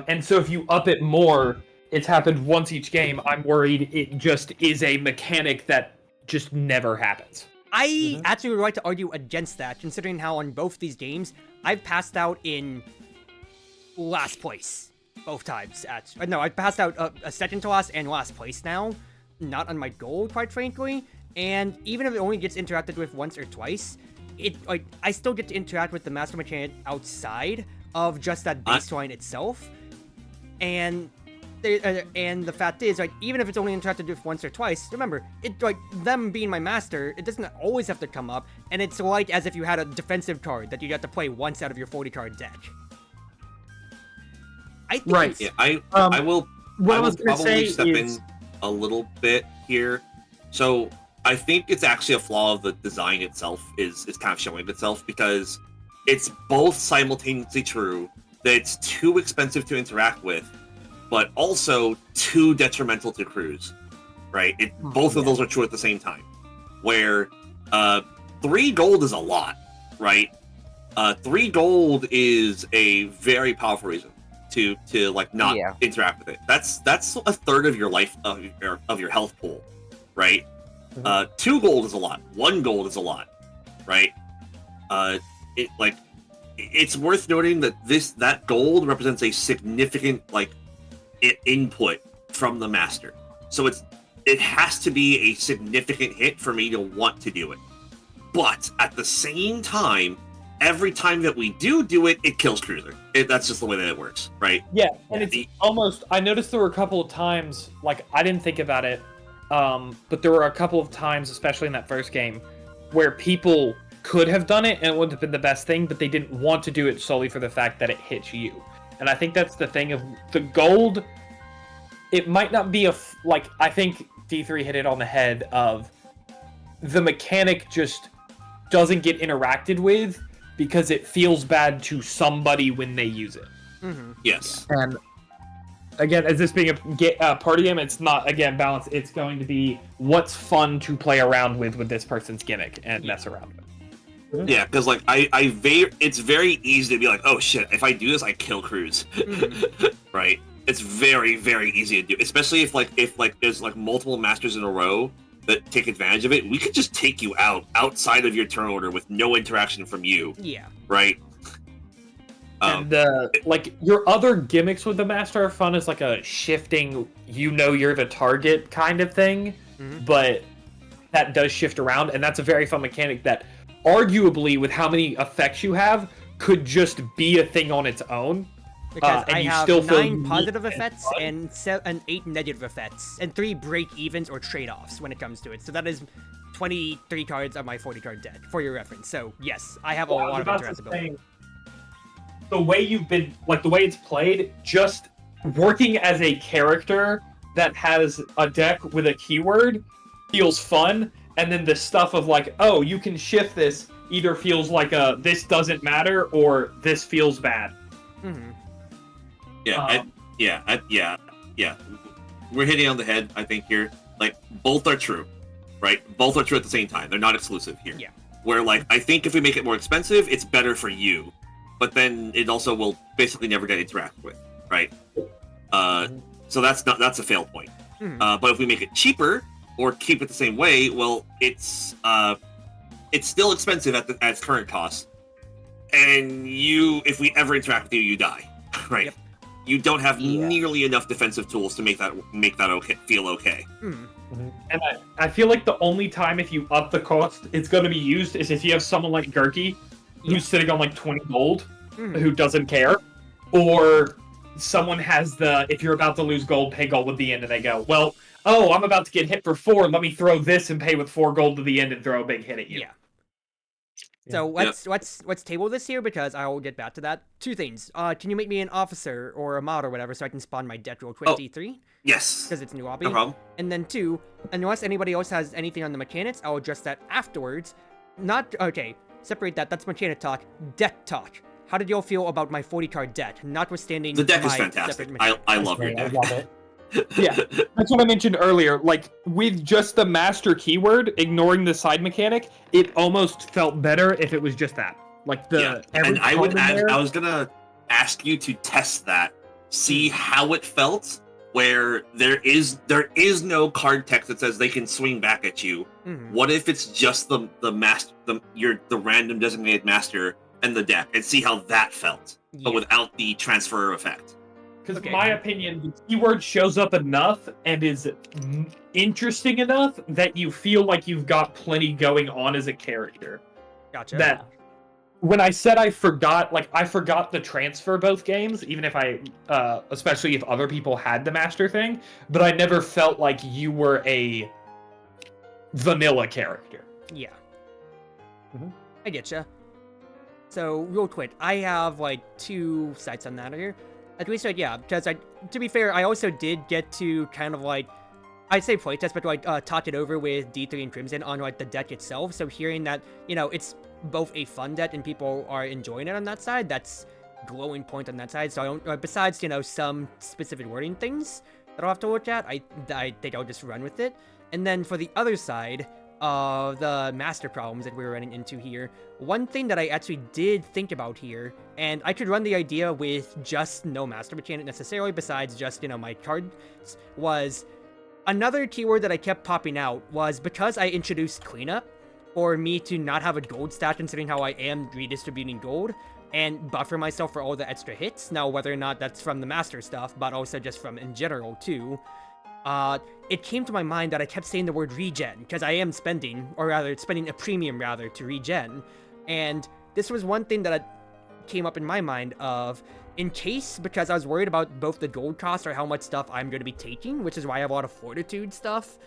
And so if you up it more, it's happened once each game. I'm worried it just is a mechanic that just never happens. I actually would like to argue against that, considering how on both these games, I've passed out in last place. Both times. No, I passed out a second to last and last place now. Not on my goal, quite frankly. And even if it only gets interacted with once or twice, I still get to interact with the master mechanic outside of just that baseline itself. And the fact is, even if it's only interacted with once or twice, remember, them being my master, it doesn't always have to come up, and it's as if you had a defensive card that you got to play once out of your 40-card deck. I think Right. Yeah, I will. What I I was will going to probably say step is, in a little bit here. So I think it's actually a flaw of the design itself is kind of showing itself, because it's both simultaneously true that it's too expensive to interact with, but also too detrimental to Cruz. Right? Both of those are true at the same time. Where 3 gold is a lot, right? 3 gold is a very powerful reason to not interact with it. That's a third of your life of your health pool, right? 2 gold is a lot. 1 gold is a lot, right? It's worth noting that that gold represents a significant input from the master. So it has to be a significant hit for me to want to do it. But at the same time, every time that we do it, it kills Cruiser. That's just the way that it works, right? Yeah, and it's almost. I noticed there were a couple of times, like I didn't think about it, but there were a couple of times, especially in that first game, where people could have done it and it would have been the best thing, but they didn't want to do it solely for the fact that it hits you. And I think that's the thing of the gold. It might not be I think D3 hit it on the head of the mechanic just doesn't get interacted with because it feels bad to somebody when they use it. Mm-hmm. Yes. And again, as this being a party game, it's not, again, balanced. It's going to be what's fun to play around with this person's gimmick and mess around with. Yeah, because like it's very easy to be like, oh shit, if I do this, I kill Cruz. Mm-hmm. Right? It's very, very easy to do, especially if there's like multiple masters in a row that take advantage of it. We could just take you outside of your turn order with no interaction from you. Yeah. Right? And like your other gimmicks with the master are fun as like a shifting, you're the target kind of thing, but that does shift around, and that's a very fun mechanic that arguably with how many effects you have could just be a thing on its own. Because and I you have still feel 9 positive neat effects and 8 negative effects, and 3 break-evens or trade-offs when it comes to it. So that is 23 cards of my 40-card deck, for your reference. So, yes, I have a lot of interactability. The way the way it's played, just working as a character that has a deck with a keyword feels fun, and then the stuff of like, oh, you can shift this either feels like this doesn't matter or this feels bad. Mm-hmm. Yeah. We're hitting on the head, I think, here. Like, both are true, right? Both are true at the same time. They're not exclusive here. Yeah. Where, like, I think if we make it more expensive, it's better for you. But then it also will basically never get interacted with, right? So that's a fail point. Mm-hmm. But if we make it cheaper or keep it the same way, well, it's still expensive at its current cost. And if we ever interact with you, you die, right? Yep. You don't have nearly enough defensive tools to make that feel okay. Mm-hmm. And I feel like the only time if you up the cost it's going to be used is if you have someone like Gurky who's sitting on like 20 gold, who doesn't care, or someone has if you're about to lose gold, pay gold at the end, and they go, well, oh, I'm about to get hit for 4, let me throw this and pay with 4 gold to the end and throw a big hit at you. Yeah. So let's table this here because I will get back to that. 2 things. Can you make me an officer or a mod or whatever so I can spawn my deck roll 23? Yes. Because it's new lobby. No problem. And then 2, unless anybody else has anything on the mechanics, I'll address that afterwards. Separate that. That's mechanic talk. Deck talk. How did y'all feel about my 40-card deck, notwithstanding the deck is my fantastic. separate I love your I deck. love it. Yeah, that's what I mentioned earlier. Like, with just the master keyword, ignoring the side mechanic, it almost felt better if it was just that. Like, and I would add, I was gonna ask you to test that, see how it felt, where there is no card text that says they can swing back at you. Mm-hmm. What if it's just the random designated master and the deck, and see how that felt, but without the transfer effect? Because in my opinion, the keyword shows up enough and is interesting enough that you feel like you've got plenty going on as a character. Gotcha. That when I said I forgot the transfer both games, even if especially if other people had the master thing, but I never felt like you were a vanilla character. Yeah. I getcha. So, real quick, I have, 2 sites on that here. Like we said, yeah, because to be fair, I also did get to kind of, I'd say playtest, but, talk it over with D3 and Crimson on, the deck itself. So, hearing that, it's both a fun deck and people are enjoying it on that side, that's glowing point on that side. So, I don't, besides, some specific wording things that I'll have to look at, I think I'll just run with it. And then for the other side, the master problems that we were running into here, one thing that I actually did think about here, and I could run the idea with just no master mechanic necessarily, besides just, my cards, was another keyword that I kept popping out was because I introduced cleanup, for me to not have a gold stat considering how I am redistributing gold, and buffer myself for all the extra hits. Now, whether or not that's from the master stuff, but also just from in general too, it came to my mind that I kept saying the word regen, because I am spending, or rather, spending a premium, rather, to regen. And this was one thing that came up in my mind of, in case, because I was worried about both the gold cost or how much stuff I'm going to be taking, which is why I have a lot of fortitude stuff,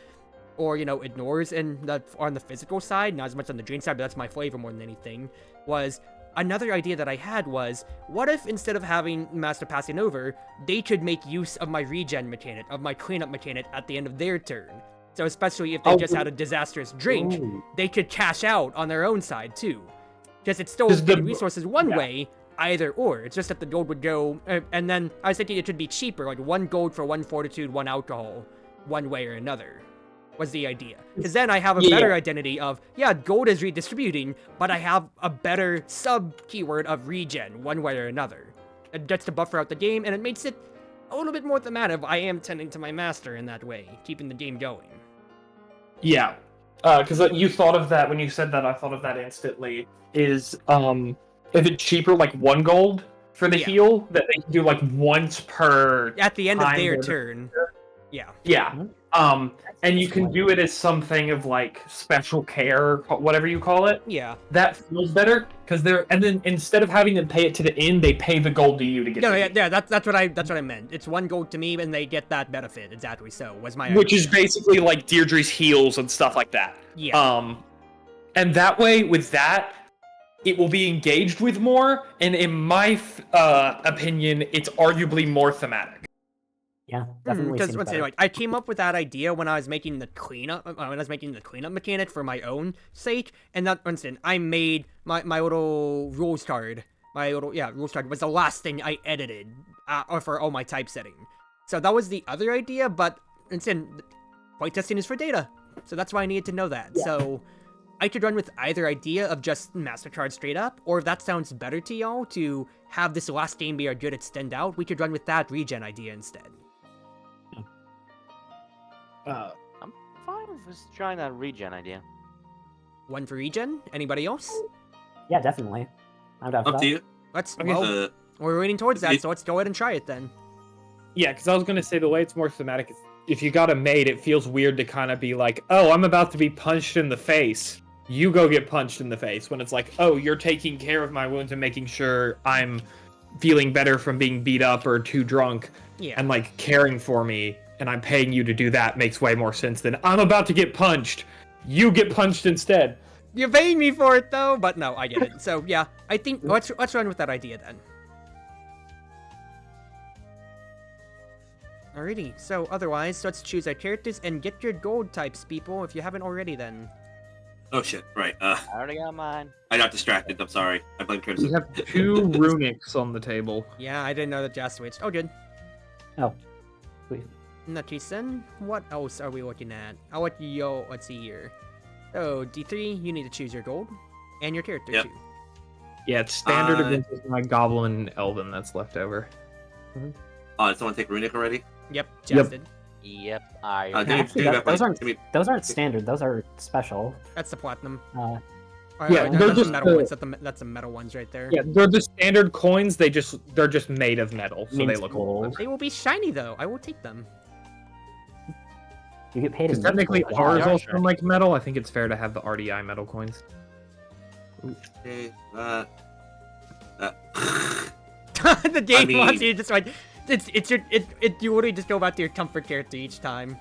or, ignores on the physical side, not as much on the drain side, but that's my flavor more than anything, was another idea that I had was, what if instead of having Master passing over, they could make use of my regen mechanic, of my cleanup mechanic at the end of their turn? So especially if they just had a disastrous drink, they could cash out on their own side too. Because it's still getting resources one way, either or. It's just that the gold would go, and then I was thinking it should be cheaper, like 1 gold for 1 fortitude, 1 alcohol, one way or another, was the idea. Because then I have a better identity of, gold is redistributing, but I have a better sub-keyword of regen, one way or another. It gets to buffer out the game, and it makes it a little bit more thematic. I am tending to my master in that way, keeping the game going. Yeah, because you thought of that when you said that. I thought of that instantly. Is if it's cheaper, like 1 gold for the heal, that they can do like once per at the end of their turn. Yeah. And you can do it as something of like special care, whatever you call it. Yeah. That feels better because and then instead of having them pay it to the inn, they pay the gold to you to get. That's what I meant. It's 1 gold to me, and they get that benefit. Exactly. So was my which is basically like Deirdre's heals and stuff like that. Yeah. And that way with that, it will be engaged with more, and in my opinion, it's arguably more thematic. Yeah, definitely. Because I came up with that idea when I was making the cleanup. Mechanic for my own sake, and that instant I made my little rules card. Rules card was the last thing I edited for all my typesetting. So that was the other idea, but instead, playtesting is for data, so that's why I needed to know that. Yeah. So I could run with either idea of just MasterCard straight up, or if that sounds better to y'all to have this last game be our good extend out, we could run with that regen idea instead. I'm fine with us trying that regen idea. 1 for regen? Anybody else? Yeah, definitely. I'm down for Up that. to you. We're leaning towards that, so let's go ahead and try it then. Yeah, because I was going to say the way it's more thematic is if you got a maid, it feels weird to kind of be like, oh, I'm about to be punched in the face. You go get punched in the face. When it's like, oh, you're taking care of my wounds and making sure I'm feeling better from being beat up or too drunk and like caring for me, and I'm paying you to do that makes way more sense than I'm about to get punched. You get punched instead. You're paying me for it though, but no, I get it. So yeah, I think let's run with that idea then. Alrighty, so otherwise, let's choose our characters and get your gold types, people, if you haven't already then. Oh shit, right. I already got mine. I got distracted, I'm sorry. I blame We criticism. have 2 runics on the table. Yeah, I didn't know that Jazz switched. Oh, good. Oh, sweet. In that case then, what else are we looking at? Let's see here. Oh, D3, you need to choose your gold, and your character too. Yeah, it's standard against my goblin elven that's left over. Did someone take runic already? Yep, Jazz did. Yep, Actually, those aren't standard. Those are special. That's the platinum. Yeah, they're just metal ones. That's the metal ones right there. Yeah, they're the standard coins. They're just made of metal, so they look gold. They will be shiny though. I will take them. You get paid. Because technically ours also like metal. I think it's fair to have the RDI metal coins. Okay, The game wants you to just like you literally just go back to your comfort character each time.